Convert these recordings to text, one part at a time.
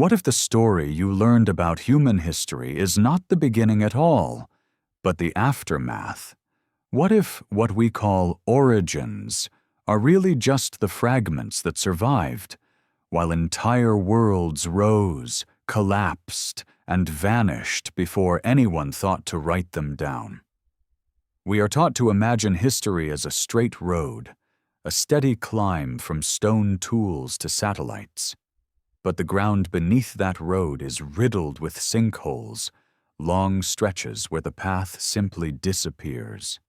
What if the story you learned about human history is not the beginning at all, but the aftermath? What if what we call origins are really just the fragments that survived, while entire worlds rose, collapsed, and vanished before anyone thought to write them down? We are taught to imagine history as a straight road, a steady climb from stone tools to satellites. But the ground beneath that road is riddled with sinkholes, long stretches where the path simply disappears.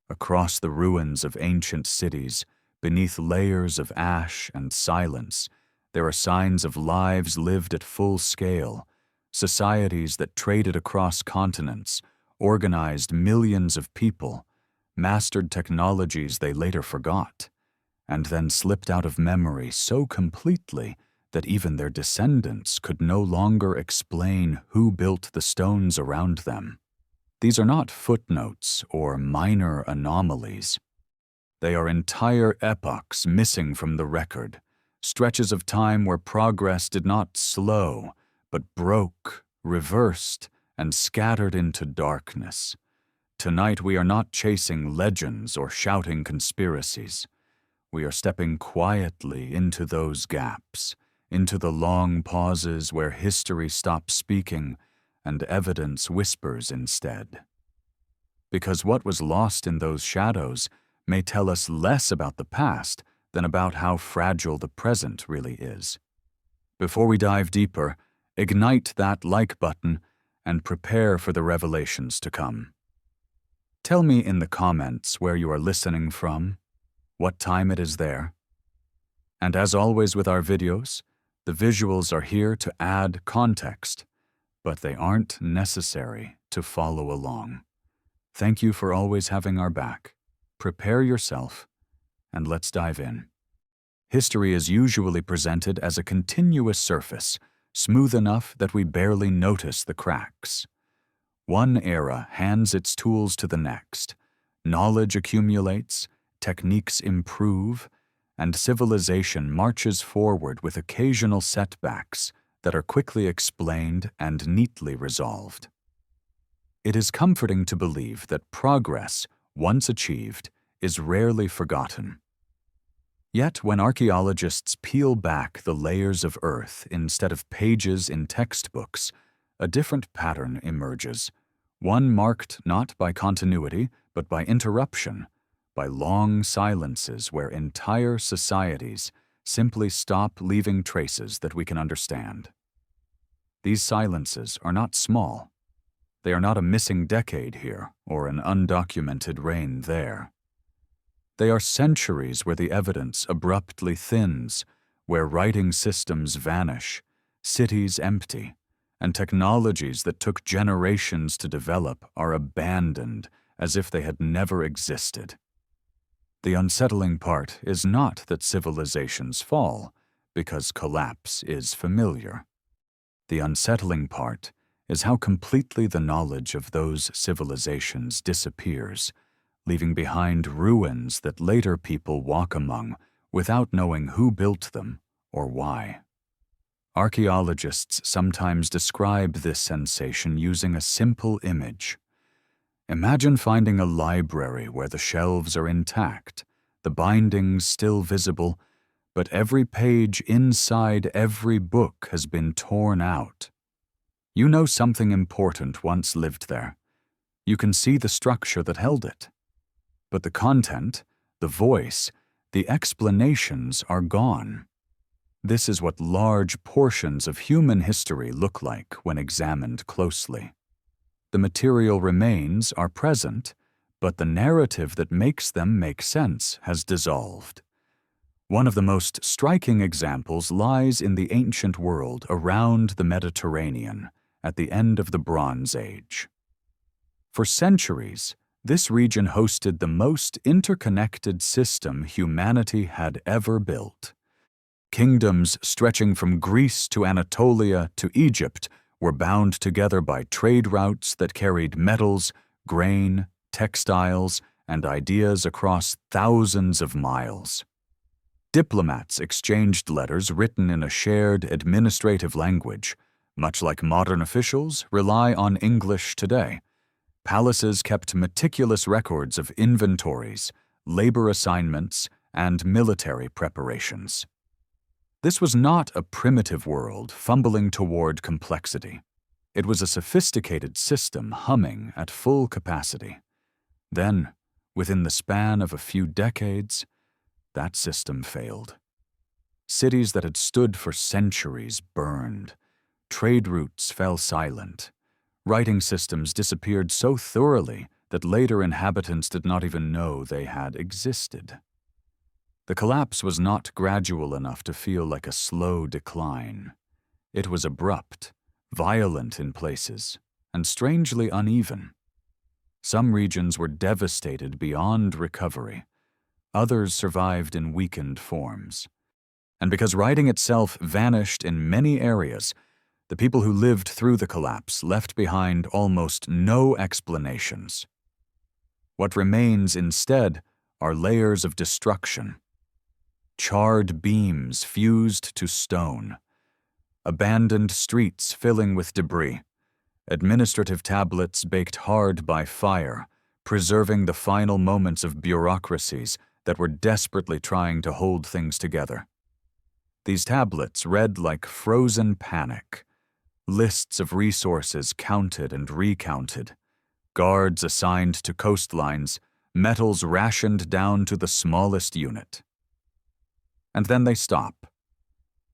Across the ruins of ancient cities, beneath layers of ash and silence, there are signs of lives lived at full scale, societies that traded across continents, organized millions of people, mastered technologies they later forgot, and then slipped out of memory so completely that even their descendants could no longer explain who built the stones around them. These are not footnotes or minor anomalies. They are entire epochs missing from the record, stretches of time where progress did not slow, but broke, reversed, and scattered into darkness. Tonight we are not chasing legends or shouting conspiracies. We are stepping quietly into those gaps, into the long pauses where history stops speaking and evidence whispers instead. Because what was lost in those shadows may tell us less about the past than about how fragile the present really is. Before we dive deeper, ignite that like button and prepare for the revelations to come. Tell me in the comments where you are listening from, what time it is there. And as always with our videos, the visuals are here to add context, but they aren't necessary to follow along. Thank you for always having our back. Prepare yourself, and let's dive in. History is usually presented as a continuous surface, smooth enough that we barely notice the cracks. One era hands its tools to the next. Knowledge accumulates, techniques improve, and civilization marches forward with occasional setbacks that are quickly explained and neatly resolved. It is comforting to believe that progress, once achieved, is rarely forgotten. Yet when archaeologists peel back the layers of earth instead of pages in textbooks, a different pattern emerges, one marked not by continuity but by interruption, by long silences where entire societies simply stop leaving traces that we can understand. These silences are not small. They are not a missing decade here or an undocumented reign there. They are centuries where the evidence abruptly thins, where writing systems vanish, cities empty, and technologies that took generations to develop are abandoned as if they had never existed. The unsettling part is not that civilizations fall, because collapse is familiar. The unsettling part is how completely the knowledge of those civilizations disappears, leaving behind ruins that later people walk among without knowing who built them or why. Archaeologists sometimes describe this sensation using a simple image. Imagine finding a library where the shelves are intact, the bindings still visible, but every page inside every book has been torn out. You know something important once lived there. You can see the structure that held it. But the content, the voice, the explanations are gone. This is what large portions of human history look like when examined closely. The material remains are present, but the narrative that makes them make sense has dissolved. One of the most striking examples lies in the ancient world around the Mediterranean at the end of the Bronze Age. For centuries, this region hosted the most interconnected system humanity had ever built. Kingdoms stretching from Greece to Anatolia to Egypt were bound together by trade routes that carried metals, grain, textiles, and ideas across thousands of miles. Diplomats exchanged letters written in a shared administrative language, much like modern officials rely on English today. Palaces kept meticulous records of inventories, labor assignments, and military preparations. This was not a primitive world fumbling toward complexity. It was a sophisticated system humming at full capacity. Then, within the span of a few decades, that system failed. Cities that had stood for centuries burned. Trade routes fell silent. Writing systems disappeared so thoroughly that later inhabitants did not even know they had existed. The collapse was not gradual enough to feel like a slow decline. It was abrupt, violent in places, and strangely uneven. Some regions were devastated beyond recovery. Others survived in weakened forms. And because writing itself vanished in many areas, the people who lived through the collapse left behind almost no explanations. What remains instead are layers of destruction. Charred beams fused to stone, abandoned streets filling with debris, administrative tablets baked hard by fire, preserving the final moments of bureaucracies that were desperately trying to hold things together. These tablets read like frozen panic, lists of resources counted and recounted, guards assigned to coastlines, metals rationed down to the smallest unit. And then they stop.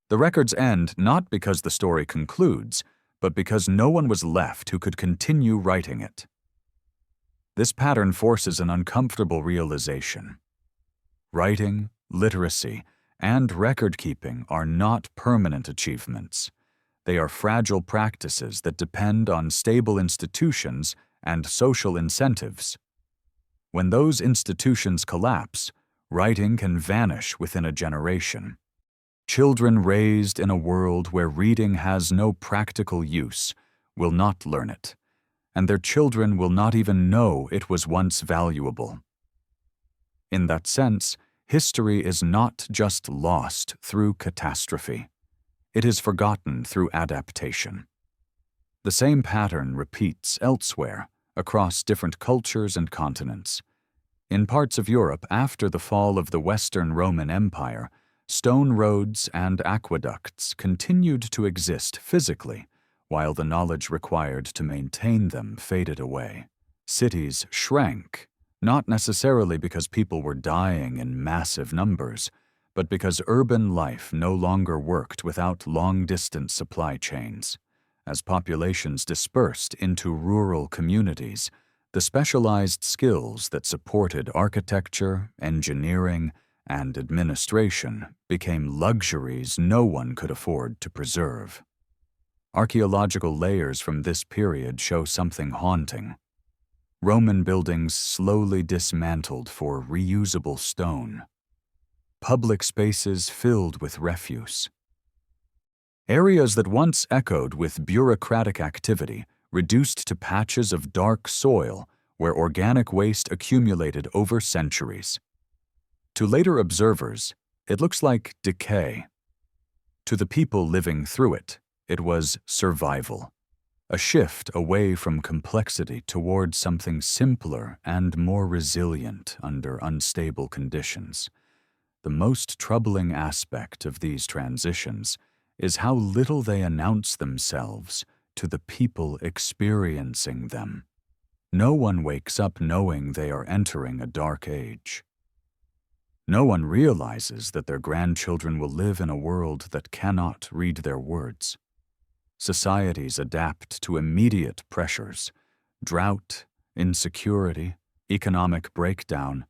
The records end not because the story concludes, but because no one was left who could continue writing it. This pattern forces an uncomfortable realization. Writing, literacy, and record-keeping are not permanent achievements. They are fragile practices that depend on stable institutions and social incentives. When those institutions collapse, writing can vanish within a generation. Children raised in a world where reading has no practical use will not learn it, and their children will not even know it was once valuable. In that sense, history is not just lost through catastrophe. It is forgotten through adaptation. The same pattern repeats elsewhere, across different cultures and continents. In parts of Europe after the fall of the Western Roman Empire, stone roads and aqueducts continued to exist physically, while the knowledge required to maintain them faded away. Cities shrank, not necessarily because people were dying in massive numbers, but because urban life no longer worked without long-distance supply chains. As populations dispersed into rural communities, the specialized skills that supported architecture, engineering, and administration became luxuries no one could afford to preserve. Archaeological layers from this period show something haunting. Roman buildings slowly dismantled for reusable stone. Public spaces filled with refuse. Areas that once echoed with bureaucratic activity reduced to patches of dark soil where organic waste accumulated over centuries. To later observers, it looks like decay. To the people living through it, it was survival, a shift away from complexity toward something simpler and more resilient under unstable conditions. The most troubling aspect of these transitions is how little they announce themselves to the people experiencing them. No one wakes up knowing they are entering a dark age. No one realizes that their grandchildren will live in a world that cannot read their words. Societies adapt to immediate pressures, drought, insecurity, economic breakdown,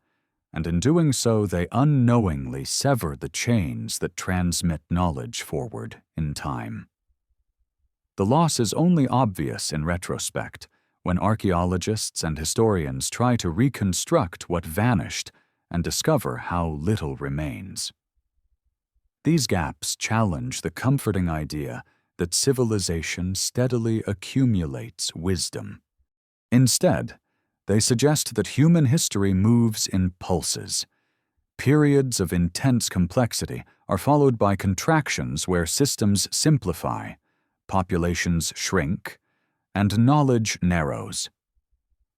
and in doing so they unknowingly sever the chains that transmit knowledge forward in time. The loss is only obvious in retrospect when archaeologists and historians try to reconstruct what vanished and discover how little remains. These gaps challenge the comforting idea that civilization steadily accumulates wisdom. Instead, they suggest that human history moves in pulses, Periods of intense complexity are followed by contractions where systems simplify, populations shrink, and knowledge narrows.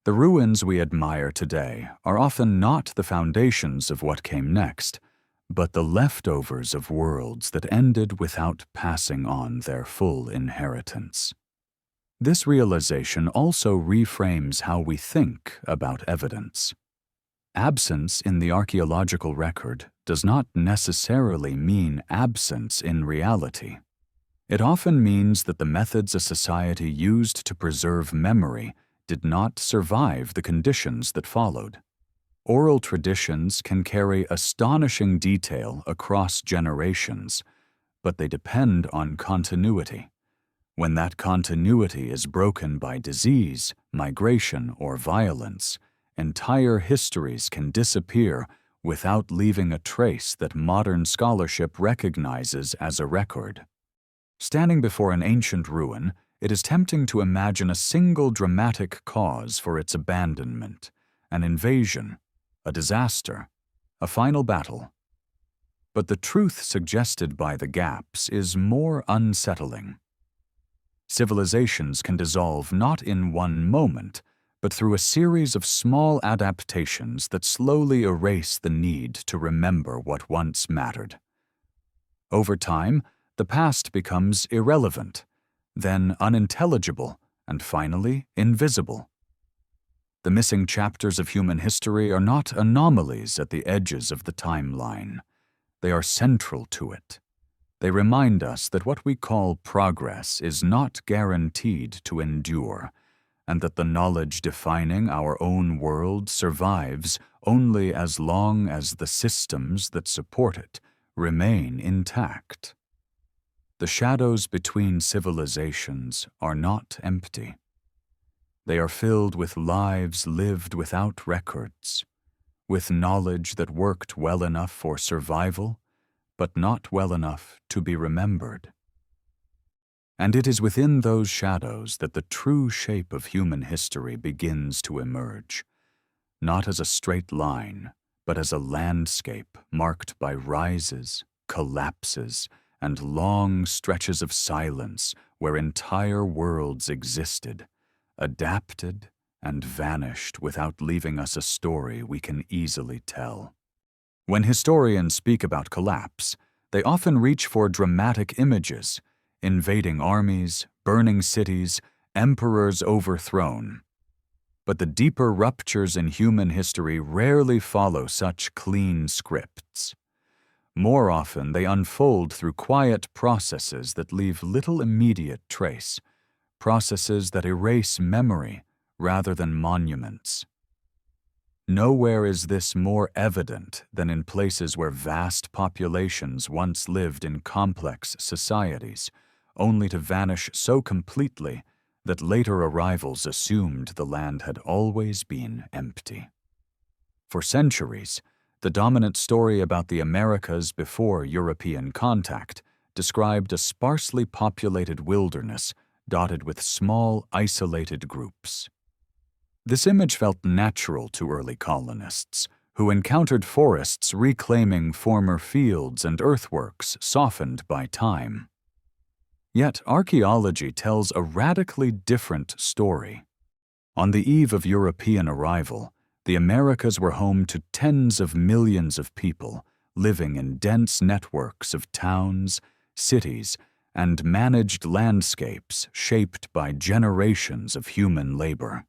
The ruins we admire today are often not the foundations of what came next, but the leftovers of worlds that ended without passing on their full inheritance. This realization also reframes how we think about evidence. Absence in the archaeological record does not necessarily mean absence in reality. It often means that the methods a society used to preserve memory did not survive the conditions that followed. Oral traditions can carry astonishing detail across generations, but they depend on continuity. When that continuity is broken by disease, migration, or violence, entire histories can disappear without leaving a trace that modern scholarship recognizes as a record. Standing before an ancient ruin, it is tempting to imagine a single dramatic cause for its abandonment, an invasion, a disaster, a final battle. But the truth suggested by the gaps is more unsettling. Civilizations can dissolve not in one moment, but through a series of small adaptations that slowly erase the need to remember what once mattered. Over time, the past becomes irrelevant, then unintelligible, and finally invisible. The missing chapters of human history are not anomalies at the edges of the timeline. They are central to it. They remind us that what we call progress is not guaranteed to endure, and that the knowledge defining our own world survives only as long as the systems that support it remain intact. The shadows between civilizations are not empty. They are filled with lives lived without records, with knowledge that worked well enough for survival, but not well enough to be remembered. And it is within those shadows that the true shape of human history begins to emerge, not as a straight line, but as a landscape marked by rises, collapses, and long stretches of silence where entire worlds existed, adapted, and vanished without leaving us a story we can easily tell. When historians speak about collapse, they often reach for dramatic images: invading armies, burning cities, emperors overthrown. But the deeper ruptures in human history rarely follow such clean scripts. More often, they unfold through quiet processes that leave little immediate trace, processes that erase memory rather than monuments. Nowhere is this more evident than in places where vast populations once lived in complex societies, only to vanish so completely that later arrivals assumed the land had always been empty. For centuries, the dominant story about the Americas before European contact described a sparsely populated wilderness dotted with small, isolated groups. This image felt natural to early colonists, who encountered forests reclaiming former fields and earthworks softened by time. Yet archaeology tells a radically different story. On the eve of European arrival, the Americas were home to tens of millions of people living in dense networks of towns, cities, and managed landscapes shaped by generations of human labor.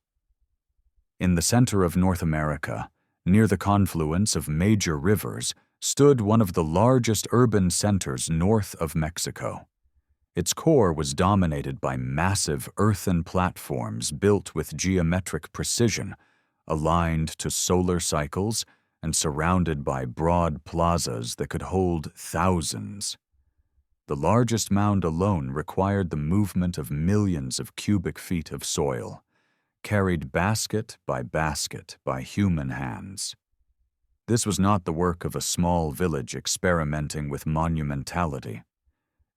In the center of North America, near the confluence of major rivers, stood one of the largest urban centers north of Mexico. Its core was dominated by massive earthen platforms built with geometric precision, aligned to solar cycles and surrounded by broad plazas that could hold thousands. The largest mound alone required the movement of millions of cubic feet of soil, carried basket by human hands. This was not the work of a small village experimenting with monumentality.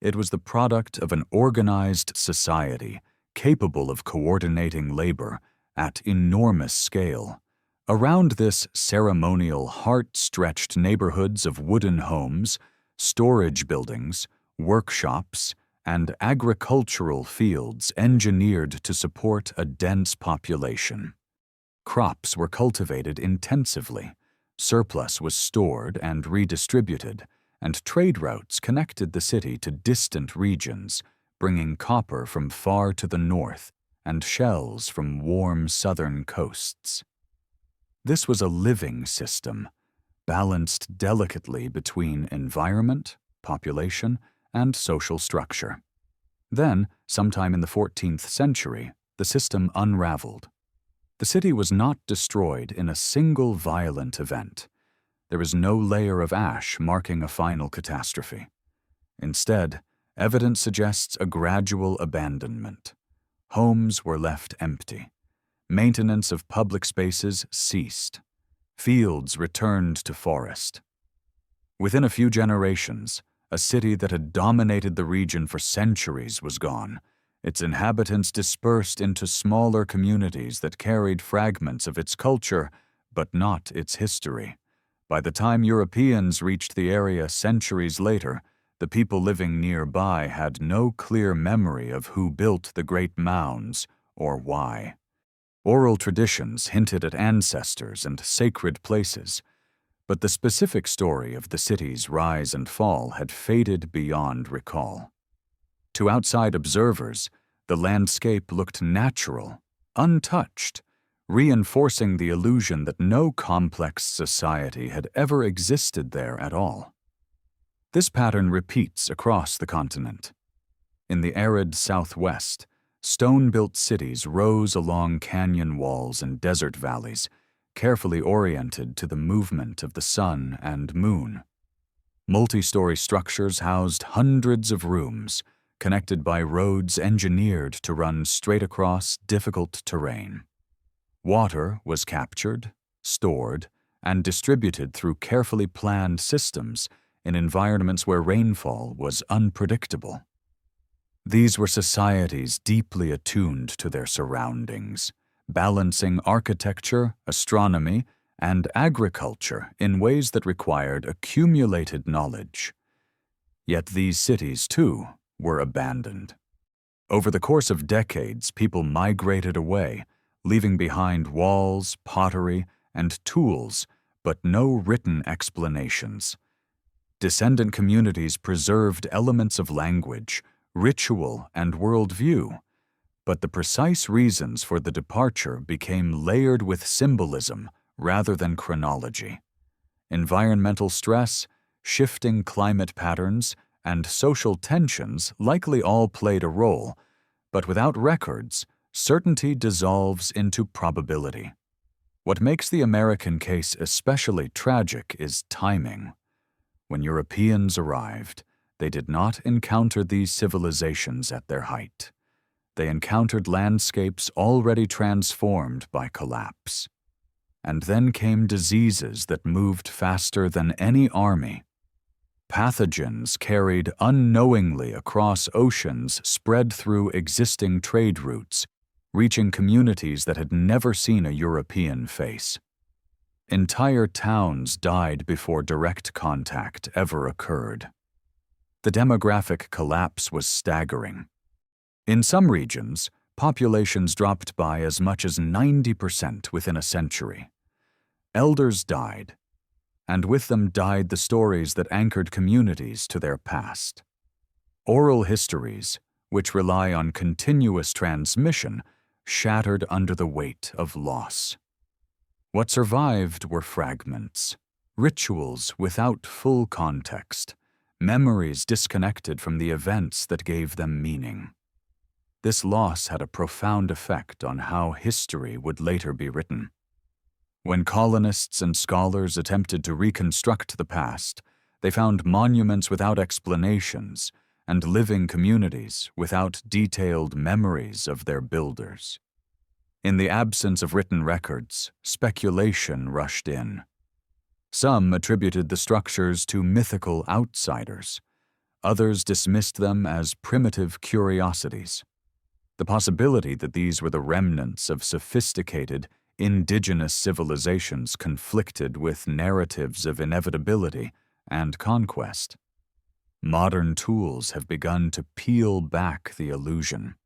It was the product of an organized society capable of coordinating labor at enormous scale, Around this ceremonial, heart-stretched neighborhoods of wooden homes, storage buildings, workshops, and agricultural fields engineered to support a dense population. Crops were cultivated intensively, surplus was stored and redistributed, and trade routes connected the city to distant regions, bringing copper from far to the north and shells from warm southern coasts. This was a living system, balanced delicately between environment, population, and social structure. Then, sometime in the 14th century, the system unraveled. The city was not destroyed in a single violent event. There is no layer of ash marking a final catastrophe. Instead, evidence suggests a gradual abandonment. Homes were left empty. Maintenance of public spaces ceased. Fields returned to forest. Within a few generations, a city that had dominated the region for centuries was gone. Its inhabitants dispersed into smaller communities that carried fragments of its culture, but not its history. By the time Europeans reached the area centuries later, the people living nearby had no clear memory of who built the great mounds or why. Oral traditions hinted at ancestors and sacred places, but the specific story of the city's rise and fall had faded beyond recall. To outside observers, the landscape looked natural, untouched, reinforcing the illusion that no complex society had ever existed there at all. This pattern repeats across the continent. In the arid southwest, stone-built cities rose along canyon walls and desert valleys, carefully oriented to the movement of the sun and moon. Multi-story structures housed hundreds of rooms, connected by roads engineered to run straight across difficult terrain. Water was captured, stored, and distributed through carefully planned systems in environments where rainfall was unpredictable. These were societies deeply attuned to their surroundings, balancing architecture, astronomy, and agriculture in ways that required accumulated knowledge. Yet these cities, too, were abandoned. Over the course of decades, people migrated away, leaving behind walls, pottery, and tools, but no written explanations. Descendant communities preserved elements of language, ritual, and worldview, but the precise reasons for the departure became layered with symbolism rather than chronology. Environmental stress, shifting climate patterns, and social tensions likely all played a role, but without records, certainty dissolves into probability. What makes the American case especially tragic is timing. When Europeans arrived, they did not encounter these civilizations at their height. They encountered landscapes already transformed by collapse. And then came diseases that moved faster than any army. Pathogens carried unknowingly across oceans spread through existing trade routes, reaching communities that had never seen a European face. Entire towns died before direct contact ever occurred. The demographic collapse was staggering. In some regions, populations dropped by as much as 90% within a century. Elders died, and with them died the stories that anchored communities to their past. Oral histories, which rely on continuous transmission, shattered under the weight of loss. What survived were fragments, rituals without full context, memories disconnected from the events that gave them meaning. This loss had a profound effect on how history would later be written. When colonists and scholars attempted to reconstruct the past, they found monuments without explanations and living communities without detailed memories of their builders. In the absence of written records, speculation rushed in. Some attributed the structures to mythical outsiders. Others dismissed them as primitive curiosities. The possibility that these were the remnants of sophisticated, indigenous civilizations conflicted with narratives of inevitability and conquest. Modern tools have begun to peel back the illusion.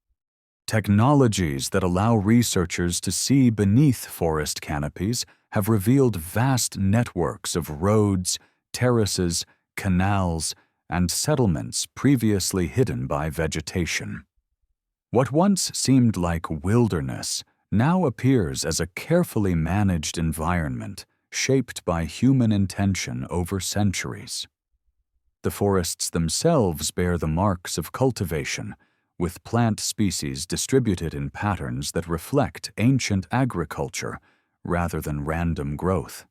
Technologies that allow researchers to see beneath forest canopies have revealed vast networks of roads, terraces, canals, and settlements previously hidden by vegetation. What once seemed like wilderness now appears as a carefully managed environment shaped by human intention over centuries. The forests themselves bear the marks of cultivation, with plant species distributed in patterns that reflect ancient agriculture rather than random growth.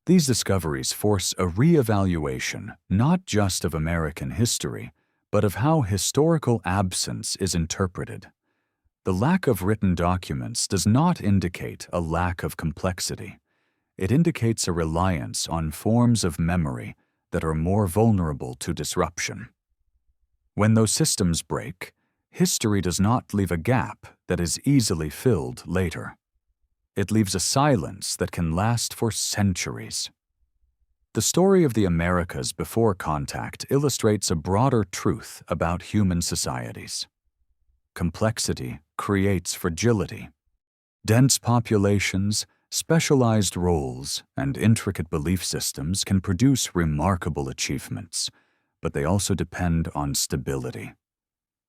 These discoveries force a re-evaluation not just of American history, but of how historical absence is interpreted. The lack of written documents does not indicate a lack of complexity. It indicates a reliance on forms of memory that are more vulnerable to disruption. When those systems break, history does not leave a gap that is easily filled later. It leaves a silence that can last for centuries. The story of the Americas before contact illustrates a broader truth about human societies. Complexity creates fragility. Dense populations, specialized roles, and intricate belief systems can produce remarkable achievements, but they also depend on stability.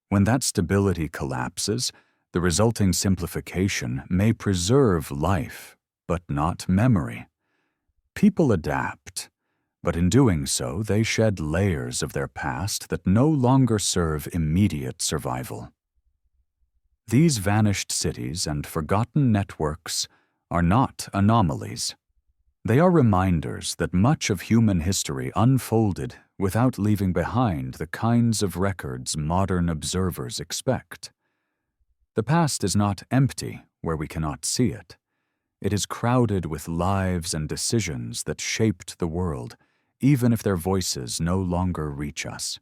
When that stability collapses, the resulting simplification may preserve life, but not memory. People adapt, but in doing so, they shed layers of their past that no longer serve immediate survival. These vanished cities and forgotten networks are not anomalies. They are reminders that much of human history unfolded without leaving behind the kinds of records modern observers expect. The past is not empty where we cannot see it. It is crowded with lives and decisions that shaped the world, even if their voices no longer reach us.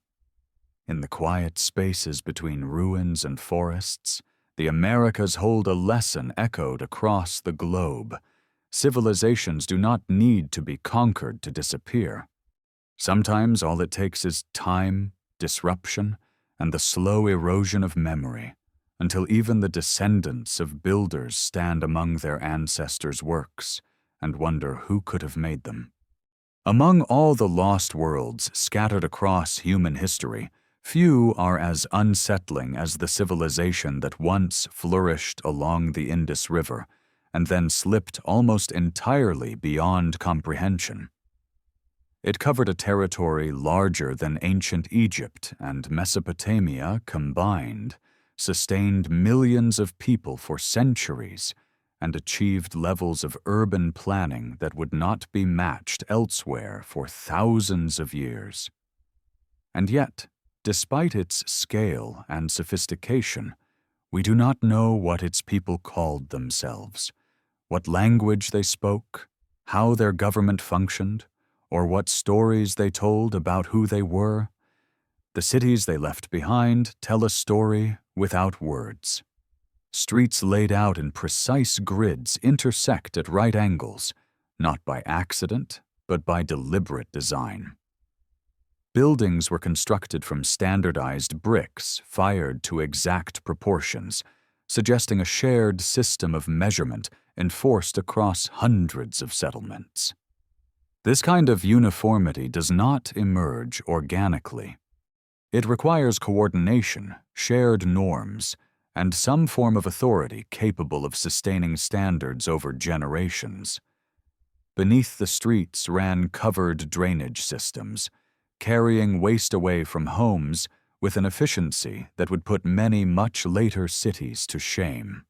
In the quiet spaces between ruins and forests, the Americas hold a lesson echoed across the globe. Civilizations do not need to be conquered to disappear. Sometimes all it takes is time, disruption, and the slow erosion of memory, until even the descendants of builders stand among their ancestors' works and wonder who could have made them. Among all the lost worlds scattered across human history, few are as unsettling as the civilization that once flourished along the Indus River and then slipped almost entirely beyond comprehension. It covered a territory larger than ancient Egypt and Mesopotamia combined, sustained millions of people for centuries, and achieved levels of urban planning that would not be matched elsewhere for thousands of years. And yet, despite its scale and sophistication, we do not know what its people called themselves, what language they spoke, how their government functioned, or what stories they told about who they were. The cities they left behind tell a story without words. Streets laid out in precise grids intersect at right angles, not by accident, but by deliberate design. Buildings were constructed from standardized bricks fired to exact proportions, suggesting a shared system of measurement enforced across hundreds of settlements. This kind of uniformity does not emerge organically. It requires coordination, shared norms, and some form of authority capable of sustaining standards over generations. Beneath the streets ran covered drainage systems, carrying waste away from homes with an efficiency that would put many much later cities to shame.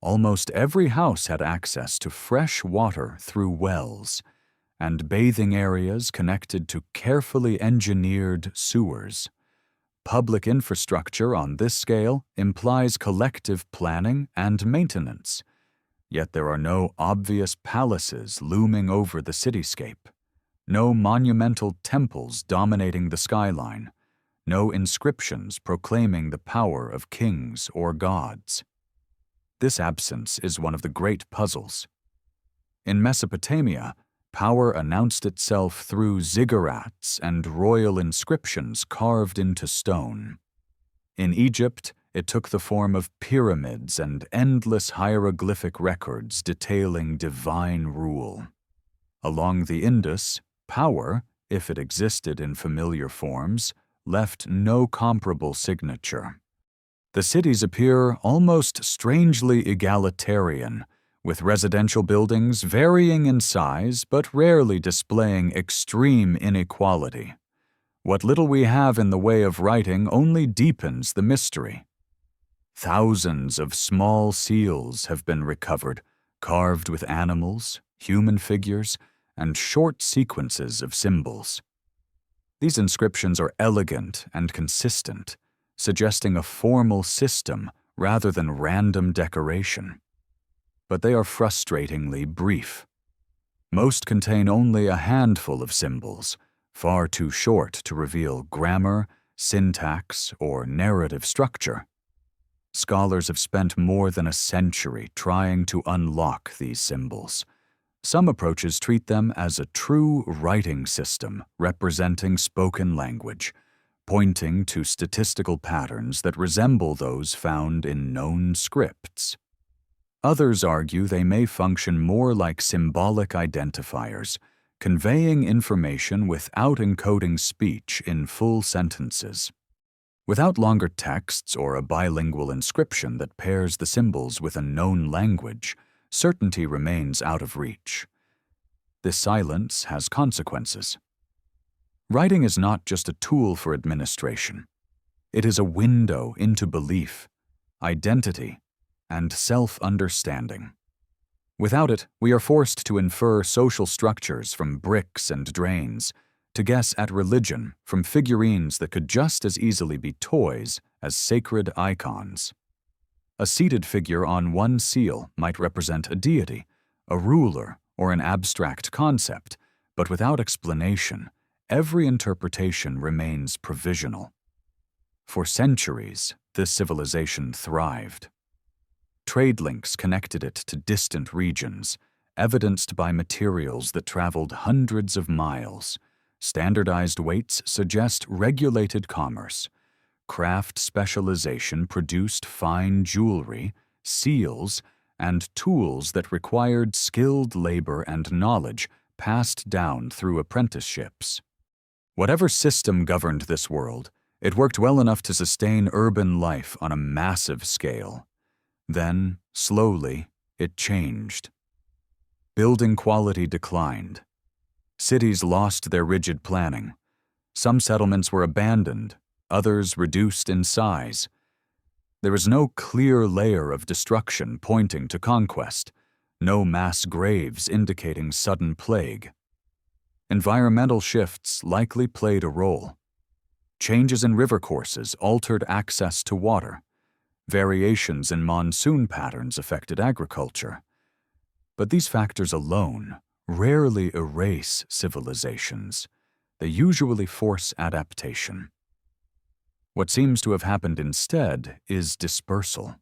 Almost every house had access to fresh water through wells, and bathing areas connected to carefully engineered sewers. Public infrastructure on this scale implies collective planning and maintenance, yet there are no obvious palaces looming over the cityscape, no monumental temples dominating the skyline, no inscriptions proclaiming the power of kings or gods. This absence is one of the great puzzles. In Mesopotamia, power announced itself through ziggurats and royal inscriptions carved into stone. In Egypt, it took the form of pyramids and endless hieroglyphic records detailing divine rule. Along the Indus, power, if it existed in familiar forms, left no comparable signature. The cities appear almost strangely egalitarian, with residential buildings varying in size but rarely displaying extreme inequality. What little we have in the way of writing only deepens the mystery. Thousands of small seals have been recovered, carved with animals, human figures, and short sequences of symbols. These inscriptions are elegant and consistent, suggesting a formal system rather than random decoration. But they are frustratingly brief. Most contain only a handful of symbols, far too short to reveal grammar, syntax, or narrative structure. Scholars have spent more than a century trying to unlock these symbols. Some approaches treat them as a true writing system representing spoken language, pointing to statistical patterns that resemble those found in known scripts. Others argue they may function more like symbolic identifiers, conveying information without encoding speech in full sentences. Without longer texts or a bilingual inscription that pairs the symbols with a known language, certainty remains out of reach. This silence has consequences. Writing is not just a tool for administration. It is a window into belief, identity, and self-understanding. Without it, we are forced to infer social structures from bricks and drains, to guess at religion from figurines that could just as easily be toys as sacred icons. A seated figure on one seal might represent a deity, a ruler, or an abstract concept, but without explanation, every interpretation remains provisional. For centuries, this civilization thrived. Trade links connected it to distant regions, evidenced by materials that traveled hundreds of miles. Standardized weights suggest regulated commerce. Craft specialization produced fine jewelry, seals, and tools that required skilled labor and knowledge passed down through apprenticeships. Whatever system governed this world, it worked well enough to sustain urban life on a massive scale. Then, slowly, it changed. Building quality declined. Cities lost their rigid planning. Some settlements were abandoned, others reduced in size. There is no clear layer of destruction pointing to conquest, no mass graves indicating sudden plague. Environmental shifts likely played a role. Changes in river courses altered access to water. Variations in monsoon patterns affected agriculture. But these factors alone rarely erase civilizations. They usually force adaptation. What seems to have happened instead is dispersal.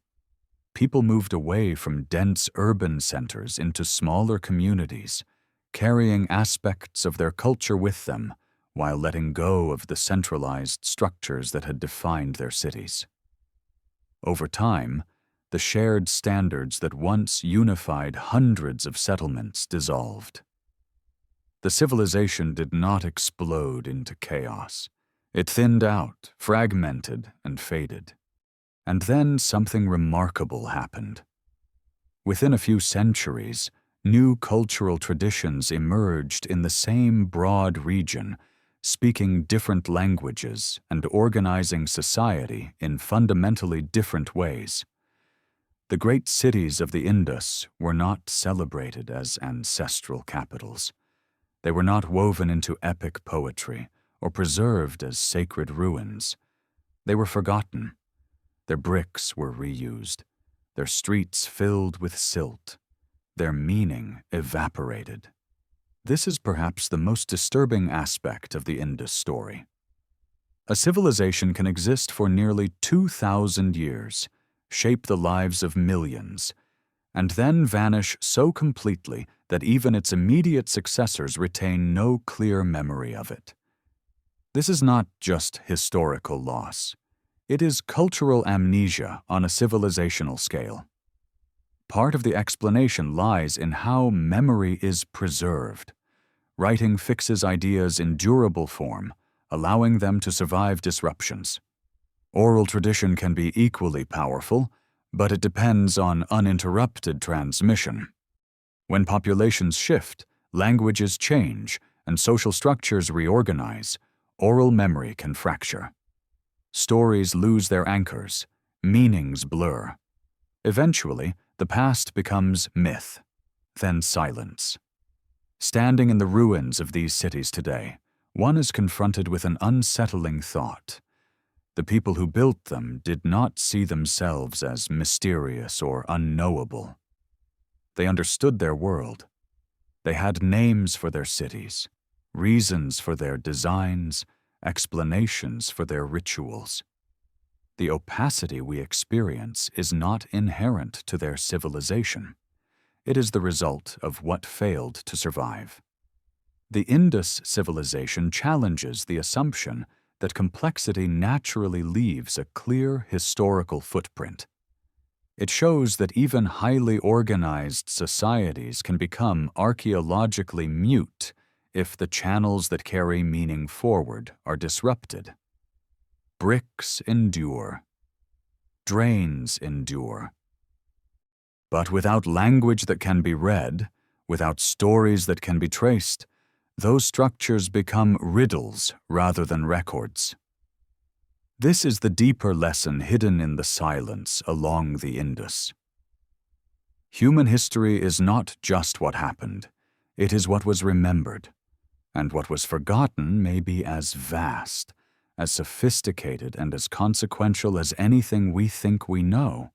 People moved away from dense urban centers into smaller communities, carrying aspects of their culture with them while letting go of the centralized structures that had defined their cities. Over time, the shared standards that once unified hundreds of settlements dissolved. The civilization did not explode into chaos. It thinned out, fragmented, and faded. And then something remarkable happened. Within a few centuries, new cultural traditions emerged in the same broad region, speaking different languages and organizing society in fundamentally different ways. The great cities of the Indus were not celebrated as ancestral capitals. They were not woven into epic poetry or preserved as sacred ruins. They were forgotten. Their bricks were reused, their streets filled with silt, their meaning evaporated. This is perhaps the most disturbing aspect of the Indus story. A civilization can exist for nearly 2,000 years, shape the lives of millions, and then vanish so completely that even its immediate successors retain no clear memory of it. This is not just historical loss. It is cultural amnesia on a civilizational scale. Part of the explanation lies in how memory is preserved. Writing fixes ideas in durable form, allowing them to survive disruptions. Oral tradition can be equally powerful, but it depends on uninterrupted transmission. When populations shift, languages change, and social structures reorganize, oral memory can fracture. Stories lose their anchors, meanings blur. Eventually, the past becomes myth, then silence. Standing in the ruins of these cities today, one is confronted with an unsettling thought. The people who built them did not see themselves as mysterious or unknowable. They understood their world. They had names for their cities, reasons for their designs, explanations for their rituals. The opacity we experience is not inherent to their civilization. It is the result of what failed to survive. The Indus civilization challenges the assumption that complexity naturally leaves a clear historical footprint. It shows that even highly organized societies can become archaeologically mute if the channels that carry meaning forward are disrupted. Bricks endure. Drains endure. But without language that can be read, without stories that can be traced, those structures become riddles rather than records. This is the deeper lesson hidden in the silence along the Indus. Human history is not just what happened, it is what was remembered, and what was forgotten may be as vast, as sophisticated and as consequential as anything we think we know.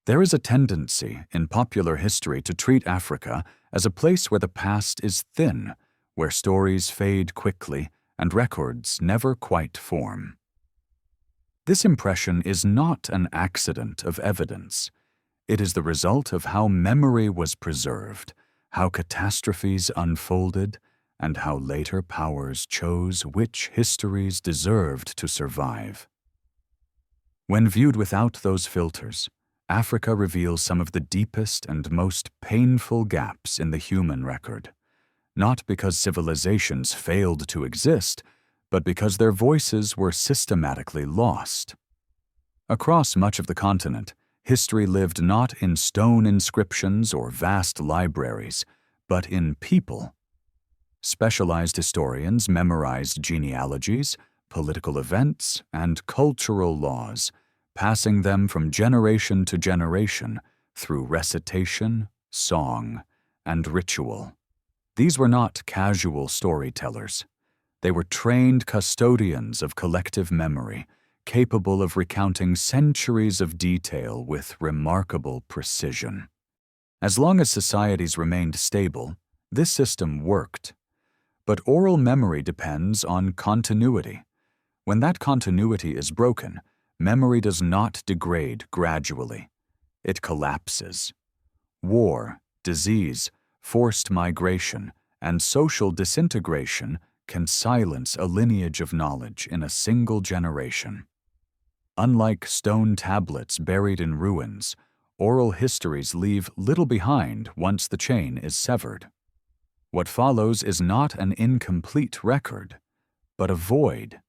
There is a tendency in popular history to treat Africa as a place where the past is thin, where stories fade quickly and records never quite form. This impression is not an accident of evidence. It is the result of how memory was preserved, how catastrophes unfolded, and how later powers chose which histories deserved to survive. When viewed without those filters, Africa reveals some of the deepest and most painful gaps in the human record, not because civilizations failed to exist, but because their voices were systematically lost. Across much of the continent, history lived not in stone inscriptions or vast libraries, but in people. Specialized historians memorized genealogies, political events, and cultural laws, passing them from generation to generation through recitation, song, and ritual. These were not casual storytellers. They were trained custodians of collective memory, capable of recounting centuries of detail with remarkable precision. As long as societies remained stable, this system worked. But oral memory depends on continuity. When that continuity is broken, memory does not degrade gradually. It collapses. War, disease, forced migration, and social disintegration can silence a lineage of knowledge in a single generation. Unlike stone tablets buried in ruins, oral histories leave little behind once the chain is severed. What follows is not an incomplete record, but a void.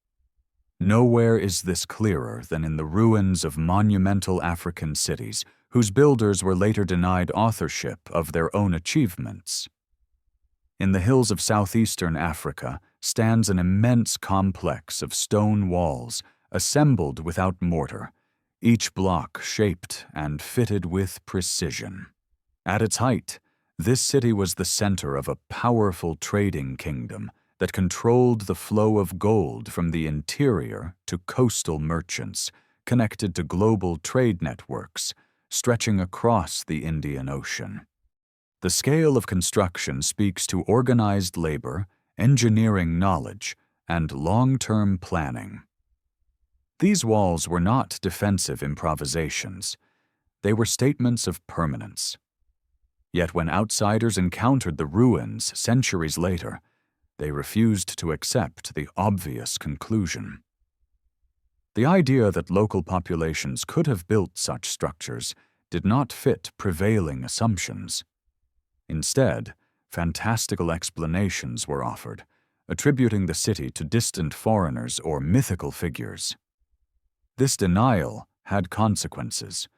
Nowhere is this clearer than in the ruins of monumental African cities, whose builders were later denied authorship of their own achievements. In the hills of southeastern Africa stands an immense complex of stone walls, assembled without mortar, each block shaped and fitted with precision. At its height, this city was the center of a powerful trading kingdom that controlled the flow of gold from the interior to coastal merchants, connected to global trade networks, stretching across the Indian Ocean. The scale of construction speaks to organized labor, engineering knowledge, and long-term planning. These walls were not defensive improvisations. They were statements of permanence. Yet when outsiders encountered the ruins centuries later, they refused to accept the obvious conclusion. The idea that local populations could have built such structures did not fit prevailing assumptions. Instead, fantastical explanations were offered, attributing the city to distant foreigners or mythical figures. This denial had consequences.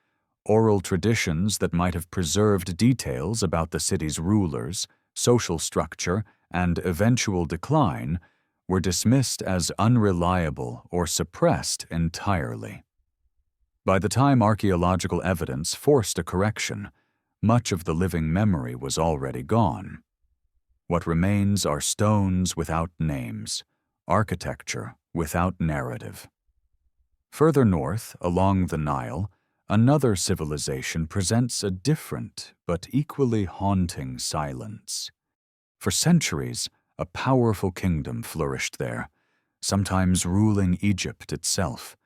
Oral traditions that might have preserved details about the city's rulers, social structure, and eventual decline were dismissed as unreliable or suppressed entirely. By the time archaeological evidence forced a correction, much of the living memory was already gone. What remains are stones without names, architecture without narrative. Further north, along the Nile, another civilization presents a different but equally haunting silence. For centuries, a powerful kingdom flourished there, sometimes ruling Egypt itself,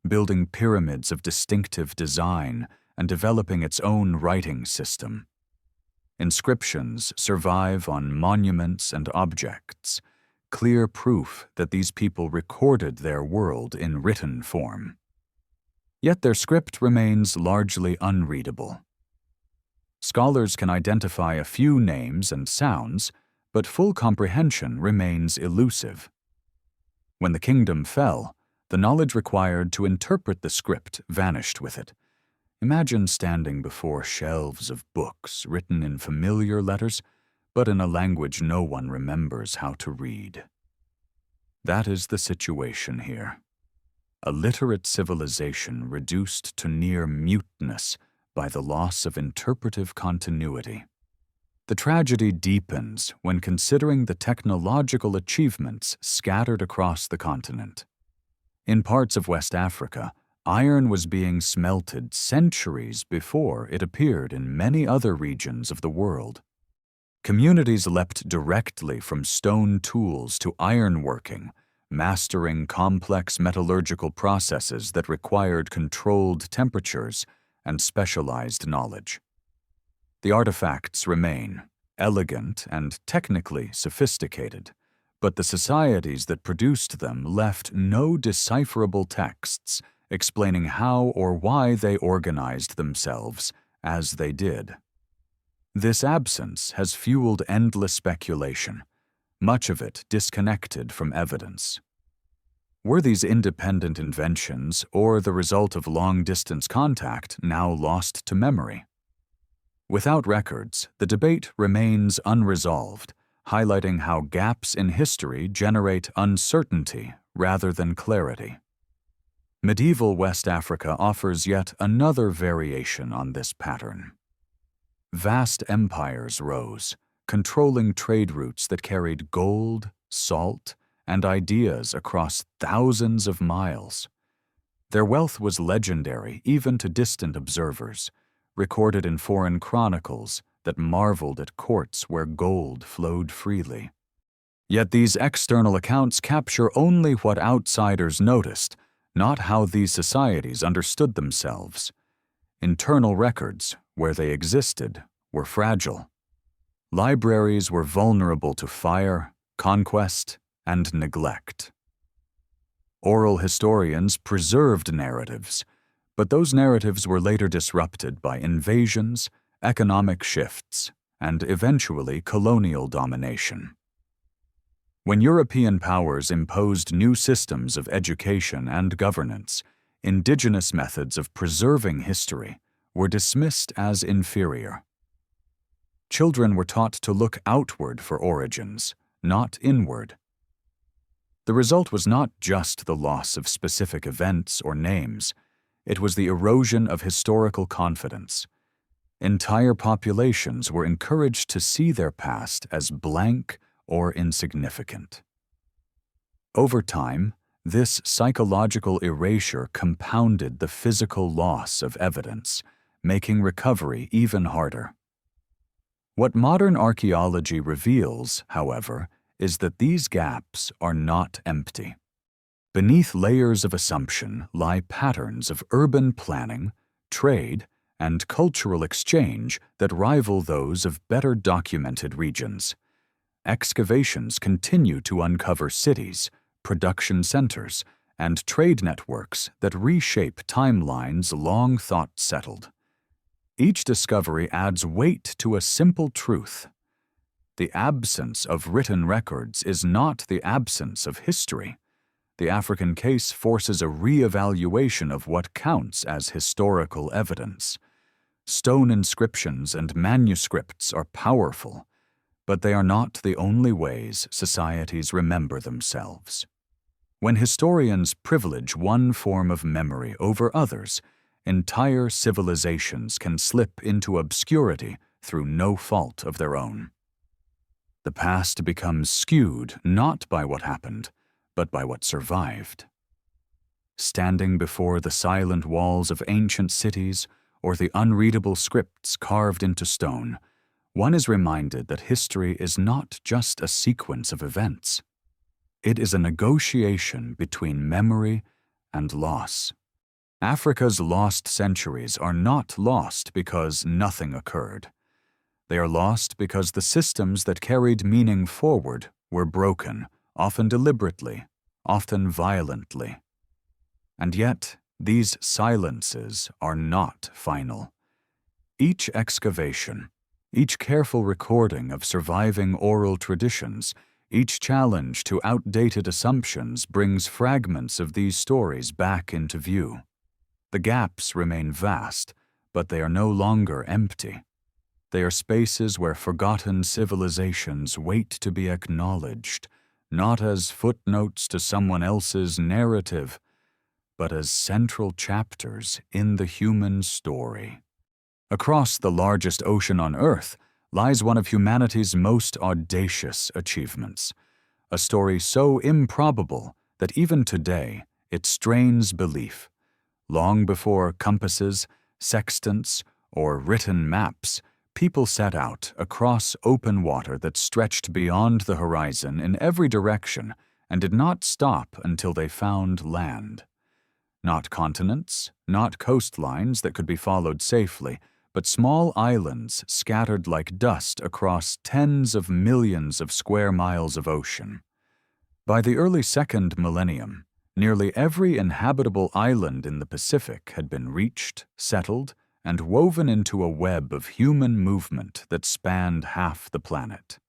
building pyramids of distinctive design and developing its own writing system. Inscriptions survive on monuments and objects, clear proof that these people recorded their world in written form. Yet their script remains largely unreadable. Scholars can identify a few names and sounds, but full comprehension remains elusive. When the kingdom fell, the knowledge required to interpret the script vanished with it. Imagine standing before shelves of books written in familiar letters, but in a language no one remembers how to read. That is the situation here. A literate civilization reduced to near muteness by the loss of interpretive continuity. The tragedy deepens when considering the technological achievements scattered across the continent. In parts of West Africa, iron was being smelted centuries before it appeared in many other regions of the world. Communities leapt directly from stone tools to ironworking, mastering complex metallurgical processes that required controlled temperatures and specialized knowledge. The artifacts remain, elegant and technically sophisticated, but the societies that produced them left no decipherable texts explaining how or why they organized themselves as they did. This absence has fueled endless speculation, much of it disconnected from evidence. Were these independent inventions or the result of long-distance contact now lost to memory? Without records, the debate remains unresolved, highlighting how gaps in history generate uncertainty rather than clarity. Medieval West Africa offers yet another variation on this pattern. Vast empires rose, controlling trade routes that carried gold, salt, and ideas across thousands of miles. Their wealth was legendary even to distant observers, recorded in foreign chronicles that marveled at courts where gold flowed freely. Yet these external accounts capture only what outsiders noticed, not how these societies understood themselves. Internal records, where they existed, were fragile. Libraries were vulnerable to fire, conquest, and neglect. Oral historians preserved narratives, but those narratives were later disrupted by invasions, economic shifts, and eventually colonial domination. When European powers imposed new systems of education and governance, indigenous methods of preserving history were dismissed as inferior. Children were taught to look outward for origins, not inward. The result was not just the loss of specific events or names, it was the erosion of historical confidence. Entire populations were encouraged to see their past as blank or insignificant. Over time, this psychological erasure compounded the physical loss of evidence, making recovery even harder. What modern archaeology reveals, however, is that these gaps are not empty. Beneath layers of assumption lie patterns of urban planning, trade, and cultural exchange that rival those of better documented regions. Excavations continue to uncover cities, production centers, and trade networks that reshape timelines long thought settled. Each discovery adds weight to a simple truth. The absence of written records is not the absence of history. The African case forces a re-evaluation of what counts as historical evidence. Stone inscriptions and manuscripts are powerful, but they are not the only ways societies remember themselves. When historians privilege one form of memory over others, entire civilizations can slip into obscurity through no fault of their own. The past becomes skewed not by what happened, but by what survived. Standing before the silent walls of ancient cities or the unreadable scripts carved into stone, one is reminded that history is not just a sequence of events. It is a negotiation between memory and loss. Africa's lost centuries are not lost because nothing occurred. They are lost because the systems that carried meaning forward were broken, often deliberately, often violently. And yet, these silences are not final. Each excavation, each careful recording of surviving oral traditions, each challenge to outdated assumptions brings fragments of these stories back into view. The gaps remain vast, but they are no longer empty. They are spaces where forgotten civilizations wait to be acknowledged, not as footnotes to someone else's narrative, but as central chapters in the human story. Across the largest ocean on Earth lies one of humanity's most audacious achievements, a story so improbable that even today it strains belief. Long before compasses, sextants, or written maps, people set out across open water that stretched beyond the horizon in every direction and did not stop until they found land. Not continents, not coastlines that could be followed safely, but small islands scattered like dust across tens of millions of square miles of ocean. By the early second millennium, nearly every inhabitable island in the Pacific had been reached, settled, and woven into a web of human movement that spanned half the planet.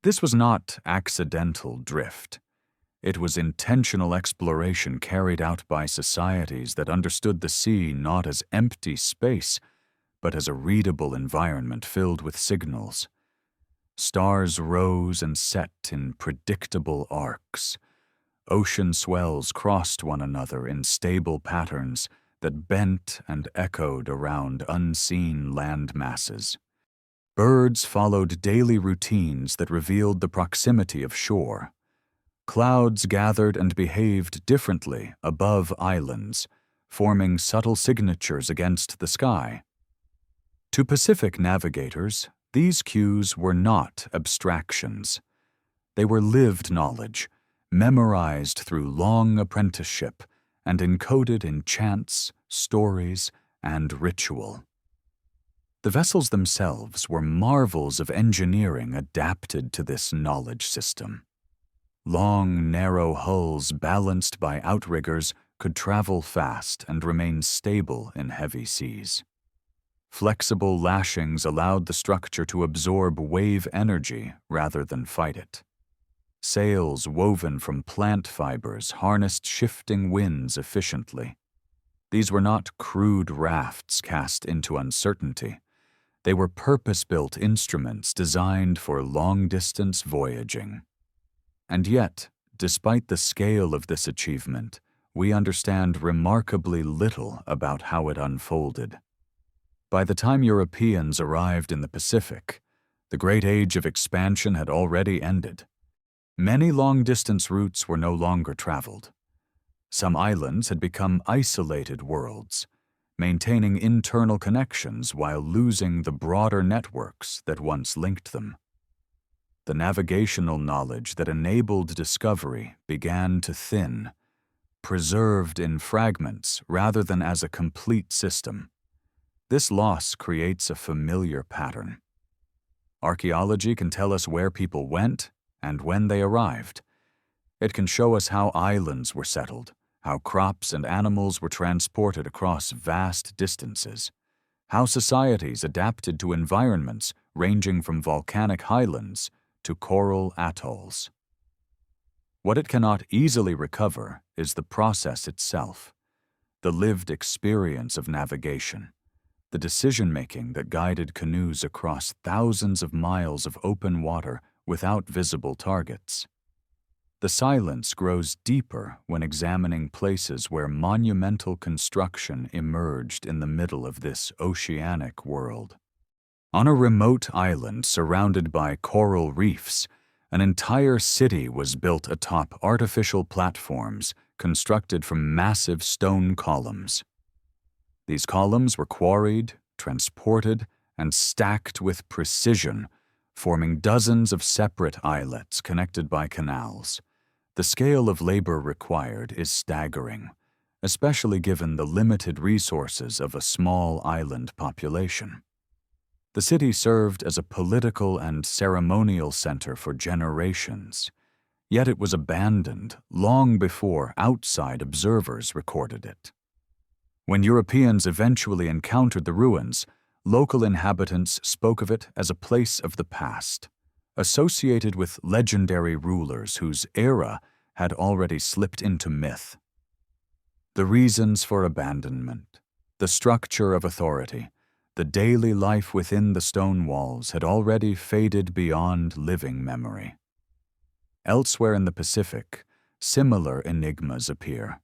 This was not accidental drift. It was intentional exploration carried out by societies that understood the sea not as empty space, but as a readable environment filled with signals. Stars rose and set in predictable arcs. Ocean swells crossed one another in stable patterns that bent and echoed around unseen land masses. Birds followed daily routines that revealed the proximity of shore. Clouds gathered and behaved differently above islands, forming subtle signatures against the sky. To Pacific navigators, these cues were not abstractions. They were lived knowledge, memorized through long apprenticeship and encoded in chants, stories, and ritual. The vessels themselves were marvels of engineering adapted to this knowledge system. Long, narrow hulls balanced by outriggers could travel fast and remain stable in heavy seas. Flexible lashings allowed the structure to absorb wave energy rather than fight it. Sails woven from plant fibers harnessed shifting winds efficiently. These were not crude rafts cast into uncertainty. They were purpose-built instruments designed for long-distance voyaging. And yet, despite the scale of this achievement, we understand remarkably little about how it unfolded. By the time Europeans arrived in the Pacific, the great age of expansion had already ended. Many long-distance routes were no longer traveled. Some islands had become isolated worlds, maintaining internal connections while losing the broader networks that once linked them. The navigational knowledge that enabled discovery began to thin, preserved in fragments rather than as a complete system. This loss creates a familiar pattern. Archaeology can tell us where people went and when they arrived. It can show us how islands were settled, how crops and animals were transported across vast distances, how societies adapted to environments ranging from volcanic highlands to coral atolls. What it cannot easily recover is the process itself, the lived experience of navigation, the decision-making that guided canoes across thousands of miles of open water without visible targets. The silence grows deeper when examining places where monumental construction emerged in the middle of this oceanic world. On a remote island surrounded by coral reefs, an entire city was built atop artificial platforms constructed from massive stone columns. These columns were quarried, transported, and stacked with precision, forming dozens of separate islets connected by canals. The scale of labor required is staggering, especially given the limited resources of a small island population. The city served as a political and ceremonial center for generations, yet it was abandoned long before outside observers recorded it. When Europeans eventually encountered the ruins, local inhabitants spoke of it as a place of the past, associated with legendary rulers whose era had already slipped into myth. The reasons for abandonment, the structure of authority, the daily life within the stone walls had already faded beyond living memory. Elsewhere in the Pacific, similar enigmas appear.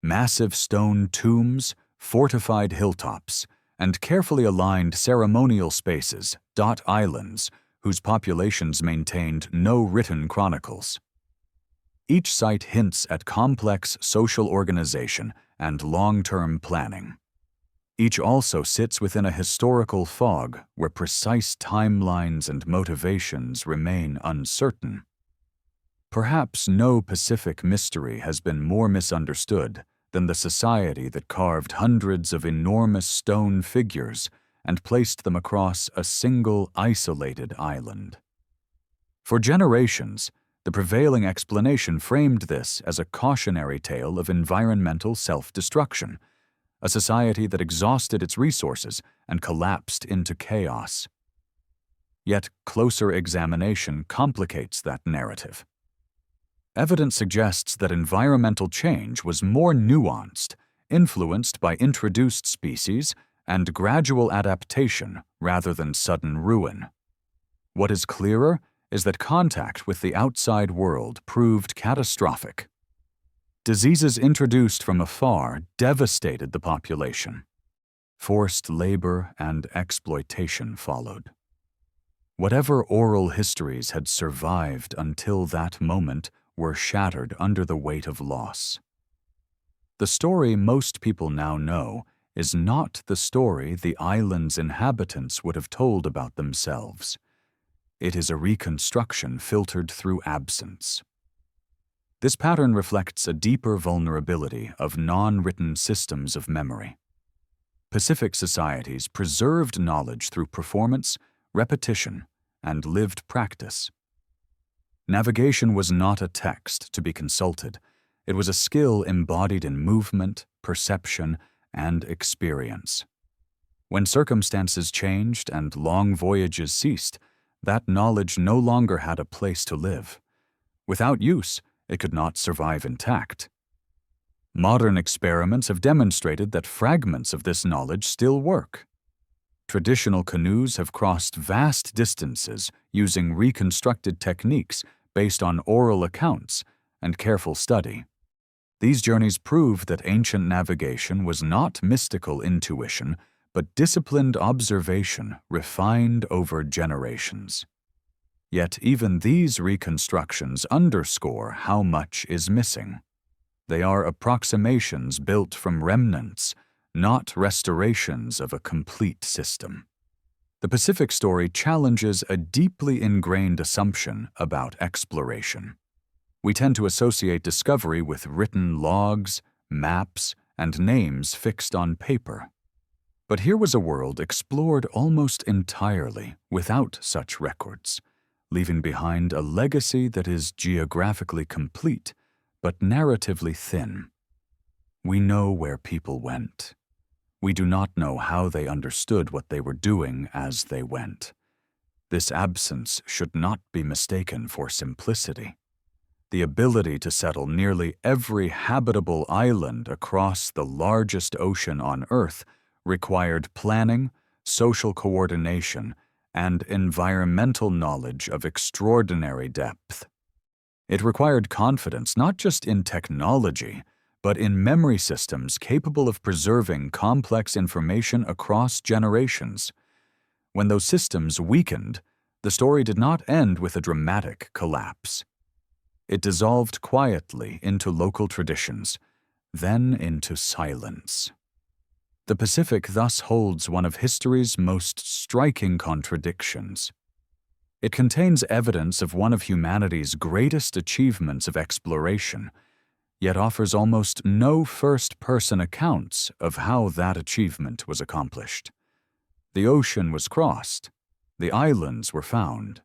Massive stone tombs, fortified hilltops, and carefully aligned ceremonial spaces dot islands whose populations maintained no written chronicles. Each site hints at complex social organization and long-term planning. Each also sits within a historical fog where precise timelines and motivations remain uncertain. Perhaps no Pacific mystery has been more misunderstood than the society that carved hundreds of enormous stone figures and placed them across a single isolated island. For generations, the prevailing explanation framed this as a cautionary tale of environmental self-destruction, a society that exhausted its resources and collapsed into chaos. Yet closer examination complicates that narrative. Evidence suggests that environmental change was more nuanced, influenced by introduced species and gradual adaptation rather than sudden ruin. What is clearer is that contact with the outside world proved catastrophic. Diseases introduced from afar devastated the population. Forced labor and exploitation followed. Whatever oral histories had survived until that moment were shattered under the weight of loss. The story most people now know is not the story the island's inhabitants would have told about themselves. It is a reconstruction filtered through absence. This pattern reflects a deeper vulnerability of non-written systems of memory. Pacific societies preserved knowledge through performance, repetition, and lived practice. Navigation was not a text to be consulted. It was a skill embodied in movement, perception, and experience. When circumstances changed and long voyages ceased, that knowledge no longer had a place to live. Without use, it could not survive intact. Modern experiments have demonstrated that fragments of this knowledge still work. Traditional canoes have crossed vast distances using reconstructed techniques based on oral accounts and careful study. These journeys prove that ancient navigation was not mystical intuition, but disciplined observation refined over generations. Yet even these reconstructions underscore how much is missing. They are approximations built from remnants, not restorations of a complete system. The Pacific story challenges a deeply ingrained assumption about exploration. We tend to associate discovery with written logs, maps, and names fixed on paper. But here was a world explored almost entirely without such records, leaving behind a legacy that is geographically complete but narratively thin. We know where people went. We do not know how they understood what they were doing as they went. This absence should not be mistaken for simplicity. The ability to settle nearly every habitable island across the largest ocean on Earth required planning, social coordination, and environmental knowledge of extraordinary depth. It required confidence not just in technology, but in memory systems capable of preserving complex information across generations. When those systems weakened, the story did not end with a dramatic collapse. It dissolved quietly into local traditions, then into silence. The Pacific thus holds one of history's most striking contradictions. It contains evidence of one of humanity's greatest achievements of exploration, yet offers almost no first-person accounts of how that achievement was accomplished. The ocean was crossed. The islands were found.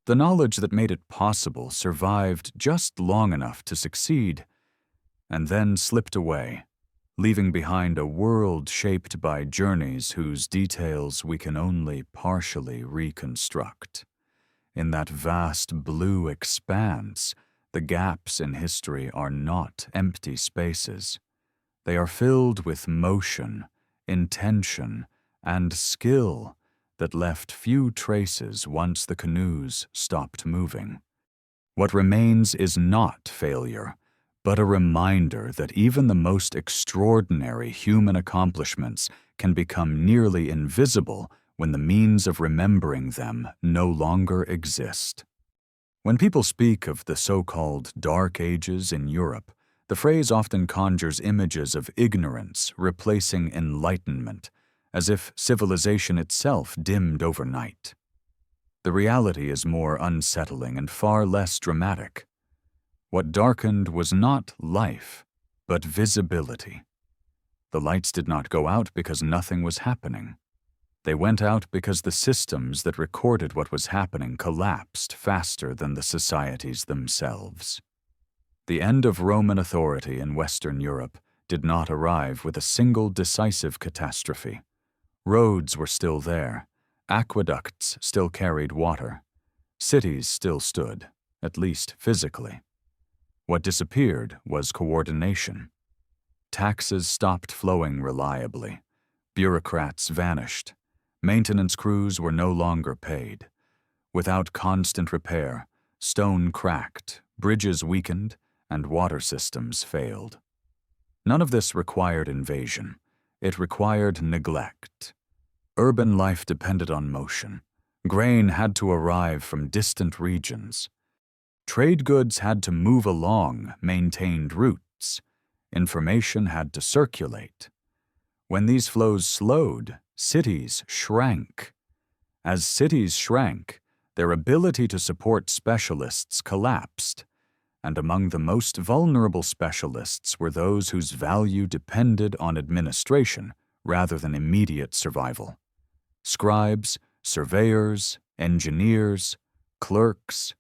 The knowledge that made it possible survived just long enough to succeed, and then slipped away, leaving behind a world shaped by journeys whose details we can only partially reconstruct. In that vast blue expanse, the gaps in history are not empty spaces. They are filled with motion, intention, and skill that left few traces once the canoes stopped moving. What remains is not failure, but a reminder that even the most extraordinary human accomplishments can become nearly invisible when the means of remembering them no longer exist. When people speak of the so-called Dark Ages in Europe, the phrase often conjures images of ignorance replacing enlightenment, as if civilization itself dimmed overnight. The reality is more unsettling and far less dramatic. What darkened was not life, but visibility. The lights did not go out because nothing was happening. They went out because the systems that recorded what was happening collapsed faster than the societies themselves. The end of Roman authority in Western Europe did not arrive with a single decisive catastrophe. Roads were still there, aqueducts still carried water, cities still stood, at least physically. What disappeared was coordination. Taxes stopped flowing reliably, bureaucrats vanished, maintenance crews were no longer paid. Without constant repair, stone cracked, bridges weakened, and water systems failed. None of this required invasion. It required neglect. Urban life depended on motion. Grain had to arrive from distant regions. Trade goods had to move along maintained routes. Information had to circulate. When these flows slowed, cities shrank. As cities shrank, their ability to support specialists collapsed, and among the most vulnerable specialists were those whose value depended on administration rather than immediate survival. Scribes, surveyors, engineers, clerks.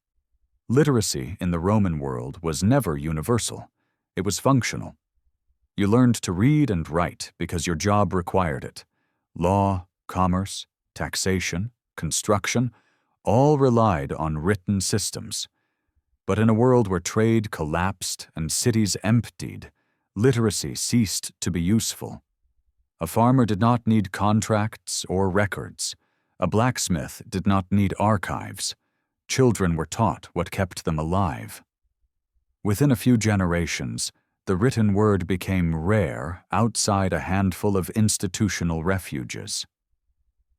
Literacy in the Roman world was never universal. It was functional. You learned to read and write because your job required it. Law, commerce, taxation, construction, all relied on written systems. But in a world where trade collapsed and cities emptied, literacy ceased to be useful. A farmer did not need contracts or records. A blacksmith did not need archives. Children were taught what kept them alive. Within a few generations, the written word became rare outside a handful of institutional refuges.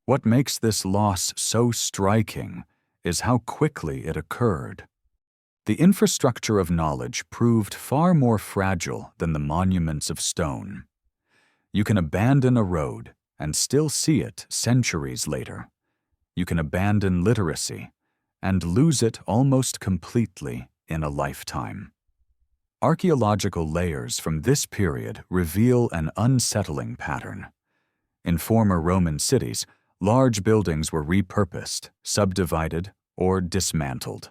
What makes this loss so striking is how quickly it occurred. The infrastructure of knowledge proved far more fragile than the monuments of stone. You can abandon a road and still see it centuries later. You can abandon literacy and lose it almost completely in a lifetime. Archaeological layers from this period reveal an unsettling pattern. In former Roman cities, large buildings were repurposed, subdivided, or dismantled.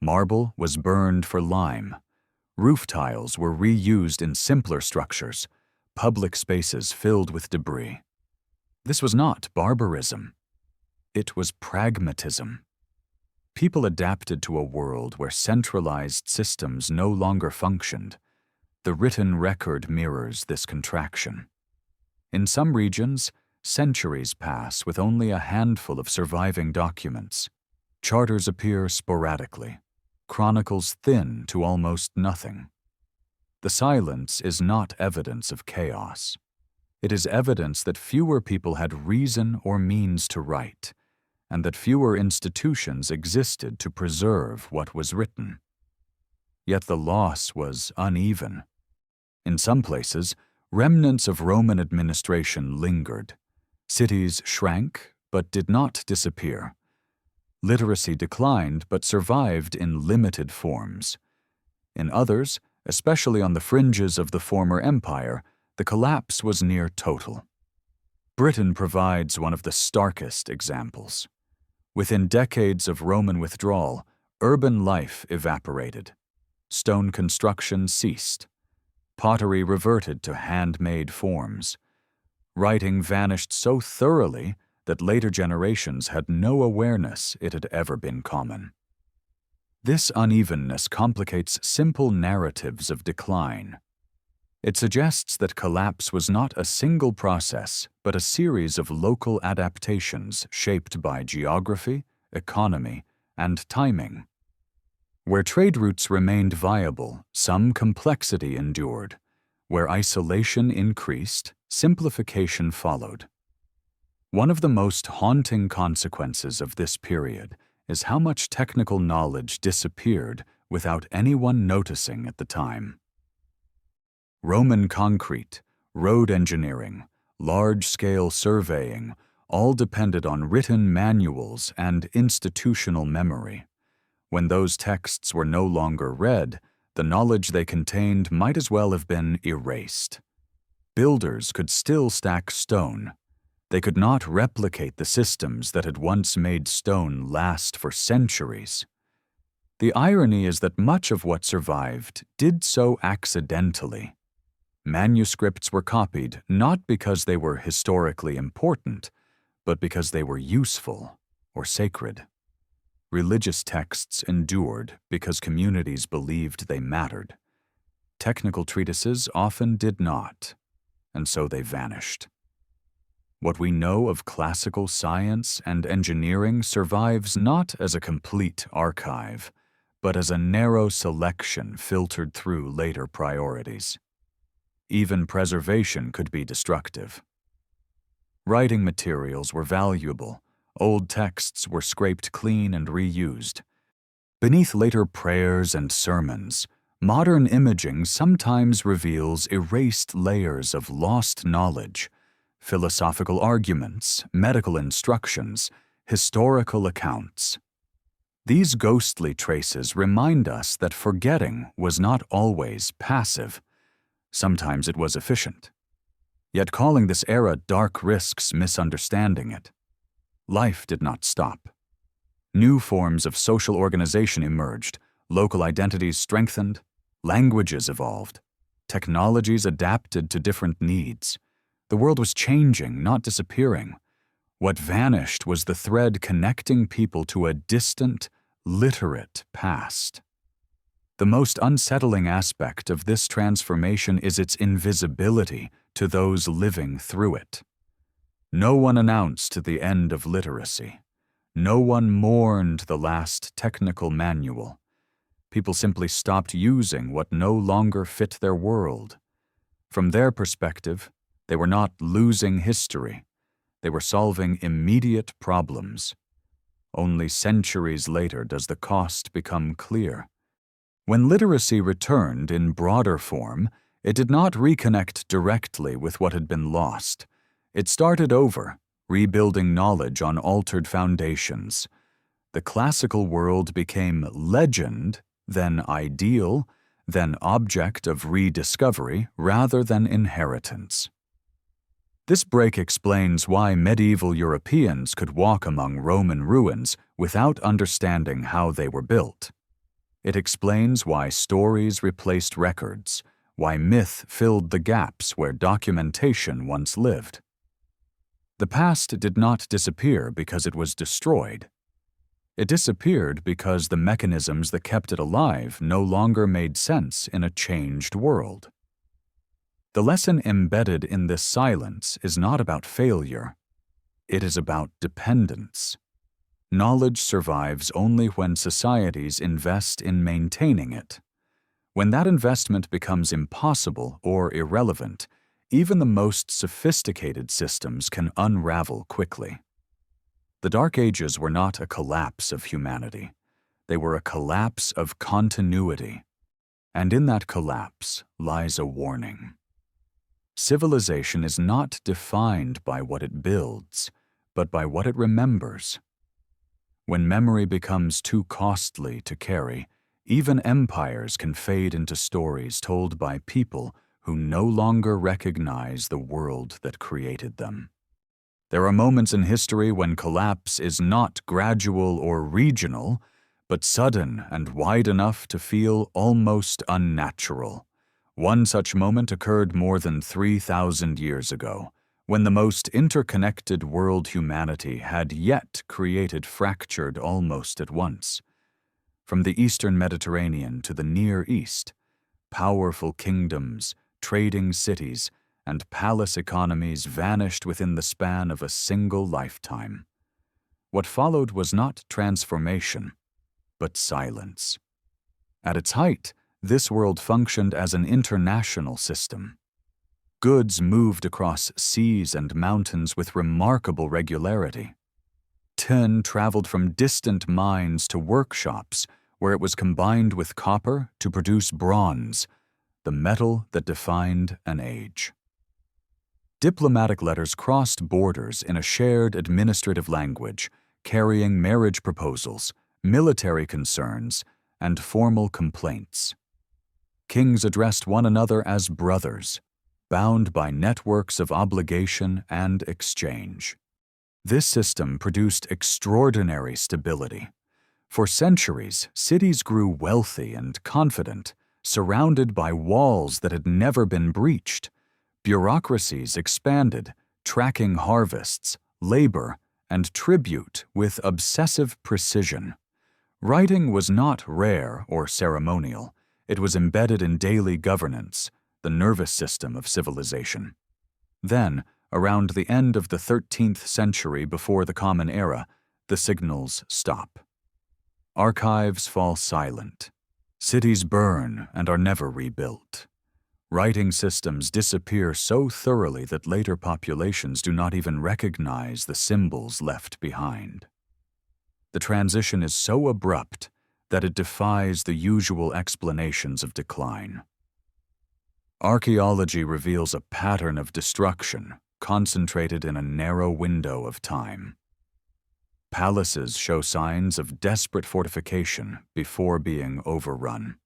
Marble was burned for lime. Roof tiles were reused in simpler structures, public spaces filled with debris. This was not barbarism. It was pragmatism. People adapted to a world where centralized systems no longer functioned. The written record mirrors this contraction. In some regions, centuries pass with only a handful of surviving documents. Charters appear sporadically, chronicles thin to almost nothing. The silence is not evidence of chaos. It is evidence that fewer people had reason or means to write, and that fewer institutions existed to preserve what was written. Yet the loss was uneven. In some places, remnants of Roman administration lingered. Cities shrank, but did not disappear. Literacy declined, but survived in limited forms. In others, especially on the fringes of the former empire, the collapse was near total. Britain provides one of the starkest examples. Within decades of Roman withdrawal, urban life evaporated. Stone construction ceased. Pottery reverted to handmade forms. Writing vanished so thoroughly that later generations had no awareness it had ever been common. This unevenness complicates simple narratives of decline. It suggests that collapse was not a single process, but a series of local adaptations shaped by geography, economy, and timing. Where trade routes remained viable, some complexity endured. Where isolation increased, simplification followed. One of the most haunting consequences of this period is how much technical knowledge disappeared without anyone noticing at the time. Roman concrete, road engineering, large-scale surveying all depended on written manuals and institutional memory. When those texts were no longer read, the knowledge they contained might as well have been erased. Builders could still stack stone. They could not replicate the systems that had once made stone last for centuries. The irony is that much of what survived did so accidentally. Manuscripts were copied not because they were historically important, but because they were useful or sacred. Religious texts endured because communities believed they mattered. Technical treatises often did not, and so they vanished. What we know of classical science and engineering survives not as a complete archive, but as a narrow selection filtered through later priorities. Even preservation could be destructive. Writing materials were valuable. Old texts were scraped clean and reused. Beneath later prayers and sermons, modern imaging sometimes reveals erased layers of lost knowledge, philosophical arguments, medical instructions, historical accounts. These ghostly traces remind us that forgetting was not always passive. Sometimes it was efficient. Yet calling this era dark risks misunderstanding it. Life did not stop. New forms of social organization emerged, local identities strengthened, languages evolved, technologies adapted to different needs. The world was changing, not disappearing. What vanished was the thread connecting people to a distant, literate past. The most unsettling aspect of this transformation is its invisibility to those living through it. No one announced the end of literacy. No one mourned the last technical manual. People simply stopped using what no longer fit their world. From their perspective, they were not losing history. They were solving immediate problems. Only centuries later does the cost become clear. When literacy returned in broader form, it did not reconnect directly with what had been lost. It started over, rebuilding knowledge on altered foundations. The classical world became legend, then ideal, then object of rediscovery rather than inheritance. This break explains why medieval Europeans could walk among Roman ruins without understanding how they were built. It explains why stories replaced records, why myth filled the gaps where documentation once lived. The past did not disappear because it was destroyed. It disappeared because the mechanisms that kept it alive no longer made sense in a changed world. The lesson embedded in this silence is not about failure. It is about dependence. Knowledge survives only when societies invest in maintaining it. When that investment becomes impossible or irrelevant, even the most sophisticated systems can unravel quickly. The Dark Ages were not a collapse of humanity. They were a collapse of continuity. And in that collapse lies a warning. Civilization is not defined by what it builds, but by what it remembers. When memory becomes too costly to carry, even empires can fade into stories told by people who no longer recognize the world that created them. There are moments in history when collapse is not gradual or regional, but sudden and wide enough to feel almost unnatural. One such moment occurred more than 3,000 years ago, when the most interconnected world humanity had yet created fractured almost at once. From the eastern Mediterranean to the Near East, powerful kingdoms, trading cities, and palace economies vanished within the span of a single lifetime. What followed was not transformation, but silence. At its height, this world functioned as an international system. Goods moved across seas and mountains with remarkable regularity. Tin traveled from distant mines to workshops where it was combined with copper to produce bronze, the metal that defined an age. Diplomatic letters crossed borders in a shared administrative language, carrying marriage proposals, military concerns, and formal complaints. Kings addressed one another as brothers, bound by networks of obligation and exchange. This system produced extraordinary stability. For centuries, cities grew wealthy and confident, surrounded by walls that had never been breached. Bureaucracies expanded, tracking harvests, labor, and tribute with obsessive precision. Writing was not rare or ceremonial. It was embedded in daily governance, the nervous system of civilization. Then, around the end of the 13th century before the Common Era, the signals stop. Archives fall silent. Cities burn and are never rebuilt. Writing systems disappear so thoroughly that later populations do not even recognize the symbols left behind. The transition is so abrupt that it defies the usual explanations of decline. Archaeology reveals a pattern of destruction concentrated in a narrow window of time. Palaces show signs of desperate fortification before being overrun.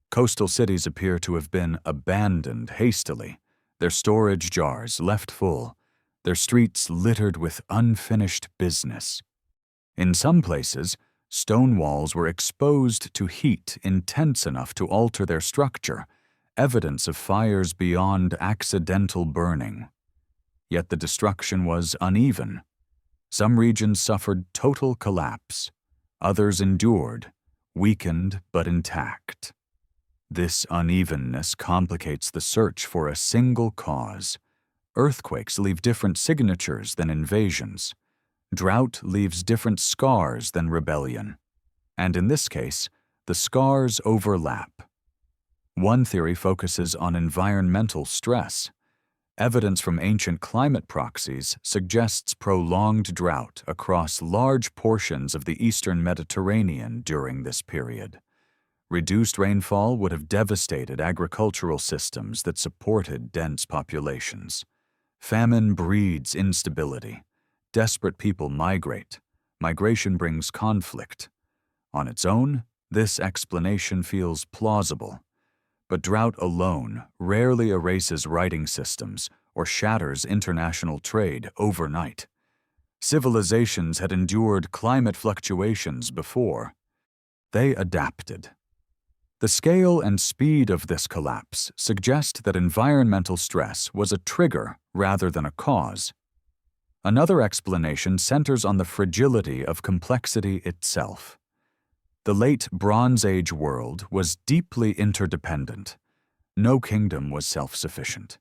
Coastal cities appear to have been abandoned hastily, their storage jars left full, their streets littered with unfinished business. In some places, stone walls were exposed to heat intense enough to alter their structure, evidence of fires beyond accidental burning. Yet the destruction was uneven. Some regions suffered total collapse. Others endured, weakened but intact. This unevenness complicates the search for a single cause. Earthquakes leave different signatures than invasions. Drought leaves different scars than rebellion. And in this case, the scars overlap. One theory focuses on environmental stress. Evidence from ancient climate proxies suggests prolonged drought across large portions of the eastern Mediterranean during this period. Reduced rainfall would have devastated agricultural systems that supported dense populations. Famine breeds instability. Desperate people migrate. Migration brings conflict. On its own, this explanation feels plausible. But drought alone rarely erases writing systems or shatters international trade overnight. Civilizations had endured climate fluctuations before. They adapted. The scale and speed of this collapse suggest that environmental stress was a trigger rather than a cause. Another explanation centers on the fragility of complexity itself. The late Bronze Age world was deeply interdependent. No kingdom was self-sufficient.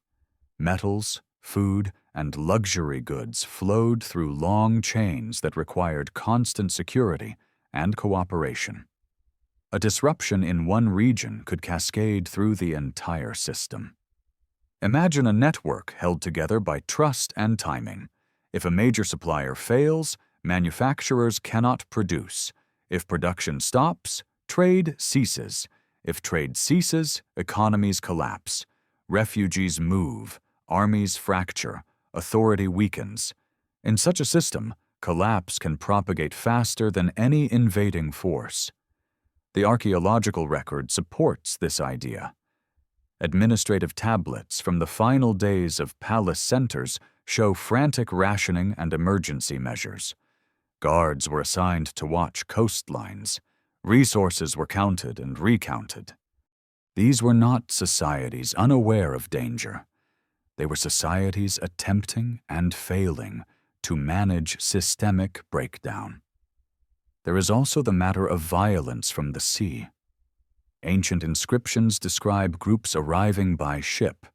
Metals, food, and luxury goods flowed through long chains that required constant security and cooperation. A disruption in one region could cascade through the entire system. Imagine a network held together by trust and timing. If a major supplier fails, manufacturers cannot produce. If production stops, trade ceases. If trade ceases, economies collapse. Refugees move, armies fracture, authority weakens. In such a system, collapse can propagate faster than any invading force. The archaeological record supports this idea. Administrative tablets from the final days of palace centers show frantic rationing and emergency measures. Guards were assigned to watch coastlines. Resources were counted and recounted. These were not societies unaware of danger. They were societies attempting and failing to manage systemic breakdown. There is also the matter of violence from the sea. Ancient inscriptions describe groups arriving by ship,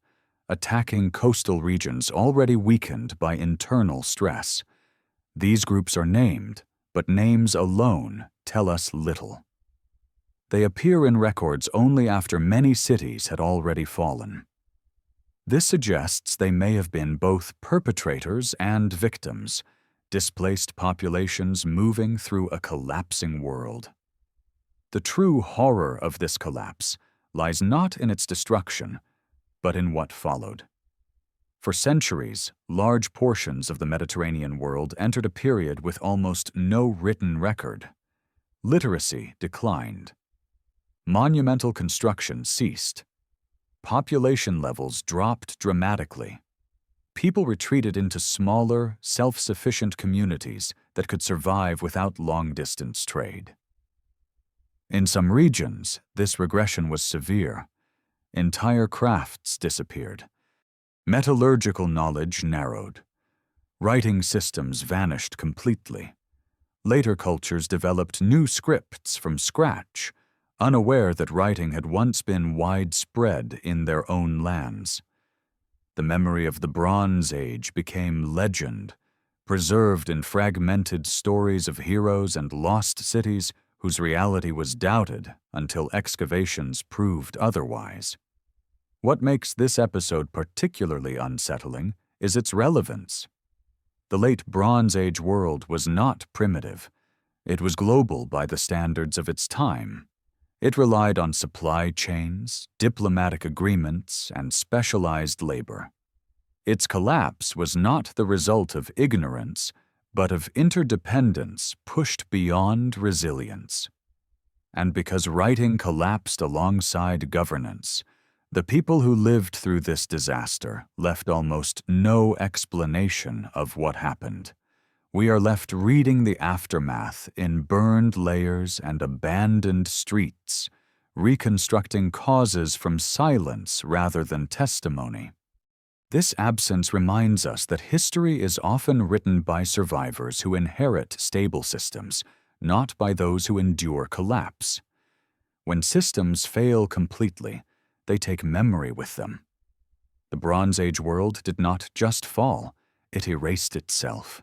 attacking coastal regions already weakened by internal stress. These groups are named, but names alone tell us little. They appear in records only after many cities had already fallen. This suggests they may have been both perpetrators and victims, displaced populations moving through a collapsing world. The true horror of this collapse lies not in its destruction, but in what followed. For centuries, large portions of the Mediterranean world entered a period with almost no written record. Literacy declined. Monumental construction ceased. Population levels dropped dramatically. People retreated into smaller, self-sufficient communities that could survive without long-distance trade. In some regions, this regression was severe. Entire crafts disappeared. Metallurgical knowledge narrowed. Writing systems vanished completely. Later cultures developed new scripts from scratch, unaware that writing had once been widespread in their own lands. The memory of the Bronze Age became legend, preserved in fragmented stories of heroes and lost cities whose reality was doubted until excavations proved otherwise. What makes this episode particularly unsettling is its relevance. The late Bronze Age world was not primitive. It was global by the standards of its time. It relied on supply chains, diplomatic agreements, and specialized labor. Its collapse was not the result of ignorance, but of interdependence pushed beyond resilience. And because writing collapsed alongside governance, the people who lived through this disaster left almost no explanation of what happened. We are left reading the aftermath in burned layers and abandoned streets, reconstructing causes from silence rather than testimony. This absence reminds us that history is often written by survivors who inherit stable systems, not by those who endure collapse. When systems fail completely, they take memory with them. The Bronze Age world did not just fall, it erased itself.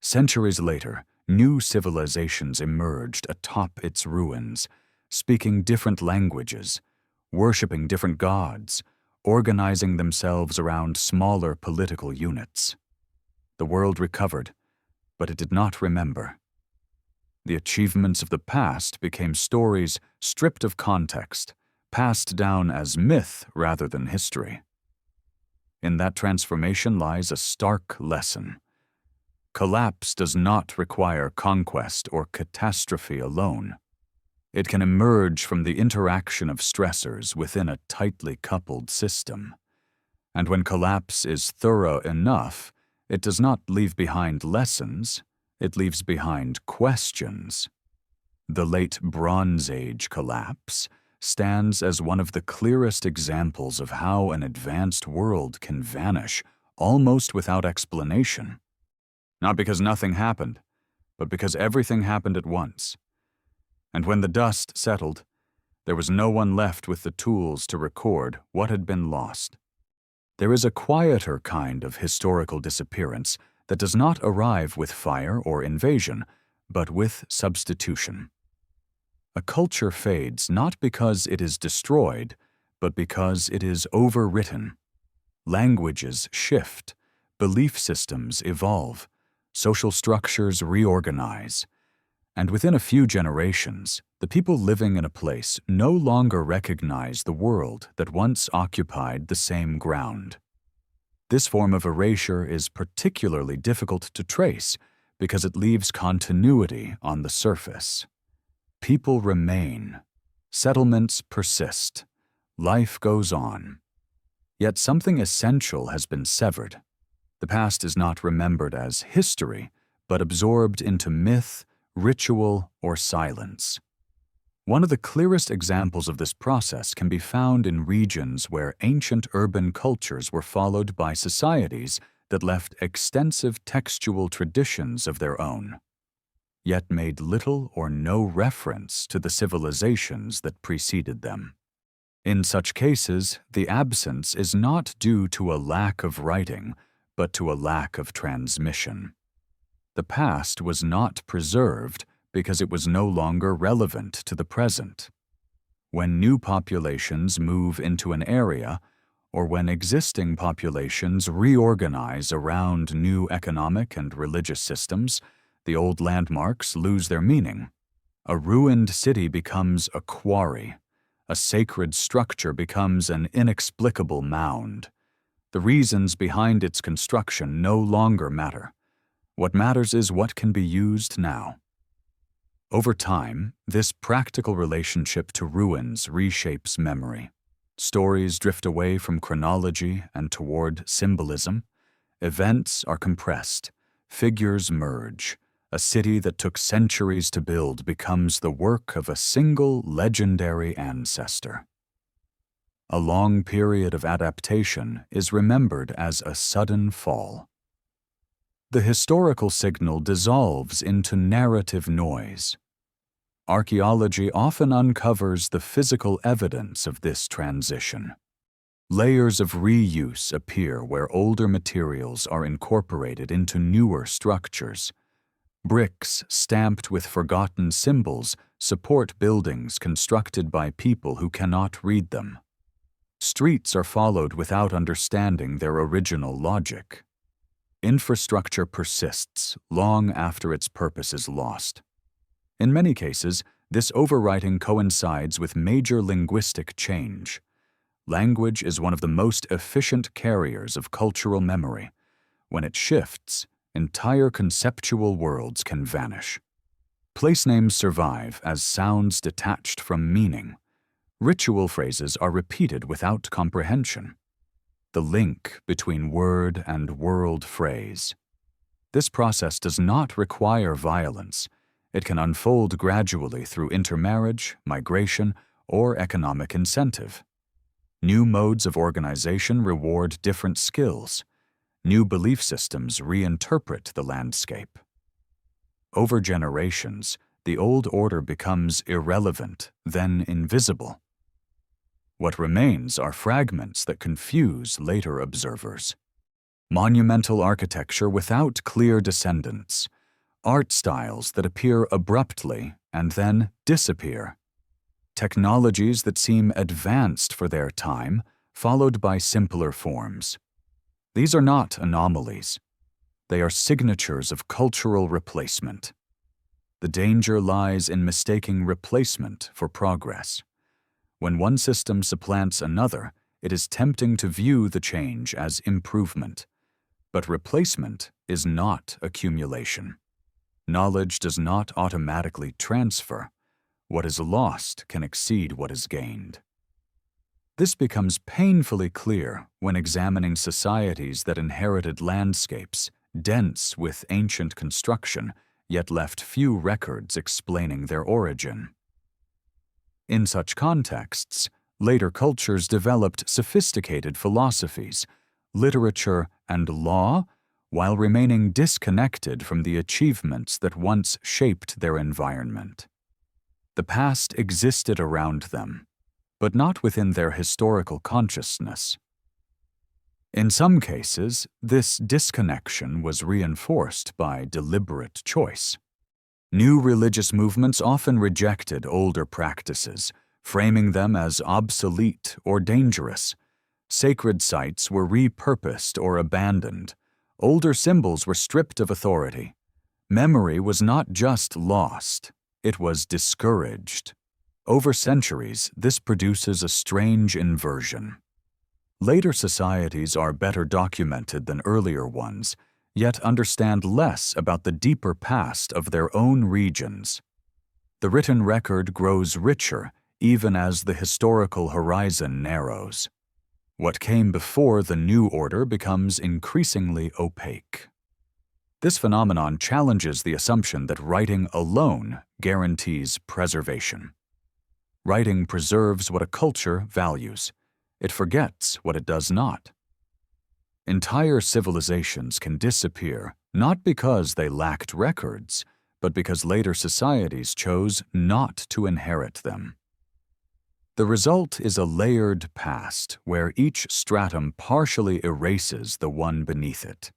Centuries later, new civilizations emerged atop its ruins, speaking different languages, worshipping different gods, organizing themselves around smaller political units. The world recovered, but it did not remember. The achievements of the past became stories stripped of context, passed down as myth rather than history. In that transformation lies a stark lesson. Collapse does not require conquest or catastrophe alone. It can emerge from the interaction of stressors within a tightly coupled system. And when collapse is thorough enough, it does not leave behind lessons, it leaves behind questions. The late Bronze Age collapse stands as one of the clearest examples of how an advanced world can vanish almost without explanation. Not because nothing happened, but because everything happened at once. And when the dust settled, there was no one left with the tools to record what had been lost. There is a quieter kind of historical disappearance that does not arrive with fire or invasion, but with substitution. A culture fades not because it is destroyed, but because it is overwritten. Languages shift, belief systems evolve, social structures reorganize, and within a few generations, the people living in a place no longer recognize the world that once occupied the same ground. This form of erasure is particularly difficult to trace because it leaves continuity on the surface. People remain, settlements persist, life goes on. Yet something essential has been severed. The past is not remembered as history, but absorbed into myth, ritual, or silence. One of the clearest examples of this process can be found in regions where ancient urban cultures were followed by societies that left extensive textual traditions of their own, yet made little or no reference to the civilizations that preceded them. In such cases, the absence is not due to a lack of writing, but to a lack of transmission. The past was not preserved because it was no longer relevant to the present. When new populations move into an area, or when existing populations reorganize around new economic and religious systems, the old landmarks lose their meaning. A ruined city becomes a quarry. A sacred structure becomes an inexplicable mound. The reasons behind its construction no longer matter. What matters is what can be used now. Over time, this practical relationship to ruins reshapes memory. Stories drift away from chronology and toward symbolism. Events are compressed. Figures merge. A city that took centuries to build becomes the work of a single legendary ancestor. A long period of adaptation is remembered as a sudden fall. The historical signal dissolves into narrative noise. Archaeology often uncovers the physical evidence of this transition. Layers of reuse appear where older materials are incorporated into newer structures. Bricks stamped with forgotten symbols support buildings constructed by people who cannot read them. Streets are followed without understanding their original logic. Infrastructure persists long after its purpose is lost. In many cases, this overwriting coincides with major linguistic change. Language is one of the most efficient carriers of cultural memory. When it shifts, entire conceptual worlds can vanish. Place names survive as sounds detached from meaning. Ritual phrases are repeated without comprehension. The link between word and world phrase. This process does not require violence. It can unfold gradually through intermarriage, migration, or economic incentive. New modes of organization reward different skills. New belief systems reinterpret the landscape. Over generations, the old order becomes irrelevant, then invisible. What remains are fragments that confuse later observers. Monumental architecture without clear descendants. Art styles that appear abruptly and then disappear. Technologies that seem advanced for their time, followed by simpler forms. These are not anomalies. They are signatures of cultural replacement. The danger lies in mistaking replacement for progress. When one system supplants another, it is tempting to view the change as improvement. But replacement is not accumulation. Knowledge does not automatically transfer. What is lost can exceed what is gained. This becomes painfully clear when examining societies that inherited landscapes dense with ancient construction, yet left few records explaining their origin. In such contexts, later cultures developed sophisticated philosophies, literature, and law, while remaining disconnected from the achievements that once shaped their environment. The past existed around them, but not within their historical consciousness. In some cases, this disconnection was reinforced by deliberate choice. New religious movements often rejected older practices, framing them as obsolete or dangerous. Sacred sites were repurposed or abandoned. Older symbols were stripped of authority. Memory was not just lost, it was discouraged. Over centuries, this produces a strange inversion. Later societies are better documented than earlier ones, yet understand less about the deeper past of their own regions. The written record grows richer even as the historical horizon narrows. What came before the new order becomes increasingly opaque. This phenomenon challenges the assumption that writing alone guarantees preservation. Writing preserves what a culture values. It forgets what it does not. Entire civilizations can disappear not because they lacked records, but because later societies chose not to inherit them. The result is a layered past where each stratum partially erases the one beneath it.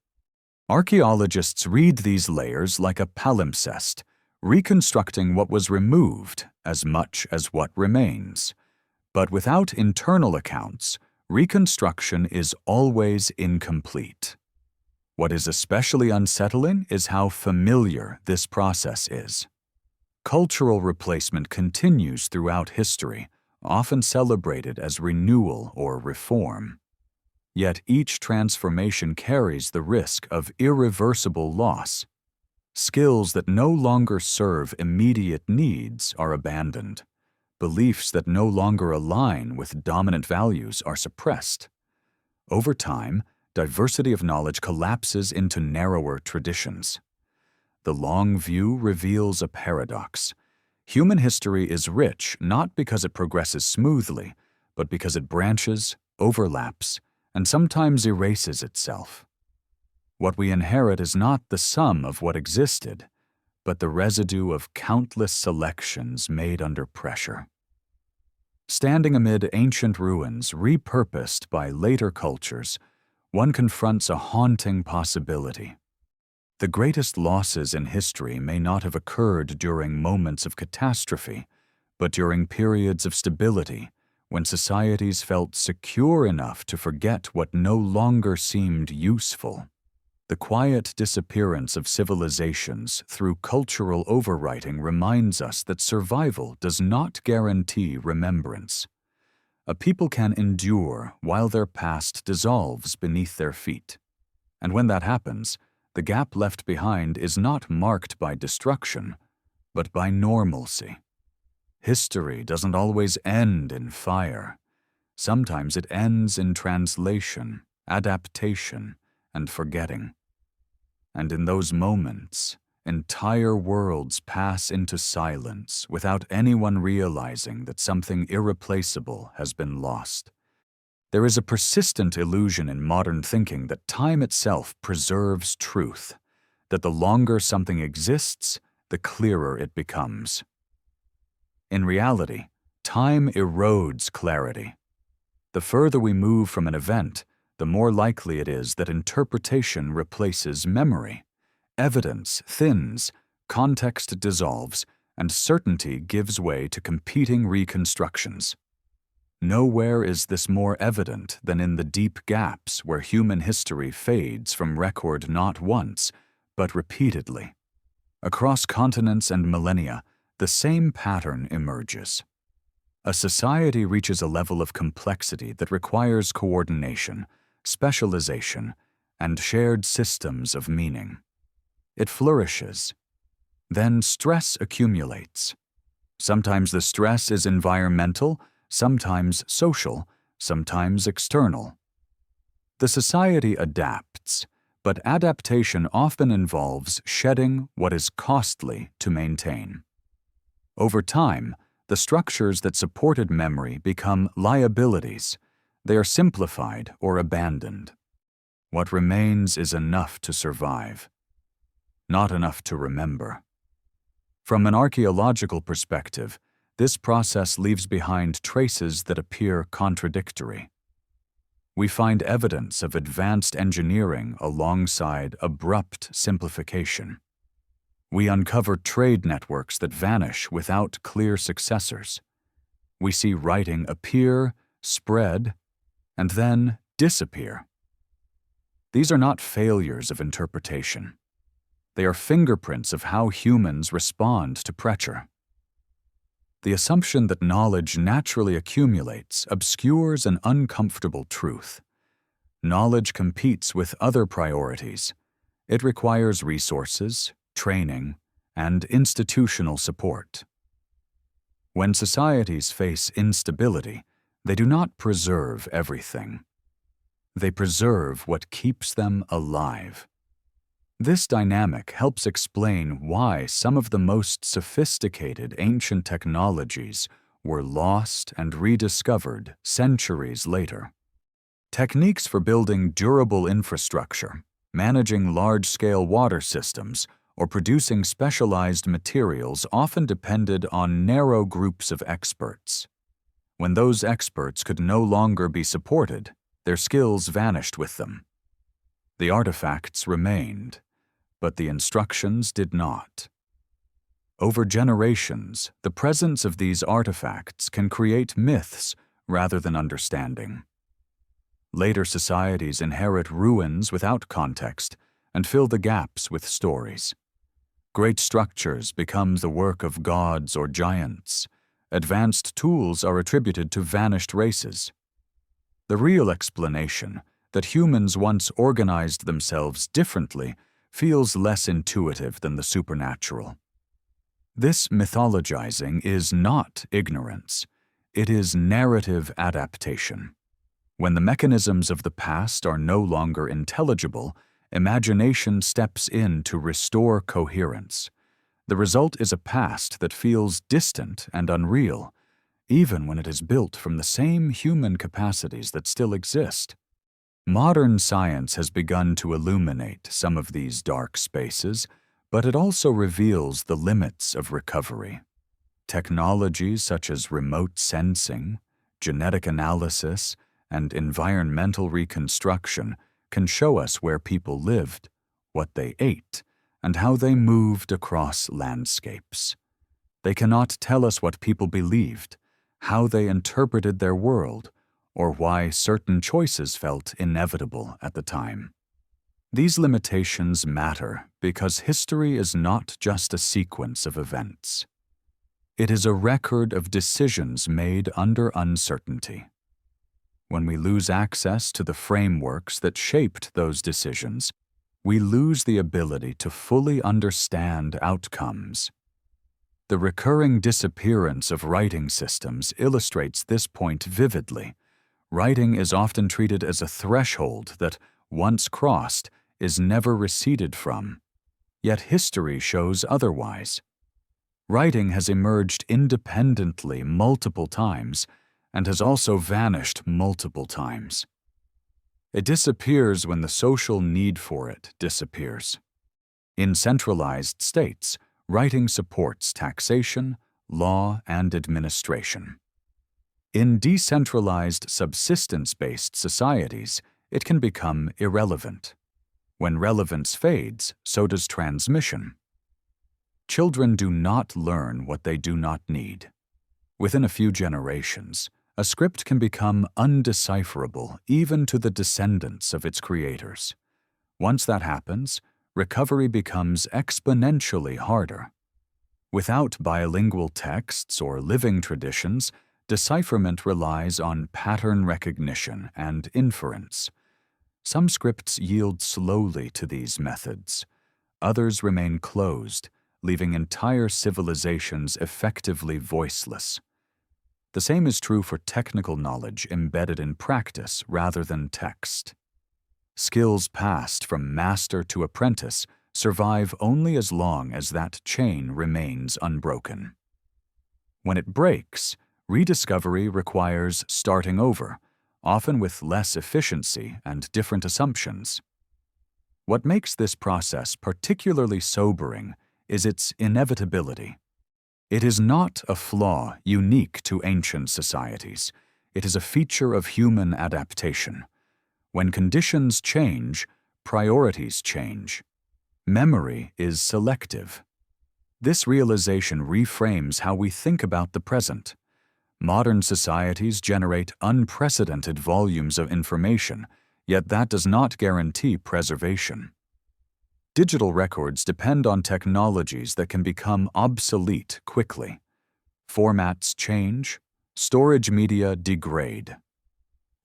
Archaeologists read these layers like a palimpsest, reconstructing what was removed as much as what remains. But without internal accounts, reconstruction is always incomplete. What is especially unsettling is how familiar this process is. Cultural replacement continues throughout history, often celebrated as renewal or reform. Yet each transformation carries the risk of irreversible loss. Skills that no longer serve immediate needs are abandoned. Beliefs that no longer align with dominant values are suppressed. Over time, diversity of knowledge collapses into narrower traditions. The long view reveals a paradox. Human history is rich not because it progresses smoothly, but because it branches, overlaps, and sometimes erases itself. What we inherit is not the sum of what existed, but the residue of countless selections made under pressure. Standing amid ancient ruins repurposed by later cultures, one confronts a haunting possibility. The greatest losses in history may not have occurred during moments of catastrophe, but during periods of stability, when societies felt secure enough to forget what no longer seemed useful. The quiet disappearance of civilizations through cultural overwriting reminds us that survival does not guarantee remembrance. A people can endure while their past dissolves beneath their feet. And when that happens, the gap left behind is not marked by destruction, but by normalcy. History doesn't always end in fire. Sometimes it ends in translation, adaptation, and forgetting. And in those moments, entire worlds pass into silence without anyone realizing that something irreplaceable has been lost. There is a persistent illusion in modern thinking that time itself preserves truth, that the longer something exists, the clearer it becomes. In reality, time erodes clarity. The further we move from an event, the more likely it is that interpretation replaces memory. Evidence thins, context dissolves, and certainty gives way to competing reconstructions. Nowhere is this more evident than in the deep gaps where human history fades from record not once, but repeatedly. Across continents and millennia, the same pattern emerges. A society reaches a level of complexity that requires coordination, specialization, and shared systems of meaning. It flourishes. Then stress accumulates. Sometimes the stress is environmental, sometimes social, sometimes external. The society adapts, but adaptation often involves shedding what is costly to maintain. Over time, the structures that supported memory become liabilities. They are simplified or abandoned. What remains is enough to survive, not enough to remember. From an archaeological perspective, this process leaves behind traces that appear contradictory. We find evidence of advanced engineering alongside abrupt simplification. We uncover trade networks that vanish without clear successors. We see writing appear, spread, and then disappear. These are not failures of interpretation. They are fingerprints of how humans respond to pressure. The assumption that knowledge naturally accumulates obscures an uncomfortable truth. Knowledge competes with other priorities. It requires resources, training, and institutional support. When societies face instability, they do not preserve everything. They preserve what keeps them alive. This dynamic helps explain why some of the most sophisticated ancient technologies were lost and rediscovered centuries later. Techniques for building durable infrastructure, managing large-scale water systems, or producing specialized materials often depended on narrow groups of experts. When those experts could no longer be supported, their skills vanished with them. The artifacts remained, but the instructions did not. Over generations, the presence of these artifacts can create myths rather than understanding. Later societies inherit ruins without context and fill the gaps with stories. Great structures become the work of gods or giants. Advanced tools are attributed to vanished races. The real explanation, that humans once organized themselves differently, feels less intuitive than the supernatural. This mythologizing is not ignorance. It is narrative adaptation. When the mechanisms of the past are no longer intelligible, imagination steps in to restore coherence. The result is a past that feels distant and unreal, even when it is built from the same human capacities that still exist. Modern science has begun to illuminate some of these dark spaces, but it also reveals the limits of recovery. Technologies such as remote sensing, genetic analysis, and environmental reconstruction can show us where people lived, what they ate, and how they moved across landscapes. They cannot tell us what people believed, how they interpreted their world, or why certain choices felt inevitable at the time. These limitations matter because history is not just a sequence of events. It is a record of decisions made under uncertainty. When we lose access to the frameworks that shaped those decisions, we lose the ability to fully understand outcomes. The recurring disappearance of writing systems illustrates this point vividly. Writing is often treated as a threshold that, once crossed, is never receded from. Yet history shows otherwise. Writing has emerged independently multiple times and has also vanished multiple times. It disappears when the social need for it disappears. In centralized states, writing supports taxation, law, and administration. In decentralized, subsistence-based societies, it can become irrelevant. When relevance fades, so does transmission. Children do not learn what they do not need. Within a few generations, a script can become undecipherable even to the descendants of its creators. Once that happens, recovery becomes exponentially harder. Without bilingual texts or living traditions, decipherment relies on pattern recognition and inference. Some scripts yield slowly to these methods. Others remain closed, leaving entire civilizations effectively voiceless. The same is true for technical knowledge embedded in practice rather than text. Skills passed from master to apprentice survive only as long as that chain remains unbroken. When it breaks, rediscovery requires starting over, often with less efficiency and different assumptions. What makes this process particularly sobering is its inevitability. It is not a flaw unique to ancient societies. It is a feature of human adaptation. When conditions change, priorities change. Memory is selective. This realization reframes how we think about the present. Modern societies generate unprecedented volumes of information, yet that does not guarantee preservation. Digital records depend on technologies that can become obsolete quickly. Formats change, storage media degrade.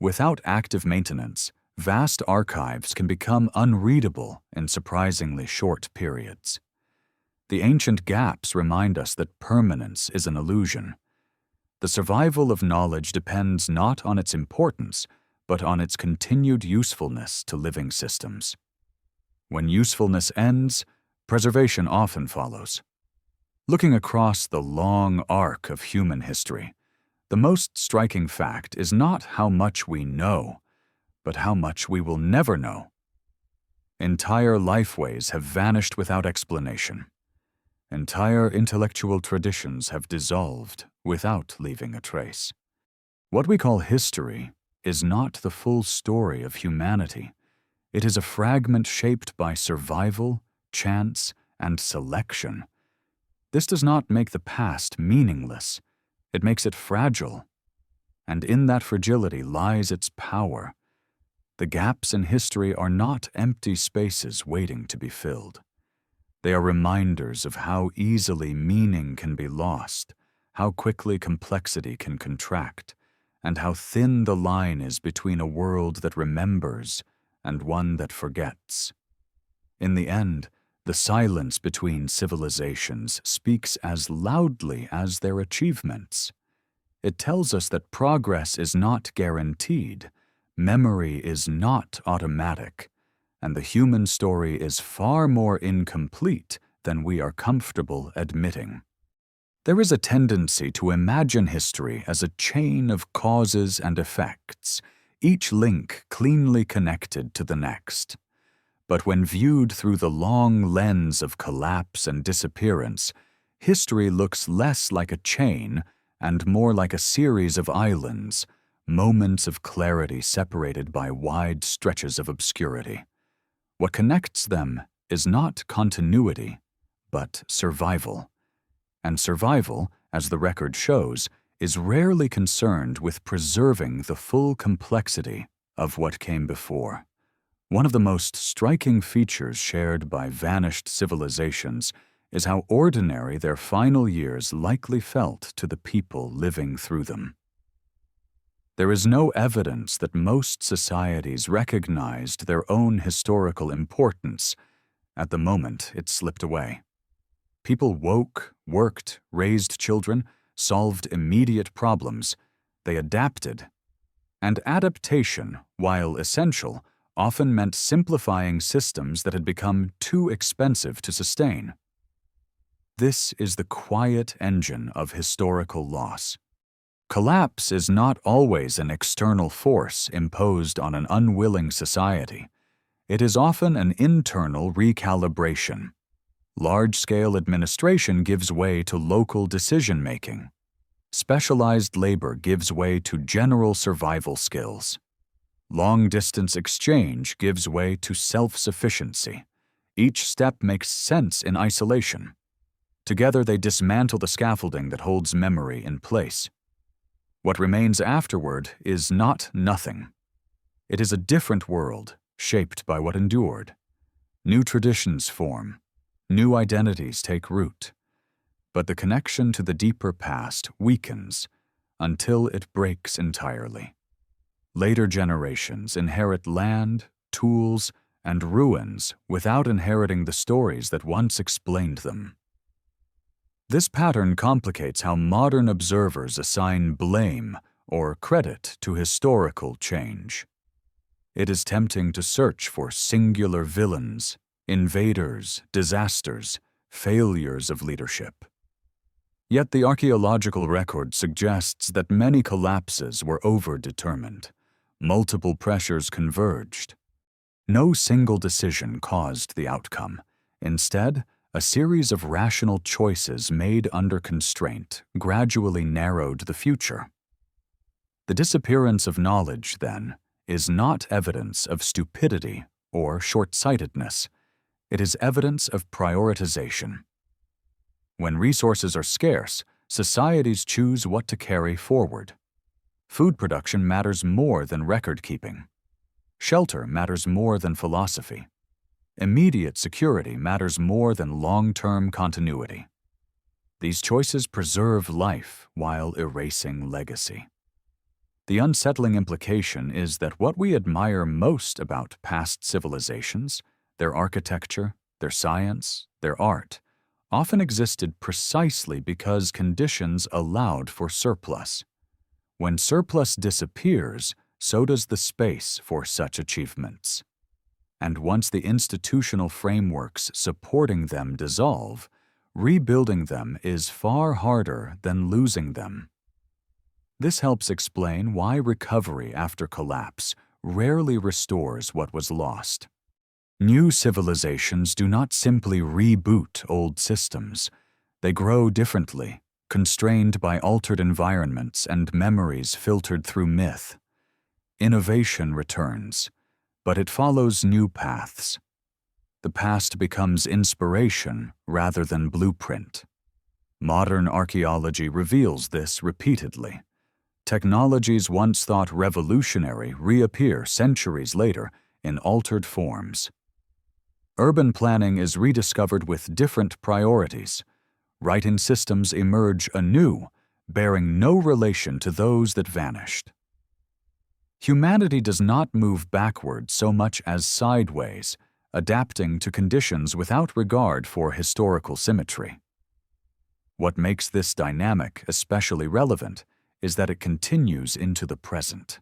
Without active maintenance, vast archives can become unreadable in surprisingly short periods. The ancient gaps remind us that permanence is an illusion. The survival of knowledge depends not on its importance, but on its continued usefulness to living systems. When usefulness ends, preservation often follows. Looking across the long arc of human history, the most striking fact is not how much we know, but how much we will never know. Entire lifeways have vanished without explanation. Entire intellectual traditions have dissolved without leaving a trace. What we call history is not the full story of humanity. It is a fragment shaped by survival, chance, and selection. This does not make the past meaningless. It makes it fragile. And in that fragility lies its power. The gaps in history are not empty spaces waiting to be filled. They are reminders of how easily meaning can be lost, how quickly complexity can contract, and how thin the line is between a world that remembers and one that forgets. In the end, the silence between civilizations speaks as loudly as their achievements. It tells us that progress is not guaranteed, memory is not automatic, and the human story is far more incomplete than we are comfortable admitting. There is a tendency to imagine history as a chain of causes and effects, each link cleanly connected to the next. But when viewed through the long lens of collapse and disappearance, history looks less like a chain and more like a series of islands, moments of clarity separated by wide stretches of obscurity. What connects them is not continuity, but survival. And survival, as the record shows, is rarely concerned with preserving the full complexity of what came before. One of the most striking features shared by vanished civilizations is how ordinary their final years likely felt to the people living through them. There is no evidence that most societies recognized their own historical importance. At the moment, it slipped away. People woke, worked, raised children, solved immediate problems. They adapted. And adaptation, while essential, often meant simplifying systems that had become too expensive to sustain. This is the quiet engine of historical loss. Collapse is not always an external force imposed on an unwilling society. It is often an internal recalibration. Large-scale administration gives way to local decision-making. Specialized labor gives way to general survival skills. Long-distance exchange gives way to self-sufficiency. Each step makes sense in isolation. Together they dismantle the scaffolding that holds memory in place. What remains afterward is not nothing. It is a different world, shaped by what endured. New traditions form. New identities take root. But the connection to the deeper past weakens until it breaks entirely. Later generations inherit land, tools, and ruins without inheriting the stories that once explained them. This pattern complicates how modern observers assign blame or credit to historical change. It is tempting to search for singular villains, invaders, disasters, failures of leadership. Yet the archaeological record suggests that many collapses were overdetermined. Multiple pressures converged. No single decision caused the outcome. Instead, a series of rational choices made under constraint gradually narrowed the future. The disappearance of knowledge, then, is not evidence of stupidity or short-sightedness. It is evidence of prioritization. When resources are scarce, societies choose what to carry forward. Food production matters more than record-keeping. Shelter matters more than philosophy. Immediate security matters more than long-term continuity. These choices preserve life while erasing legacy. The unsettling implication is that what we admire most about past civilizations, their architecture, their science, their art, often existed precisely because conditions allowed for surplus. When surplus disappears, so does the space for such achievements. And once the institutional frameworks supporting them dissolve, rebuilding them is far harder than losing them. This helps explain why recovery after collapse rarely restores what was lost. New civilizations do not simply reboot old systems. They grow differently, constrained by altered environments and memories filtered through myth. Innovation returns, but it follows new paths. The past becomes inspiration rather than blueprint. Modern archaeology reveals this repeatedly. Technologies once thought revolutionary reappear centuries later in altered forms. Urban planning is rediscovered with different priorities. Writing systems emerge anew, bearing no relation to those that vanished. Humanity does not move backward so much as sideways, adapting to conditions without regard for historical symmetry. What makes this dynamic especially relevant is that it continues into the present.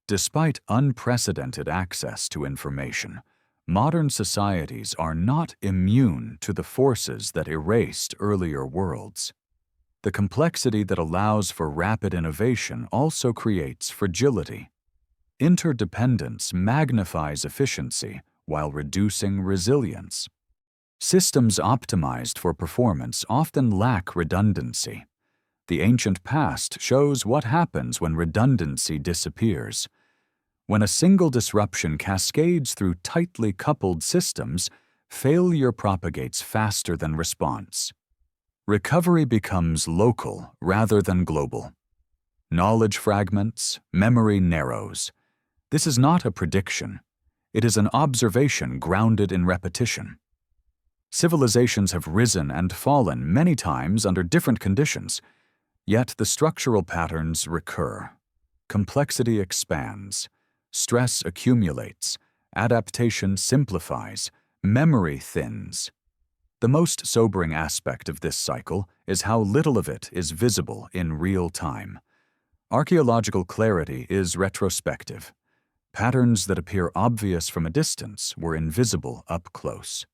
Despite unprecedented access to information, modern societies are not immune to the forces that erased earlier worlds. The complexity that allows for rapid innovation also creates fragility. Interdependence magnifies efficiency while reducing resilience. Systems optimized for performance often lack redundancy. The ancient past shows what happens when redundancy disappears. When a single disruption cascades through tightly coupled systems, failure propagates faster than response. Recovery becomes local rather than global. Knowledge fragments, memory narrows. This is not a prediction. It is an observation grounded in repetition. Civilizations have risen and fallen many times under different conditions, yet the structural patterns recur. Complexity expands. Stress accumulates, adaptation simplifies, memory thins. The most sobering aspect of this cycle is how little of it is visible in real time. Archaeological clarity is retrospective. Patterns that appear obvious from a distance were invisible up close.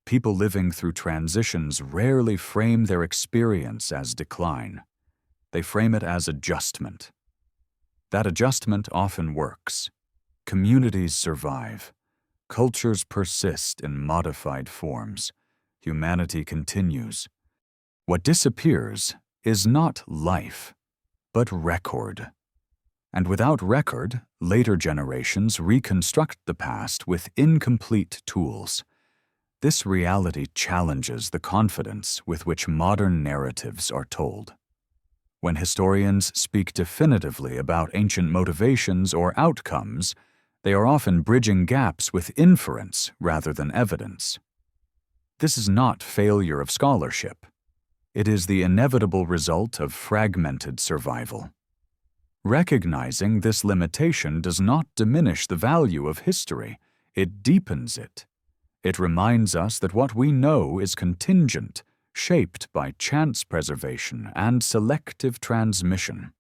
People living through transitions rarely frame their experience as decline. They frame it as adjustment. That adjustment often works. Communities survive. Cultures persist in modified forms. Humanity continues. What disappears is not life, but record. And without record, later generations reconstruct the past with incomplete tools. This reality challenges the confidence with which modern narratives are told. When historians speak definitively about ancient motivations or outcomes, they are often bridging gaps with inference rather than evidence. This is not failure of scholarship. It is the inevitable result of fragmented survival. Recognizing this limitation does not diminish the value of history, it deepens it. It reminds us that what we know is contingent, shaped by chance preservation and selective transmission.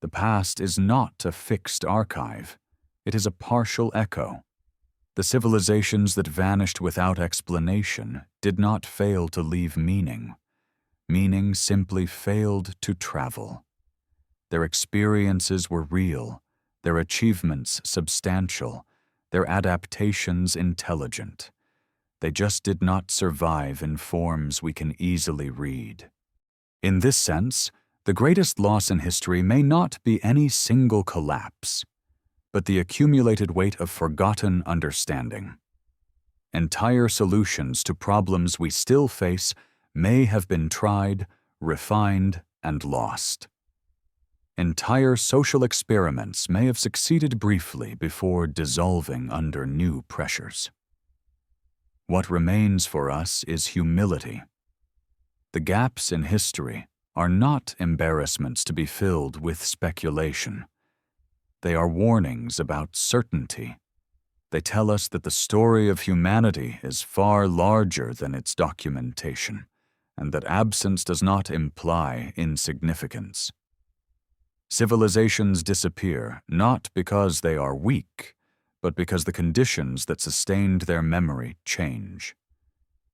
The past is not a fixed archive. It is a partial echo. The civilizations that vanished without explanation did not fail to leave meaning. Meaning simply failed to travel. Their experiences were real, their achievements substantial, their adaptations intelligent. They just did not survive in forms we can easily read. In this sense, the greatest loss in history may not be any single collapse, but the accumulated weight of forgotten understanding. Entire solutions to problems we still face may have been tried, refined, and lost. Entire social experiments may have succeeded briefly before dissolving under new pressures. What remains for us is humility. The gaps in history are not embarrassments to be filled with speculation. They are warnings about certainty. They tell us that the story of humanity is far larger than its documentation, and that absence does not imply insignificance. Civilizations disappear not because they are weak, but because the conditions that sustained their memory change.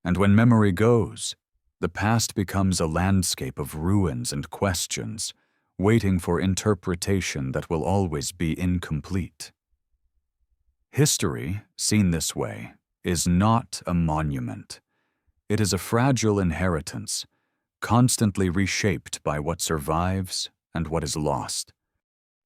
And when memory goes, the past becomes a landscape of ruins and questions, waiting for interpretation that will always be incomplete. History, seen this way, is not a monument. It is a fragile inheritance, constantly reshaped by what survives and what is lost.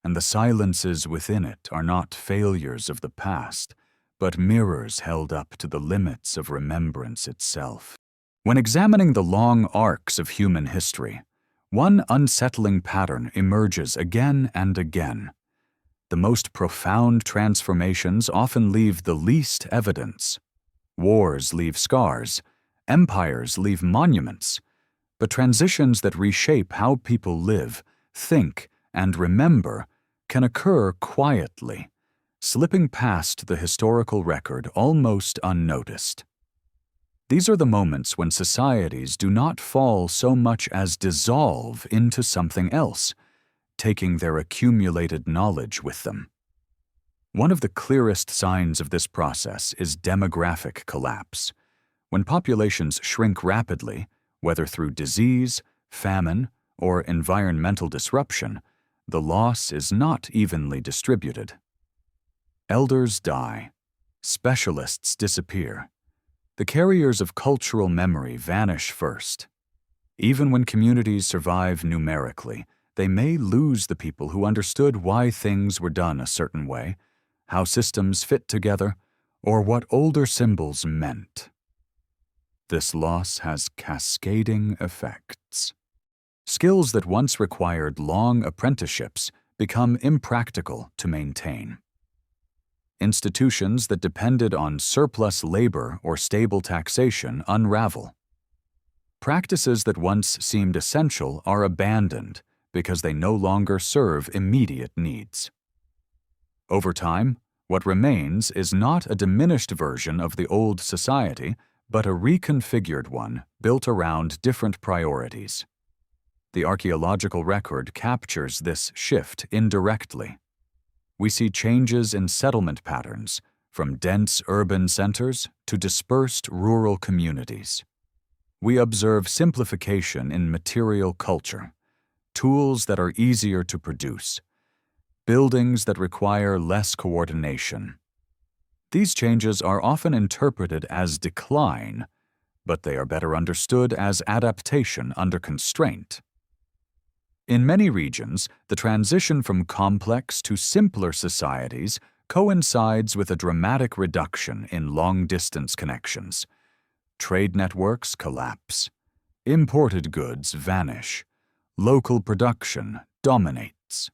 And the silences within it are not failures of the past, but mirrors held up to the limits of remembrance itself. When examining the long arcs of human history, one unsettling pattern emerges again and again. The most profound transformations often leave the least evidence. Wars leave scars, empires leave monuments, but transitions that reshape how people live, think, and remember can occur quietly, slipping past the historical record almost unnoticed. These are the moments when societies do not fall so much as dissolve into something else, taking their accumulated knowledge with them. One of the clearest signs of this process is demographic collapse. When populations shrink rapidly, whether through disease, famine, or environmental disruption, the loss is not evenly distributed. Elders die. Specialists disappear. The carriers of cultural memory vanish first. Even when communities survive numerically, they may lose the people who understood why things were done a certain way, how systems fit together, or what older symbols meant. This loss has cascading effects. Skills that once required long apprenticeships become impractical to maintain. Institutions that depended on surplus labor or stable taxation unravel. Practices that once seemed essential are abandoned because they no longer serve immediate needs. Over time, what remains is not a diminished version of the old society, but a reconfigured one built around different priorities. The archaeological record captures this shift indirectly. We see changes in settlement patterns, from dense urban centers to dispersed rural communities. We observe simplification in material culture, tools that are easier to produce, buildings that require less coordination. These changes are often interpreted as decline, but they are better understood as adaptation under constraint. In many regions, the transition from complex to simpler societies coincides with a dramatic reduction in long-distance connections. Trade networks collapse. Imported goods vanish. Local production dominates.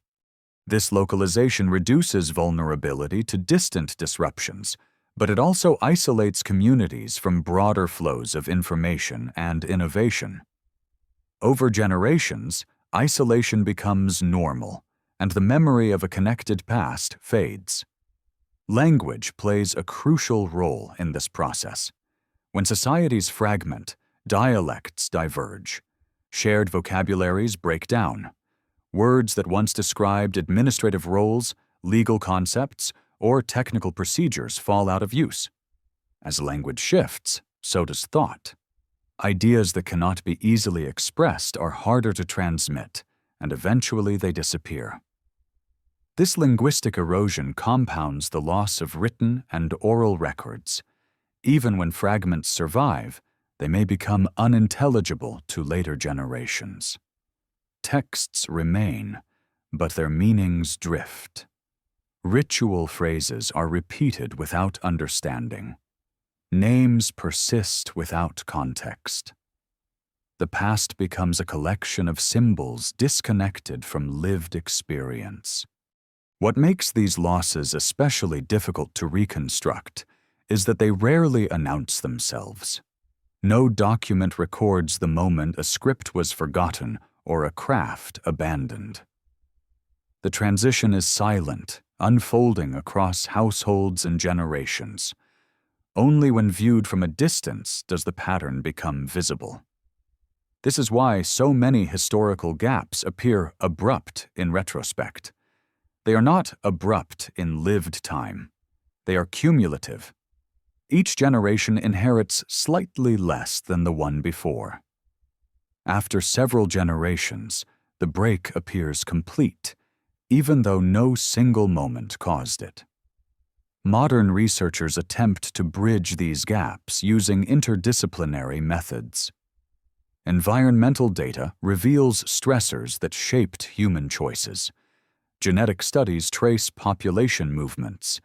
This localization reduces vulnerability to distant disruptions, but it also isolates communities from broader flows of information and innovation. Over generations, isolation becomes normal, and the memory of a connected past fades. Language plays a crucial role in this process. When societies fragment, Dialects diverge. Shared vocabularies break down. Words that once described administrative roles, legal concepts, or technical procedures fall out of use. As language shifts, so does thought. Ideas that cannot be easily expressed are harder to transmit, and eventually they disappear. This linguistic erosion compounds the loss of written and oral records. Even when fragments survive, they may become unintelligible to later generations. Texts remain, but their meanings drift. Ritual phrases are repeated without understanding. Names persist without context. The past becomes a collection of symbols disconnected from lived experience. What makes these losses especially difficult to reconstruct is that they rarely announce themselves. No document records the moment a script was forgotten or a craft abandoned. The transition is silent, unfolding across households and generations. Only when viewed from a distance does the pattern become visible. This is why so many historical gaps appear abrupt in retrospect. They are not abrupt in lived time. They are cumulative. Each generation inherits slightly less than the one before. After several generations, the break appears complete, even though no single moment caused it. Modern researchers attempt to bridge these gaps using interdisciplinary methods. Environmental data reveals stressors that shaped human choices. Genetic studies trace population movements.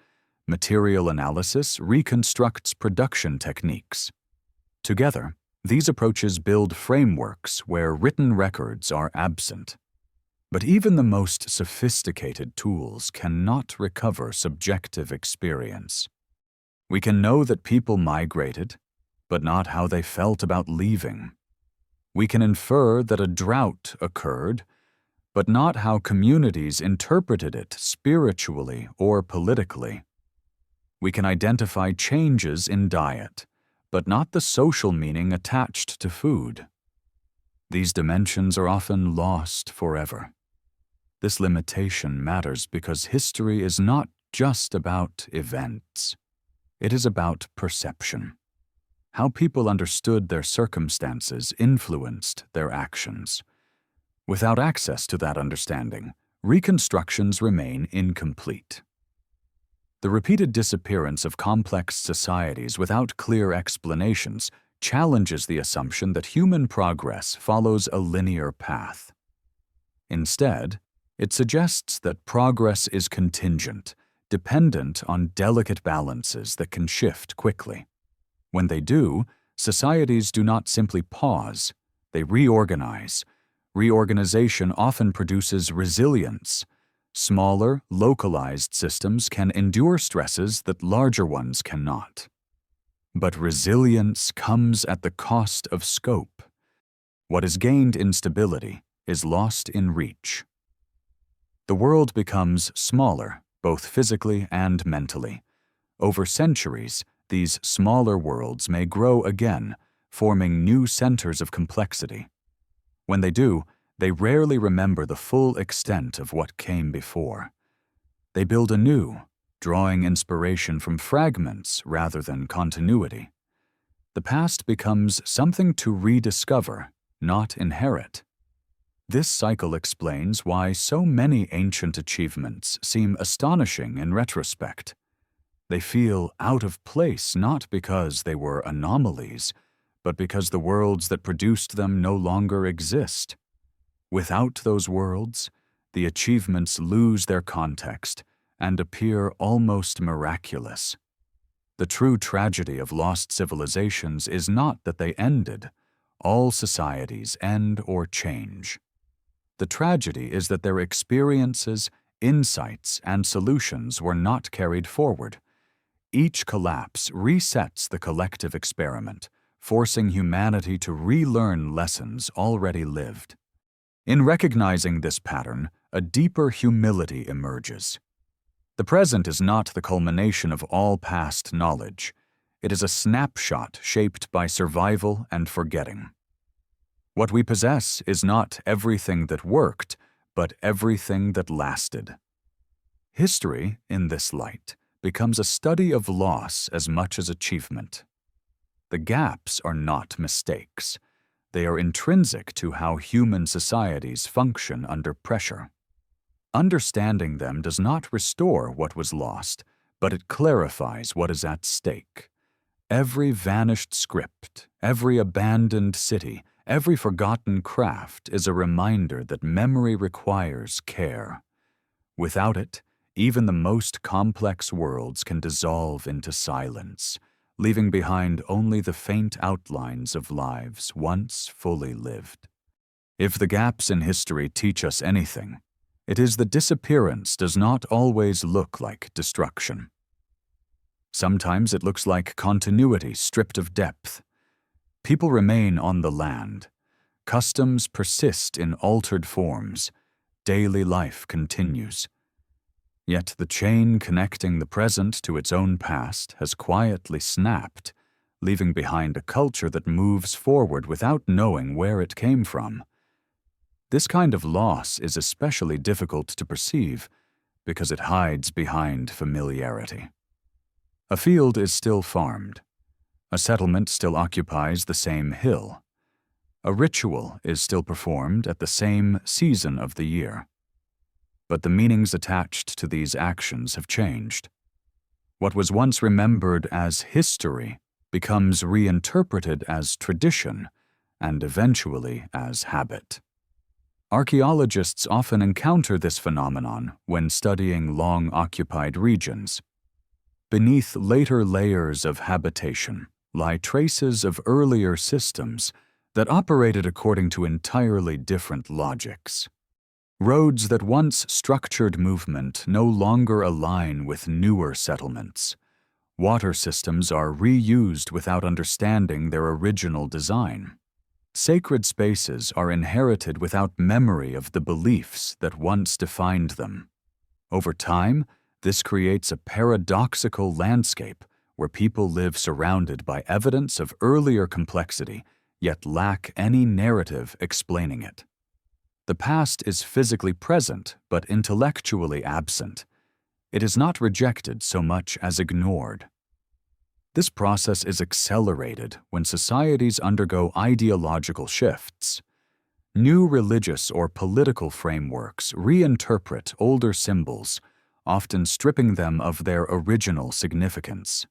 Material analysis reconstructs production techniques. Together, these approaches build frameworks where written records are absent. But even the most sophisticated tools cannot recover subjective experience. We can know that people migrated, but not how they felt about leaving. We can infer that a drought occurred, but not how communities interpreted it spiritually or politically. We can identify changes in diet, but not the social meaning attached to food. These dimensions are often lost forever. This limitation matters because history is not just about events. It is about perception. How people understood their circumstances influenced their actions. Without access to that understanding, reconstructions remain incomplete. The repeated disappearance of complex societies without clear explanations challenges the assumption that human progress follows a linear path. Instead, it suggests that progress is contingent, dependent on delicate balances that can shift quickly. When they do, societies do not simply pause, they reorganize. Reorganization often produces resilience. Smaller, localized systems can endure stresses that larger ones cannot. But resilience comes at the cost of scope. What is gained in stability is lost in reach. The world becomes smaller, both physically and mentally. Over centuries, these smaller worlds may grow again, forming new centers of complexity. When they do, they rarely remember the full extent of what came before. They build anew, drawing inspiration from fragments rather than continuity. The past becomes something to rediscover, not inherit. This cycle explains why so many ancient achievements seem astonishing in retrospect. They feel out of place not because they were anomalies, but because the worlds that produced them no longer exist. Without those worlds, the achievements lose their context and appear almost miraculous. The true tragedy of lost civilizations is not that they ended. All societies end or change. The tragedy is that their experiences, insights, and solutions were not carried forward. Each collapse resets the collective experiment, forcing humanity to relearn lessons already lived. In recognizing this pattern, a deeper humility emerges. The present is not the culmination of all past knowledge. It is a snapshot shaped by survival and forgetting. What we possess is not everything that worked, but everything that lasted. History, in this light, becomes a study of loss as much as achievement. The gaps are not mistakes. They are intrinsic to how human societies function under pressure. Understanding them does not restore what was lost, but it clarifies what is at stake. Every vanished script, every abandoned city, every forgotten craft is a reminder that memory requires care. Without it, even the most complex worlds can dissolve into silence, leaving behind only the faint outlines of lives once fully lived. If the gaps in history teach us anything, it is that disappearance does not always look like destruction. Sometimes it looks like continuity stripped of depth. People remain on the land. Customs persist in altered forms. Daily life continues. Yet the chain connecting the present to its own past has quietly snapped, leaving behind a culture that moves forward without knowing where it came from. This kind of loss is especially difficult to perceive because it hides behind familiarity. A field is still farmed. A settlement still occupies the same hill. A ritual is still performed at the same season of the year. But the meanings attached to these actions have changed. What was once remembered as history becomes reinterpreted as tradition and eventually as habit. Archaeologists often encounter this phenomenon when studying long-occupied regions. Beneath later layers of habitation lie traces of earlier systems that operated according to entirely different logics. Roads that once structured movement no longer align with newer settlements. Water systems are reused without understanding their original design. Sacred spaces are inherited without memory of the beliefs that once defined them. Over time, this creates a paradoxical landscape where people live surrounded by evidence of earlier complexity, yet lack any narrative explaining it. The past is physically present, but intellectually absent. It is not rejected so much as ignored. This process is accelerated when societies undergo ideological shifts. New religious or political frameworks reinterpret older symbols, often stripping them of their original significance.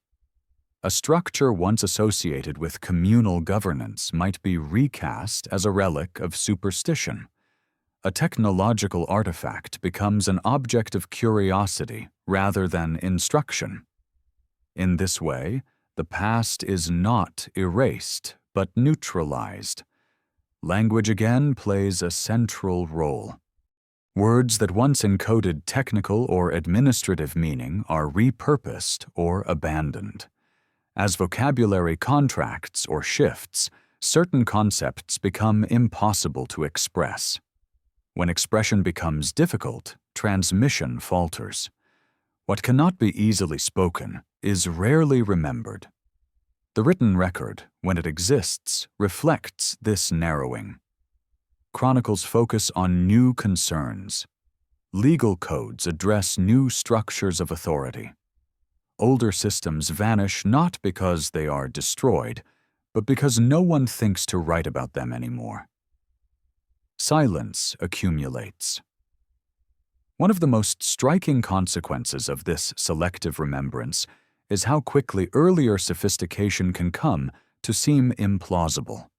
A structure once associated with communal governance might be recast as a relic of superstition. A technological artifact becomes an object of curiosity rather than instruction. In this way, the past is not erased, but neutralized. Language again plays a central role. Words that once encoded technical or administrative meaning are repurposed or abandoned. As vocabulary contracts or shifts, certain concepts become impossible to express. When expression becomes difficult, transmission falters. What cannot be easily spoken is rarely remembered. The written record, when it exists, reflects this narrowing. Chronicles focus on new concerns. Legal codes address new structures of authority. Older systems vanish not because they are destroyed, but because no one thinks to write about them anymore. Silence accumulates. One of the most striking consequences of this selective remembrance is how quickly earlier sophistication can come to seem implausible.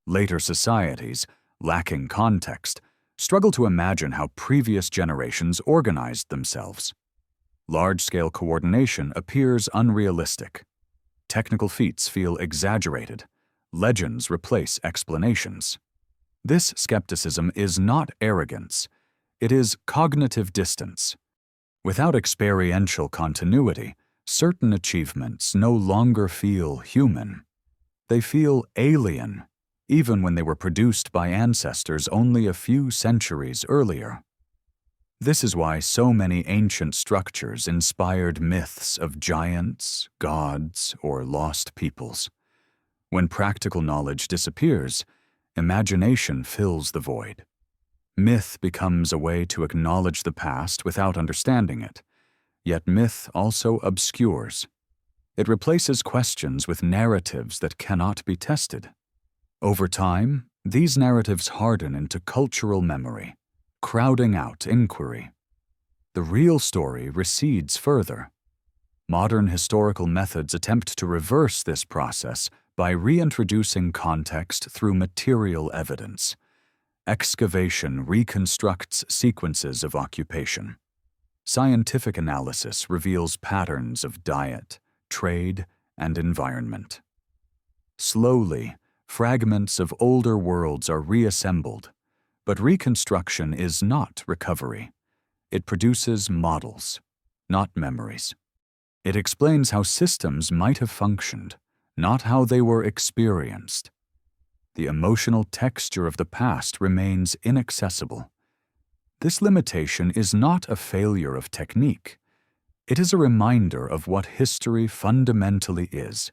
Later societies, lacking context, struggle to imagine how previous generations organized themselves. Large-scale coordination appears unrealistic. Technical feats feel exaggerated. Legends replace explanations. This skepticism is not arrogance. It is cognitive distance. Without experiential continuity, certain achievements no longer feel human. They feel alien, even when they were produced by ancestors only a few centuries earlier. This is why so many ancient structures inspired myths of giants, gods, or lost peoples. When practical knowledge disappears, imagination fills the void. Myth becomes a way to acknowledge the past without understanding it, yet myth also obscures. It replaces questions with narratives that cannot be tested. Over time, these narratives harden into cultural memory, crowding out inquiry. The real story recedes further. Modern historical methods attempt to reverse this process by reintroducing context through material evidence. Excavation reconstructs sequences of occupation. Scientific analysis reveals patterns of diet, trade, and environment. Slowly, fragments of older worlds are reassembled, but reconstruction is not recovery. It produces models, not memories. It explains how systems might have functioned, not how they were experienced. The emotional texture of the past remains inaccessible. This limitation is not a failure of technique. It is a reminder of what history fundamentally is.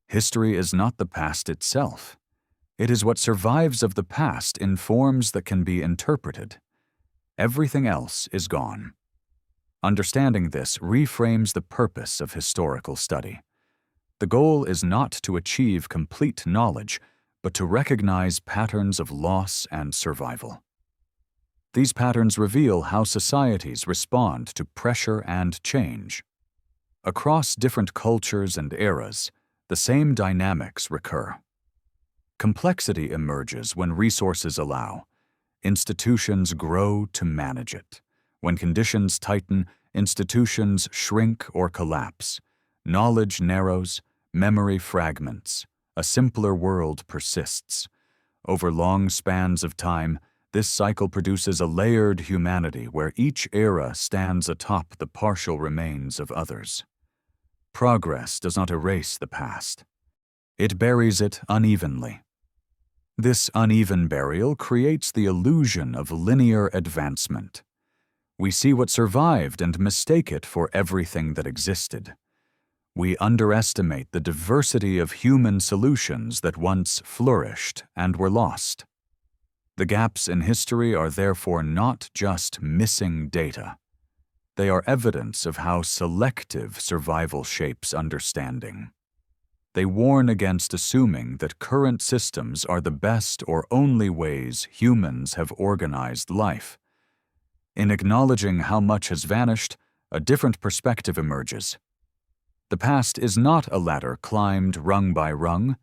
History is not the past itself. It is what survives of the past in forms that can be interpreted. Everything else is gone. Understanding this reframes the purpose of historical study. The goal is not to achieve complete knowledge, but to recognize patterns of loss and survival. These patterns reveal how societies respond to pressure and change. Across different cultures and eras, the same dynamics recur. Complexity emerges when resources allow. Institutions grow to manage it. When conditions tighten, institutions shrink or collapse. Knowledge narrows, memory fragments. A simpler world persists. Over long spans of time, this cycle produces a layered humanity where each era stands atop the partial remains of others. Progress does not erase the past. It buries it unevenly. This uneven burial creates the illusion of linear advancement. We see what survived and mistake it for everything that existed. We underestimate the diversity of human solutions that once flourished and were lost. The gaps in history are therefore not just missing data. They are evidence of how selective survival shapes understanding. They warn against assuming that current systems are the best or only ways humans have organized life. In acknowledging how much has vanished, a different perspective emerges. The past is not a ladder climbed rung by rung.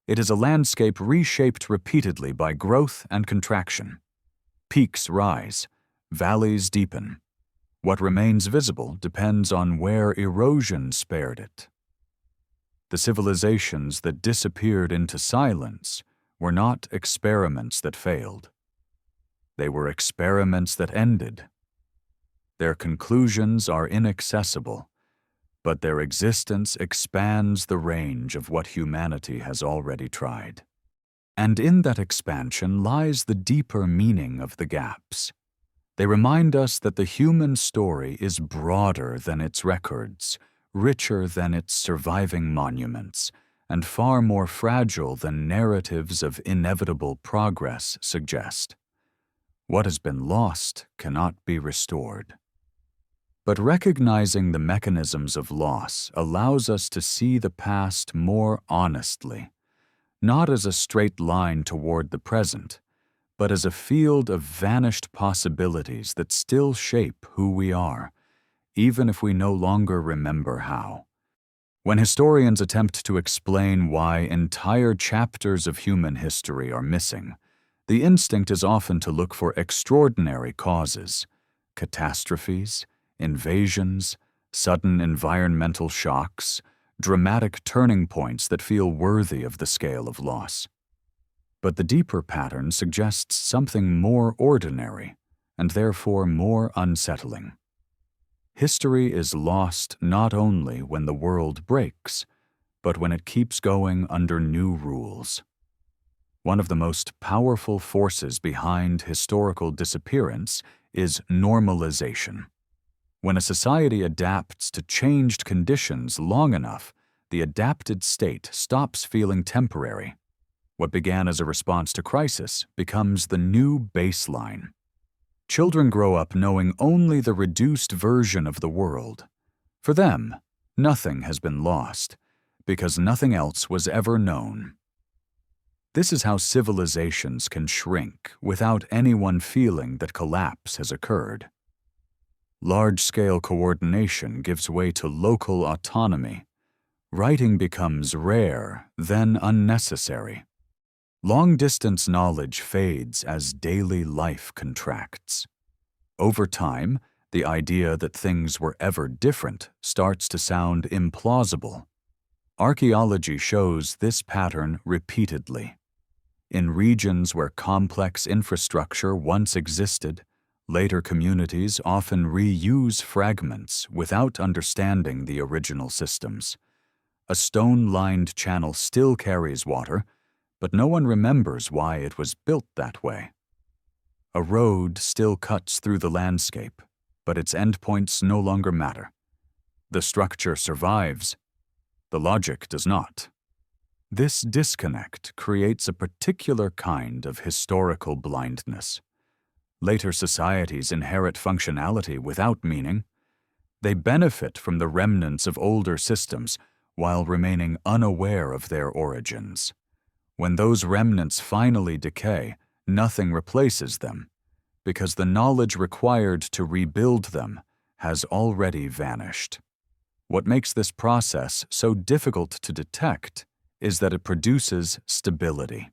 It is a landscape reshaped repeatedly by growth and contraction. Peaks rise, valleys deepen. What remains visible depends on where erosion spared it. The civilizations that disappeared into silence were not experiments that failed. They were experiments that ended. Their conclusions are inaccessible, but their existence expands the range of what humanity has already tried. And in that expansion lies the deeper meaning of the gaps. They remind us that the human story is broader than its records, richer than its surviving monuments, and far more fragile than narratives of inevitable progress suggest. What has been lost cannot be restored. But recognizing the mechanisms of loss allows us to see the past more honestly, not as a straight line toward the present, but as a field of vanished possibilities that still shape who we are, even if we no longer remember how. When historians attempt to explain why entire chapters of human history are missing, the instinct is often to look for extraordinary causes, catastrophes, invasions, sudden environmental shocks, dramatic turning points that feel worthy of the scale of loss. But the deeper pattern suggests something more ordinary, and therefore more unsettling. History is lost not only when the world breaks, but when it keeps going under new rules. One of the most powerful forces behind historical disappearance is normalization. When a society adapts to changed conditions long enough, the adapted state stops feeling temporary. What began as a response to crisis becomes the new baseline. Children grow up knowing only the reduced version of the world. For them, nothing has been lost, because nothing else was ever known. This is how civilizations can shrink without anyone feeling that collapse has occurred. Large-scale coordination gives way to local autonomy. Writing becomes rare, then unnecessary. Long-distance knowledge fades as daily life contracts. Over time, the idea that things were ever different starts to sound implausible. Archaeology shows this pattern repeatedly. In regions where complex infrastructure once existed, later communities often reuse fragments without understanding the original systems. A stone-lined channel still carries water, but no one remembers why it was built that way. A road still cuts through the landscape, but its endpoints no longer matter. The structure survives. The logic does not. This disconnect creates a particular kind of historical blindness. Later societies inherit functionality without meaning. They benefit from the remnants of older systems while remaining unaware of their origins. When those remnants finally decay, nothing replaces them, because the knowledge required to rebuild them has already vanished. What makes this process so difficult to detect is that it produces stability.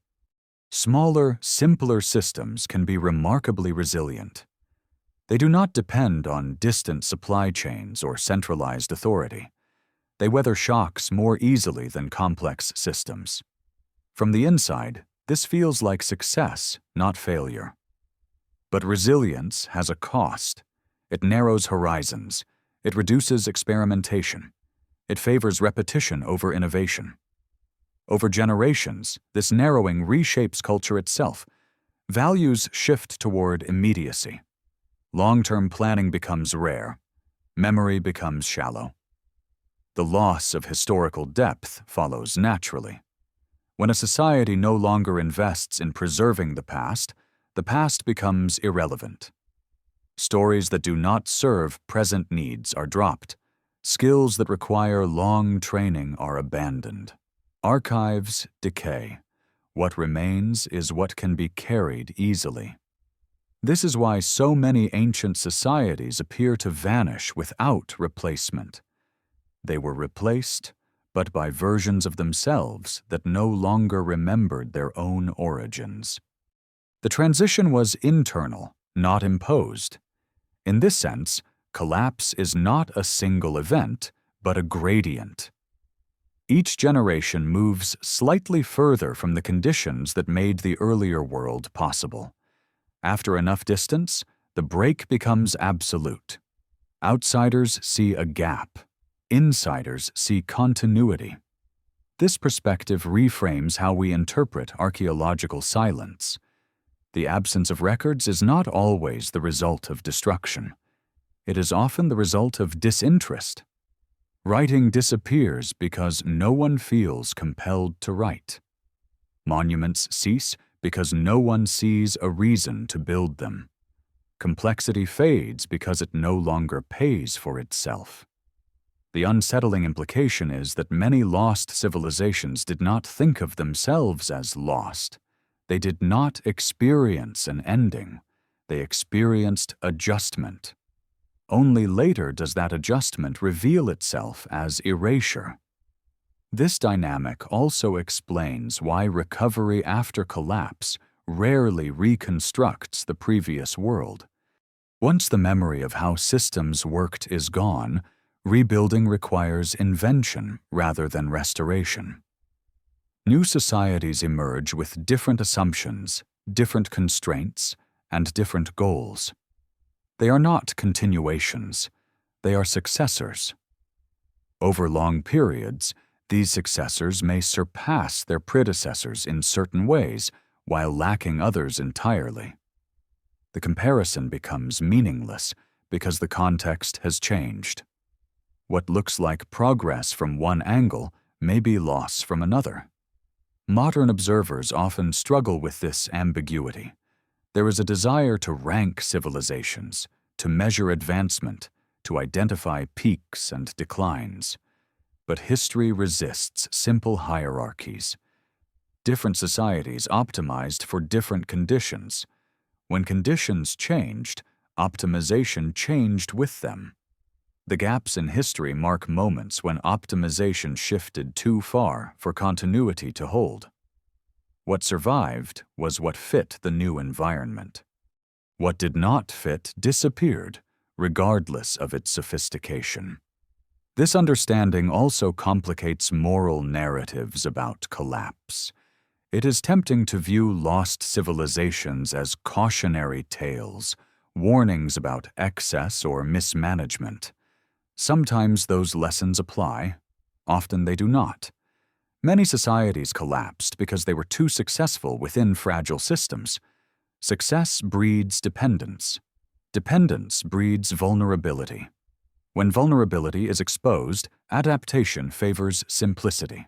Smaller, simpler systems can be remarkably resilient. They do not depend on distant supply chains or centralized authority. They weather shocks more easily than complex systems. From the inside, this feels like success, not failure. But resilience has a cost. It narrows horizons. It reduces experimentation. It favors repetition over innovation. Over generations, this narrowing reshapes culture itself. Values shift toward immediacy. Long-term planning becomes rare. Memory becomes shallow. The loss of historical depth follows naturally. When a society no longer invests in preserving the past becomes irrelevant. Stories that do not serve present needs are dropped. Skills that require long training are abandoned. Archives decay. What remains is what can be carried easily. This is why so many ancient societies appear to vanish without replacement. They were replaced, but by versions of themselves that no longer remembered their own origins. The transition was internal, not imposed. In this sense, collapse is not a single event, but a gradient. Each generation moves slightly further from the conditions that made the earlier world possible. After enough distance, the break becomes absolute. Outsiders see a gap. Insiders see continuity. This perspective reframes how we interpret archaeological silence. The absence of records is not always the result of destruction. It is often the result of disinterest. Writing disappears because no one feels compelled to write. Monuments cease because no one sees a reason to build them. Complexity fades because it no longer pays for itself. The unsettling implication is that many lost civilizations did not think of themselves as lost. They did not experience an ending. They experienced adjustment. Only later does that adjustment reveal itself as erasure. This dynamic also explains why recovery after collapse rarely reconstructs the previous world. Once the memory of how systems worked is gone, rebuilding requires invention rather than restoration. New societies emerge with different assumptions, different constraints, and different goals. They are not continuations, they are successors. Over long periods, these successors may surpass their predecessors in certain ways while lacking others entirely. The comparison becomes meaningless because the context has changed. What looks like progress from one angle may be loss from another. Modern observers often struggle with this ambiguity. There is a desire to rank civilizations, to measure advancement, to identify peaks and declines. But history resists simple hierarchies. Different societies optimized for different conditions. When conditions changed, optimization changed with them. The gaps in history mark moments when optimization shifted too far for continuity to hold. What survived was what fit the new environment. What did not fit disappeared, regardless of its sophistication. This understanding also complicates moral narratives about collapse. It is tempting to view lost civilizations as cautionary tales, warnings about excess or mismanagement. Sometimes those lessons apply, often they do not. Many societies collapsed because they were too successful within fragile systems. Success breeds dependence. Dependence breeds vulnerability. When vulnerability is exposed, adaptation favors simplicity.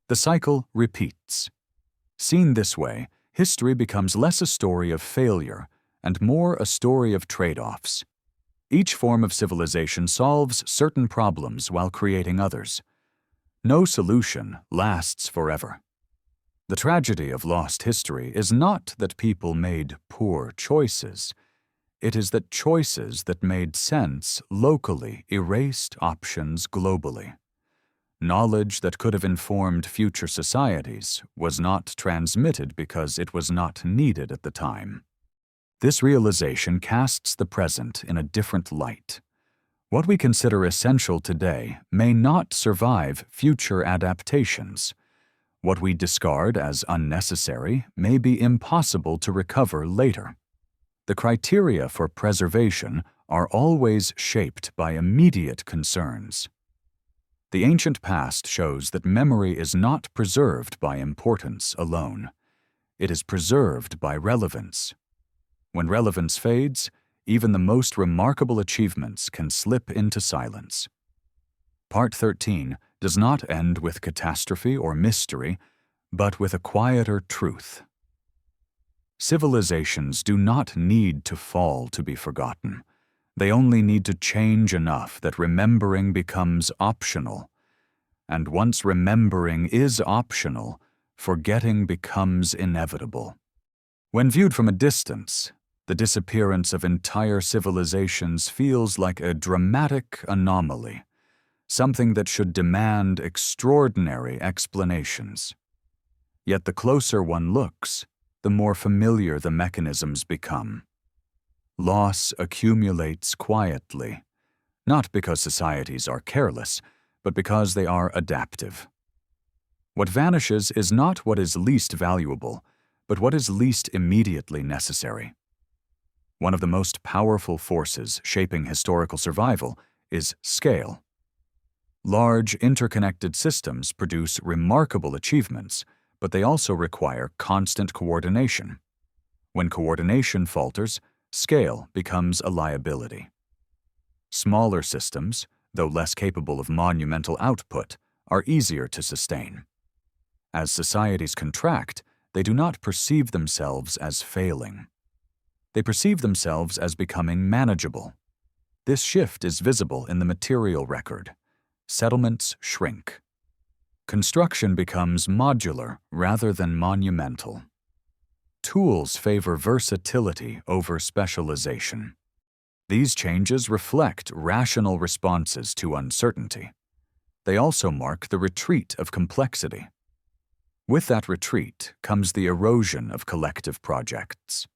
The cycle repeats. Seen this way, history becomes less a story of failure and more a story of trade-offs. Each form of civilization solves certain problems while creating others. No solution lasts forever. The tragedy of lost history is not that people made poor choices. It is that choices that made sense locally erased options globally. Knowledge that could have informed future societies was not transmitted because it was not needed at the time. This realization casts the present in a different light. What we consider essential today may not survive future adaptations. What we discard as unnecessary may be impossible to recover later. The criteria for preservation are always shaped by immediate concerns. The ancient past shows that memory is not preserved by importance alone. It is preserved by relevance. When relevance fades, even the most remarkable achievements can slip into silence. Part 13 does not end with catastrophe or mystery, but with a quieter truth. Civilizations do not need to fall to be forgotten. They only need to change enough that remembering becomes optional. And once remembering is optional, forgetting becomes inevitable. When viewed from a distance, the disappearance of entire civilizations feels like a dramatic anomaly, something that should demand extraordinary explanations. Yet the closer one looks, the more familiar the mechanisms become. Loss accumulates quietly, not because societies are careless, but because they are adaptive. What vanishes is not what is least valuable, but what is least immediately necessary. One of the most powerful forces shaping historical survival is scale. Large, interconnected systems produce remarkable achievements, but they also require constant coordination. When coordination falters, scale becomes a liability. Smaller systems, though less capable of monumental output, are easier to sustain. As societies contract, they do not perceive themselves as failing. They perceive themselves as becoming manageable. This shift is visible in the material record. Settlements shrink. Construction becomes modular rather than monumental. Tools favor versatility over specialization. These changes reflect rational responses to uncertainty. They also mark the retreat of complexity. With that retreat comes the erosion of collective projects.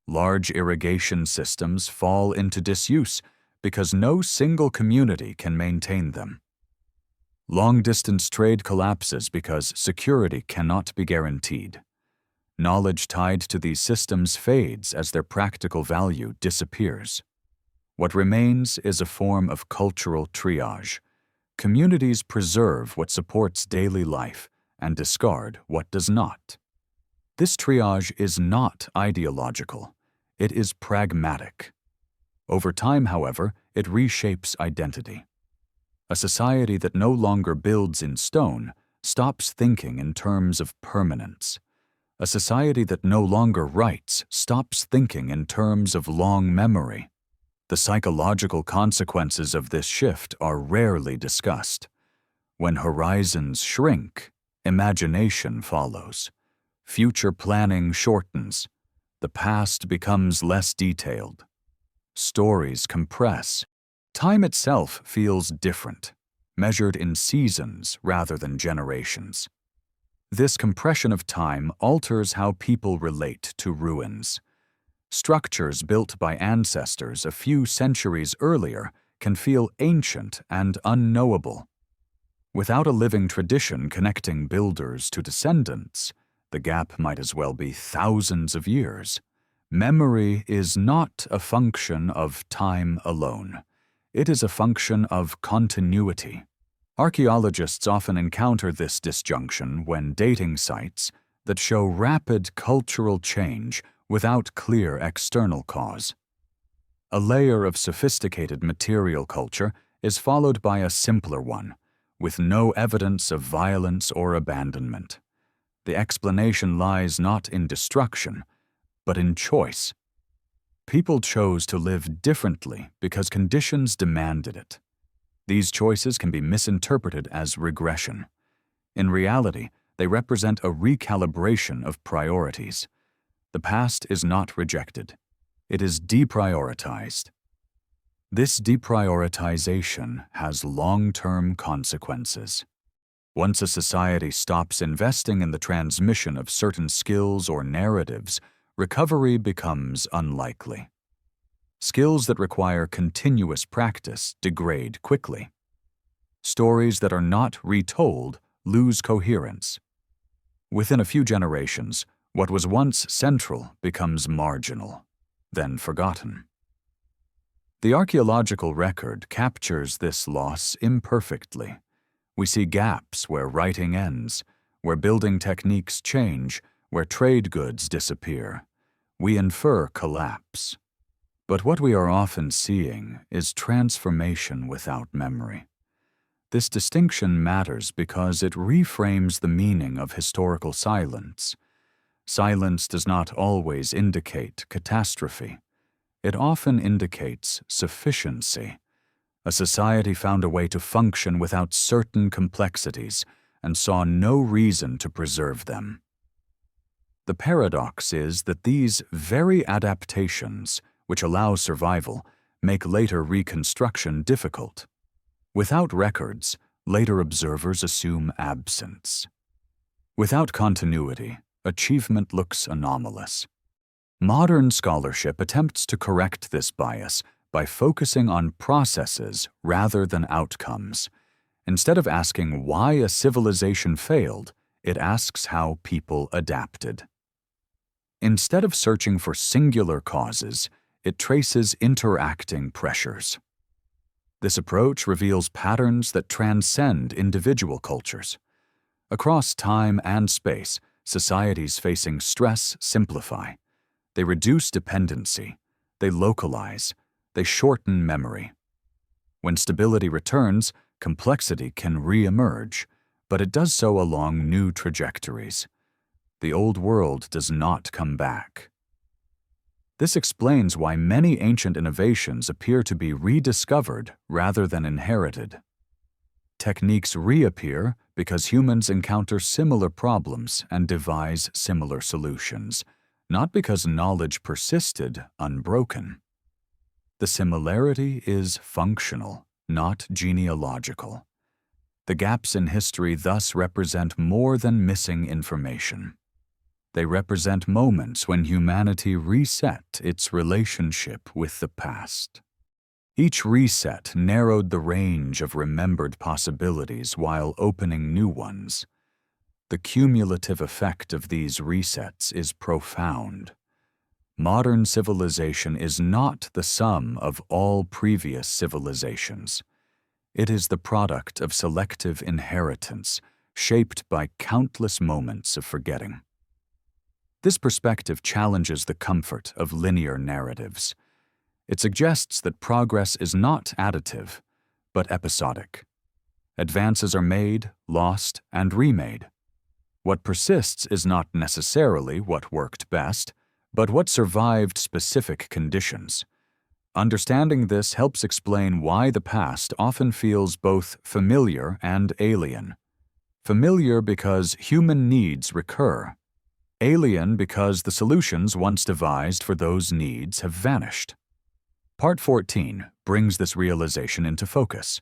Large irrigation systems fall into disuse because no single community can maintain them. Long-distance trade collapses because security cannot be guaranteed. Knowledge tied to these systems fades as their practical value disappears. What remains is a form of cultural triage. Communities preserve what supports daily life and discard what does not. This triage is not ideological. It is pragmatic. Over time, however, it reshapes identity. A society that no longer builds in stone stops thinking in terms of permanence. A society that no longer writes stops thinking in terms of long memory. The psychological consequences of this shift are rarely discussed. When horizons shrink, imagination follows. Future planning shortens. The past becomes less detailed. Stories compress. Time itself feels different, measured in seasons rather than generations. This compression of time alters how people relate to ruins. Structures built by ancestors a few centuries earlier can feel ancient and unknowable. Without a living tradition connecting builders to descendants, the gap might as well be thousands of years. Memory is not a function of time alone. It is a function of continuity. Archaeologists often encounter this disjunction when dating sites that show rapid cultural change without clear external cause. A layer of sophisticated material culture is followed by a simpler one, with no evidence of violence or abandonment. The explanation lies not in destruction, but in choice. People chose to live differently because conditions demanded it. These choices can be misinterpreted as regression. In reality, they represent a recalibration of priorities. The past is not rejected. It is deprioritized. This deprioritization has long-term consequences. Once a society stops investing in the transmission of certain skills or narratives, recovery becomes unlikely. Skills that require continuous practice degrade quickly. Stories that are not retold lose coherence. Within a few generations, what was once central becomes marginal, then forgotten. The archaeological record captures this loss imperfectly. We see gaps where writing ends, where building techniques change, where trade goods disappear. We infer collapse. But what we are often seeing is transformation without memory. This distinction matters because it reframes the meaning of historical silence. Silence does not always indicate catastrophe. It often indicates sufficiency. A society found a way to function without certain complexities and saw no reason to preserve them. The paradox is that these very adaptations, which allow survival, make later reconstruction difficult. Without records, later observers assume absence. Without continuity, achievement looks anomalous. Modern scholarship attempts to correct this bias by focusing on processes rather than outcomes. Instead of asking why a civilization failed, it asks how people adapted. Instead of searching for singular causes, it traces interacting pressures. This approach reveals patterns that transcend individual cultures. Across time and space, societies facing stress simplify. They reduce dependency. They localize. They shorten memory. When stability returns, complexity can re-emerge, but it does so along new trajectories. The old world does not come back. This explains why many ancient innovations appear to be rediscovered rather than inherited. Techniques reappear because humans encounter similar problems and devise similar solutions, not because knowledge persisted unbroken. The similarity is functional, not genealogical. The gaps in history thus represent more than missing information. They represent moments when humanity reset its relationship with the past. Each reset narrowed the range of remembered possibilities while opening new ones. The cumulative effect of these resets is profound. Modern civilization is not the sum of all previous civilizations. It is the product of selective inheritance, shaped by countless moments of forgetting. This perspective challenges the comfort of linear narratives. It suggests that progress is not additive, but episodic. Advances are made, lost, and remade. What persists is not necessarily what worked best, but what survived specific conditions. Understanding this helps explain why the past often feels both familiar and alien. Familiar because human needs recur. Alien because the solutions once devised for those needs have vanished. Part 14 brings this realization into focus.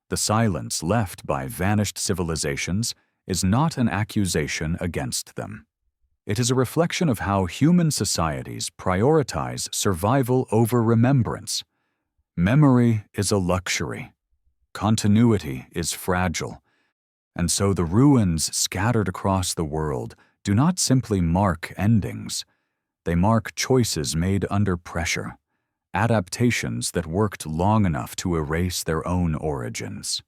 The silence left by vanished civilizations is not an accusation against them. It is a reflection of how human societies prioritize survival over remembrance. Memory is a luxury. Continuity is fragile. And so the ruins scattered across the world do not simply mark endings. They mark choices made under pressure, adaptations that worked long enough to erase their own origins.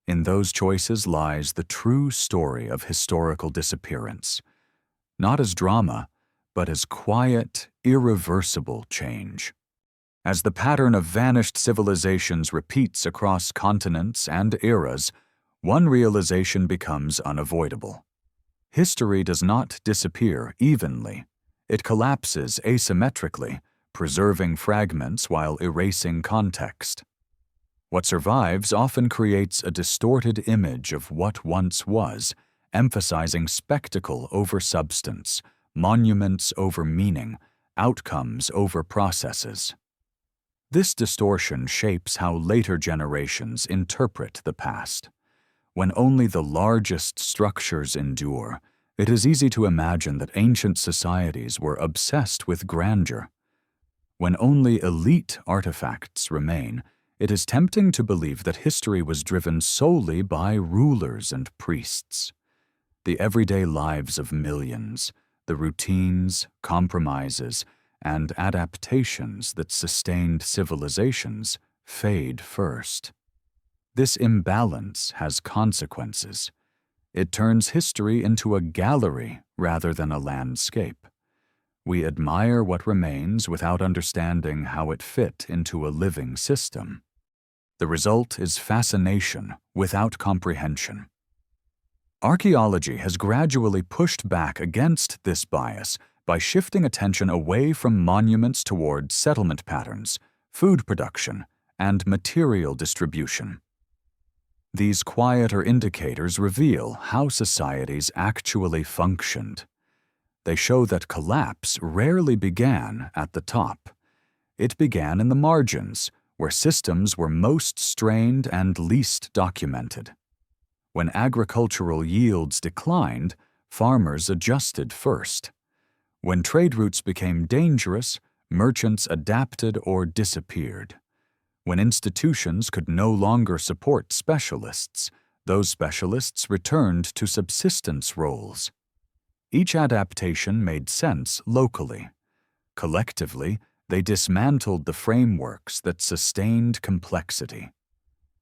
In those choices lies the true story of historical disappearance. Not as drama, but as quiet, irreversible change. As the pattern of vanished civilizations repeats across continents and eras, one realization becomes unavoidable. History does not disappear evenly. It collapses asymmetrically, preserving fragments while erasing context. What survives often creates a distorted image of what once was, emphasizing spectacle over substance, monuments over meaning, outcomes over processes. This distortion shapes how later generations interpret the past. When only the largest structures endure, it is easy to imagine that ancient societies were obsessed with grandeur. When only elite artifacts remain, it is tempting to believe that history was driven solely by rulers and priests. The everyday lives of millions, the routines, compromises, and adaptations that sustained civilizations fade first. This imbalance has consequences. It turns history into a gallery rather than a landscape. We admire what remains without understanding how it fit into a living system. The result is fascination without comprehension. Archaeology has gradually pushed back against this bias by shifting attention away from monuments toward settlement patterns, food production, and material distribution. These quieter indicators reveal how societies actually functioned. They show that collapse rarely began at the top. It began in the margins, where systems were most strained and least documented. When agricultural yields declined, farmers adjusted first. When trade routes became dangerous, merchants adapted or disappeared. When institutions could no longer support specialists, those specialists returned to subsistence roles. Each adaptation made sense locally. Collectively, they dismantled the frameworks that sustained complexity.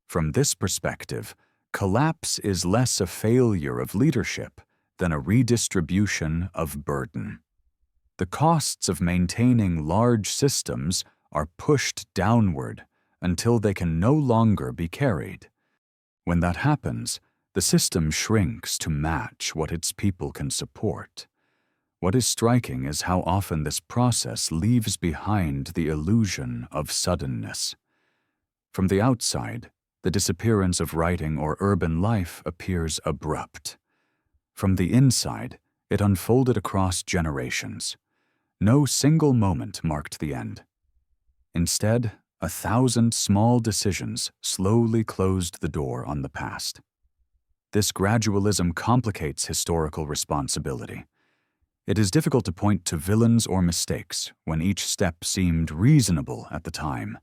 From this perspective, collapse is less a failure of leadership than a redistribution of burden. The costs of maintaining large systems are pushed downward until they can no longer be carried. When that happens, the system shrinks to match what its people can support. What is striking is how often this process leaves behind the illusion of suddenness. From the outside, the disappearance of writing or urban life appears abrupt. From the inside, it unfolded across generations. No single moment marked the end. Instead, 1,000 small decisions slowly closed the door on the past. This gradualism complicates historical responsibility. It is difficult to point to villains or mistakes when each step seemed reasonable at the time.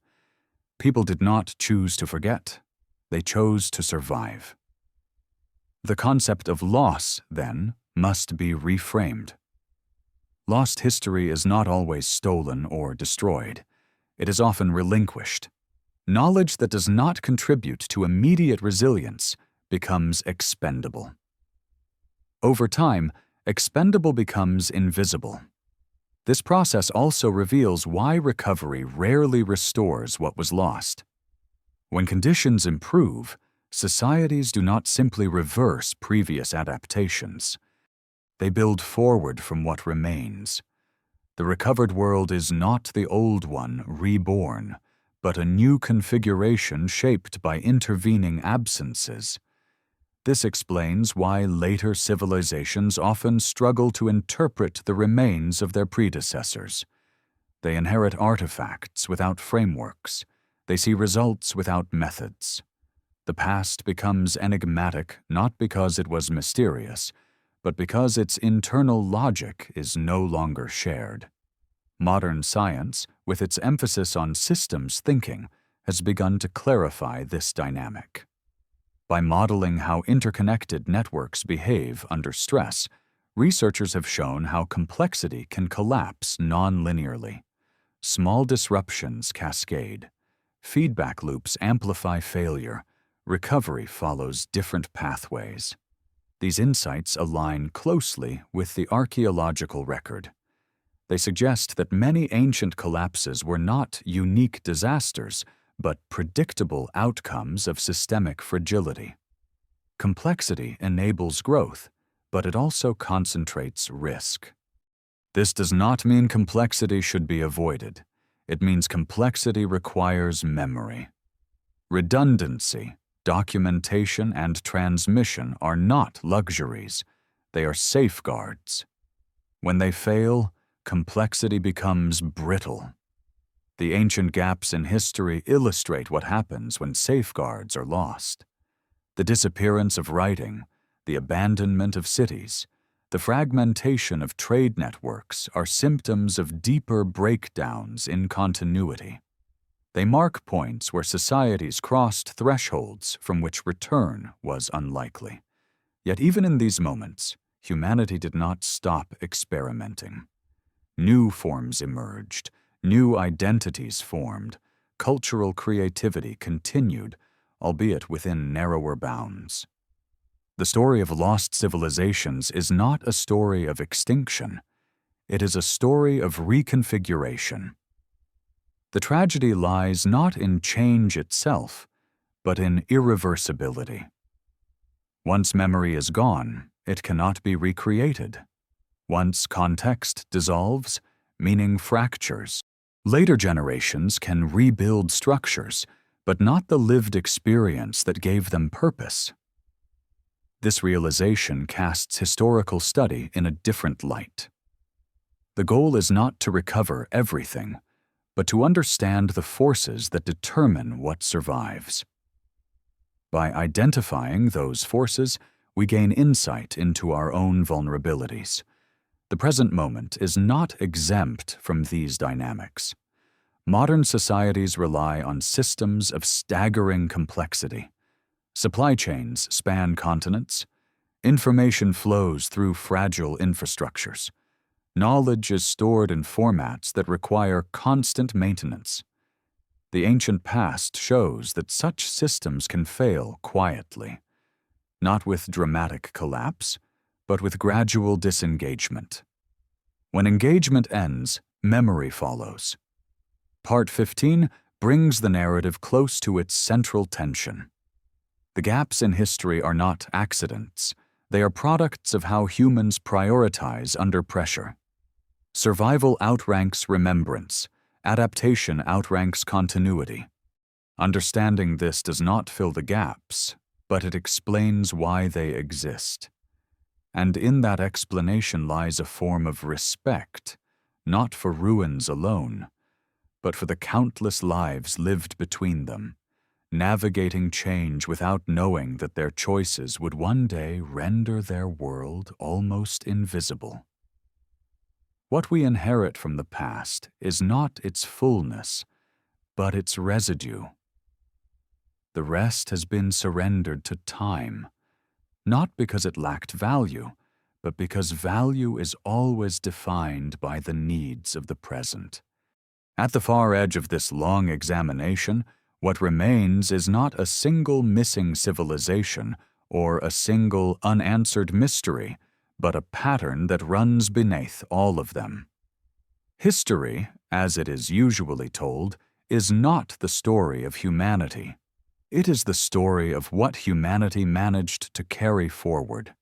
People did not choose to forget. They chose to survive. The concept of loss, then, must be reframed. Lost history is not always stolen or destroyed. It is often relinquished. Knowledge that does not contribute to immediate resilience becomes expendable. Over time, expendable becomes invisible. This process also reveals why recovery rarely restores what was lost. When conditions improve, societies do not simply reverse previous adaptations. They build forward from what remains. The recovered world is not the old one reborn, but a new configuration shaped by intervening absences. This explains why later civilizations often struggle to interpret the remains of their predecessors. They inherit artifacts without frameworks. They see results without methods. The past becomes enigmatic not because it was mysterious, but because its internal logic is no longer shared. Modern science, with its emphasis on systems thinking, has begun to clarify this dynamic. By modeling how interconnected networks behave under stress, researchers have shown how complexity can collapse non-linearly. Small disruptions cascade. Feedback loops amplify failure. Recovery follows different pathways. These insights align closely with the archaeological record. They suggest that many ancient collapses were not unique disasters, but predictable outcomes of systemic fragility. Complexity enables growth, but it also concentrates risk. This does not mean complexity should be avoided. It means complexity requires memory. Redundancy, documentation, and transmission are not luxuries. They are safeguards. When they fail, complexity becomes brittle. The ancient gaps in history illustrate what happens when safeguards are lost. The disappearance of writing, the abandonment of cities, the fragmentation of trade networks are symptoms of deeper breakdowns in continuity. They mark points where societies crossed thresholds from which return was unlikely. Yet even in these moments, humanity did not stop experimenting. New forms emerged. New identities formed, cultural creativity continued, albeit within narrower bounds. The story of lost civilizations is not a story of extinction. It is a story of reconfiguration. The tragedy lies not in change itself, but in irreversibility. Once memory is gone, it cannot be recreated. Once context dissolves, meaning fractures. Later generations can rebuild structures, but not the lived experience that gave them purpose. This realization casts historical study in a different light. The goal is not to recover everything, but to understand the forces that determine what survives. By identifying those forces, we gain insight into our own vulnerabilities. The present moment is not exempt from these dynamics. Modern societies rely on systems of staggering complexity. Supply chains span continents. Information flows through fragile infrastructures. Knowledge is stored in formats that require constant maintenance. The ancient past shows that such systems can fail quietly, not with dramatic collapse, but with gradual disengagement. When engagement ends, memory follows. Part 15 brings the narrative close to its central tension. The gaps in history are not accidents. They are products of how humans prioritize under pressure. Survival outranks remembrance. Adaptation outranks continuity. Understanding this does not fill the gaps, but it explains why they exist. And in that explanation lies a form of respect, not for ruins alone, but for the countless lives lived between them, navigating change without knowing that their choices would one day render their world almost invisible. What we inherit from the past is not its fullness, but its residue. The rest has been surrendered to time, not because it lacked value, but because value is always defined by the needs of the present. At the far edge of this long examination, what remains is not a single missing civilization or a single unanswered mystery, but a pattern that runs beneath all of them. History, as it is usually told, is not the story of humanity. It is the story of what humanity managed to carry forward.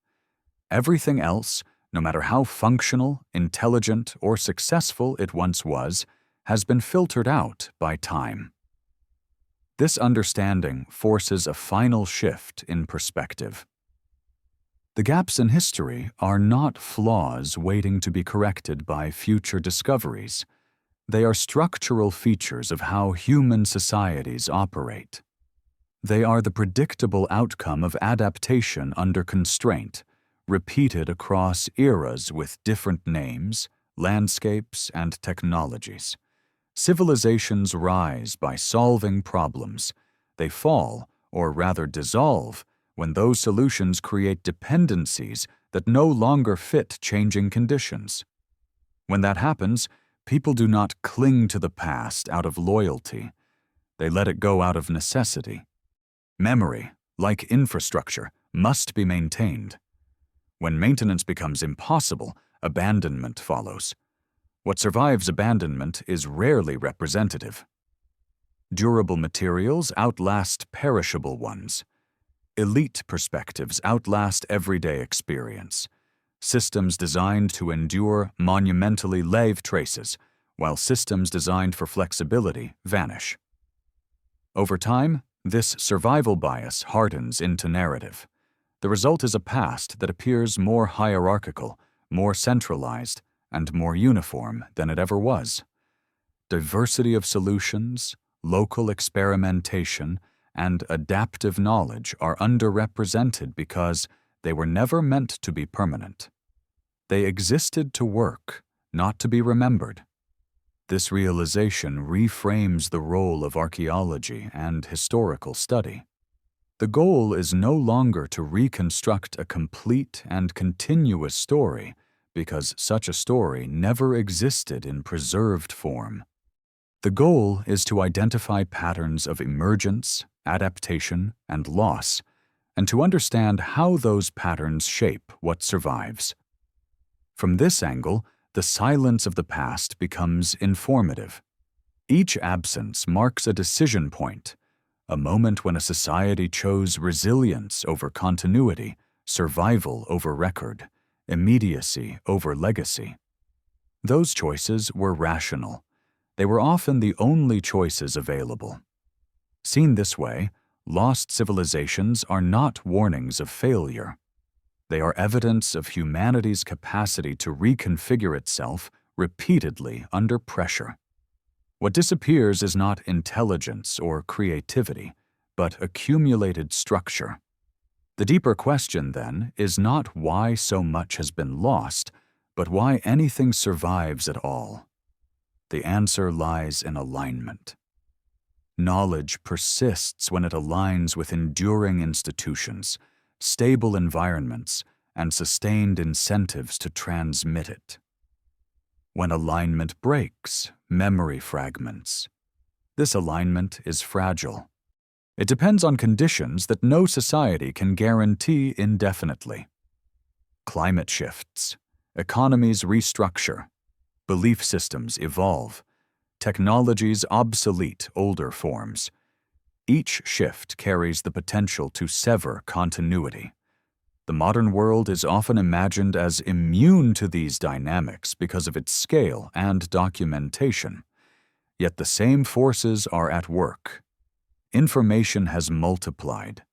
Everything else, no matter how functional, intelligent, or successful it once was, has been filtered out by time. This understanding forces a final shift in perspective. The gaps in history are not flaws waiting to be corrected by future discoveries. They are structural features of how human societies operate. They are the predictable outcome of adaptation under constraint, repeated across eras with different names, landscapes, and technologies. Civilizations rise by solving problems. They fall, or rather dissolve, when those solutions create dependencies that no longer fit changing conditions. When that happens, people do not cling to the past out of loyalty. They let it go out of necessity. Memory, like infrastructure, must be maintained. When maintenance becomes impossible, abandonment follows. What survives abandonment is rarely representative. Durable materials outlast perishable ones. Elite perspectives outlast everyday experience. Systems designed to endure monumentally leave traces, while systems designed for flexibility vanish. Over time, this survival bias hardens into narrative. The result is a past that appears more hierarchical, more centralized, and more uniform than it ever was. Diversity of solutions, local experimentation, and adaptive knowledge are underrepresented because they were never meant to be permanent. They existed to work, not to be remembered. This realization reframes the role of archaeology and historical study. The goal is no longer to reconstruct a complete and continuous story, because such a story never existed in preserved form. The goal is to identify patterns of emergence, adaptation, and loss, and to understand how those patterns shape what survives. From this angle, the silence of the past becomes informative. Each absence marks a decision point, a moment when a society chose resilience over continuity, survival over record, immediacy over legacy. Those choices were rational. They were often the only choices available. Seen this way, lost civilizations are not warnings of failure. They are evidence of humanity's capacity to reconfigure itself repeatedly under pressure. What disappears is not intelligence or creativity, but accumulated structure. The deeper question, then, is not why so much has been lost, but why anything survives at all. The answer lies in alignment. Knowledge persists when it aligns with enduring institutions, stable environments, and sustained incentives to transmit it. When alignment breaks, memory fragments. This alignment is fragile. It depends on conditions that no society can guarantee indefinitely. Climate shifts, economies restructure, belief systems evolve, technologies obsolete older forms. Each shift carries the potential to sever continuity. The modern world is often imagined as immune to these dynamics because of its scale and documentation. Yet the same forces are at work. Information has multiplied,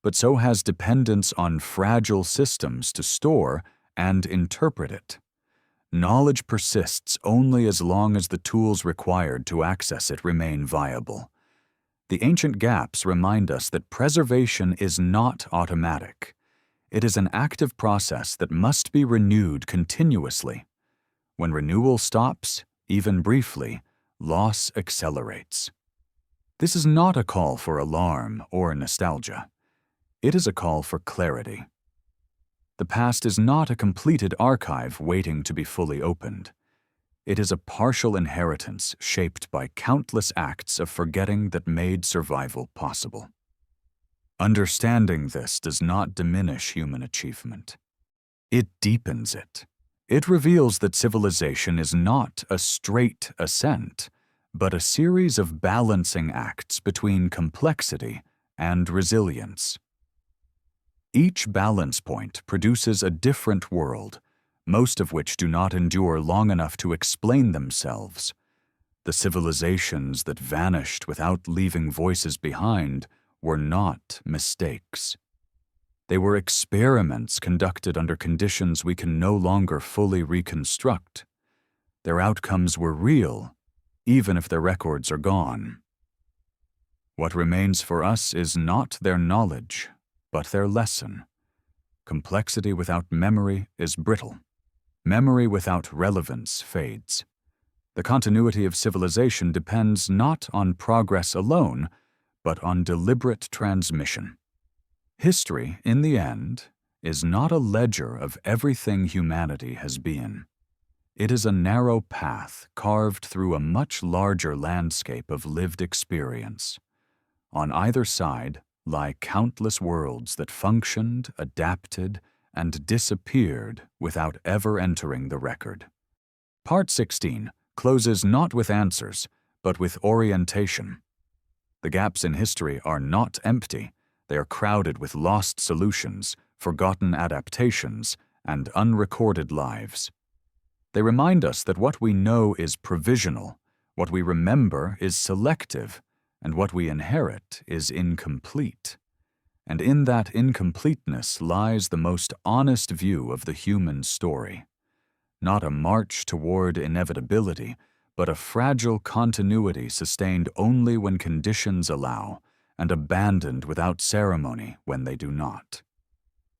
but so has dependence on fragile systems to store and interpret it. Knowledge persists only as long as the tools required to access it remain viable. The ancient gaps remind us that preservation is not automatic. It is an active process that must be renewed continuously. When renewal stops, even briefly, loss accelerates. This is not a call for alarm or nostalgia. It is a call for clarity. The past is not a completed archive waiting to be fully opened. It is a partial inheritance shaped by countless acts of forgetting that made survival possible. Understanding this does not diminish human achievement. It deepens it. It reveals that civilization is not a straight ascent, but a series of balancing acts between complexity and resilience. Each balance point produces a different world, most of which do not endure long enough to explain themselves. The civilizations that vanished without leaving voices behind were not mistakes. They were experiments conducted under conditions we can no longer fully reconstruct. Their outcomes were real, even if their records are gone. What remains for us is not their knowledge, but their lesson. Complexity without memory is brittle. Memory without relevance fades. The continuity of civilization depends not on progress alone, but on deliberate transmission. History, in the end, is not a ledger of everything humanity has been. It is a narrow path carved through a much larger landscape of lived experience. On either side lie countless worlds that functioned, adapted, and disappeared without ever entering the record. Part 16 closes not with answers, but with orientation. The gaps in history are not empty. They are crowded with lost solutions, forgotten adaptations, and unrecorded lives. They remind us that what we know is provisional, what we remember is selective, and what we inherit is incomplete. And in that incompleteness lies the most honest view of the human story. Not a march toward inevitability, but a fragile continuity sustained only when conditions allow, and abandoned without ceremony when they do not.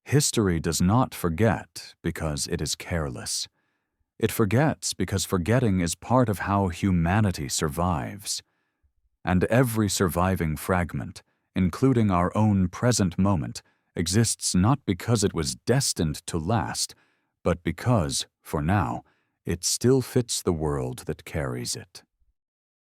History does not forget because it is careless. It forgets because forgetting is part of how humanity survives. And every surviving fragment, including our own present moment, exists not because it was destined to last, but because, for now, it still fits the world that carries it.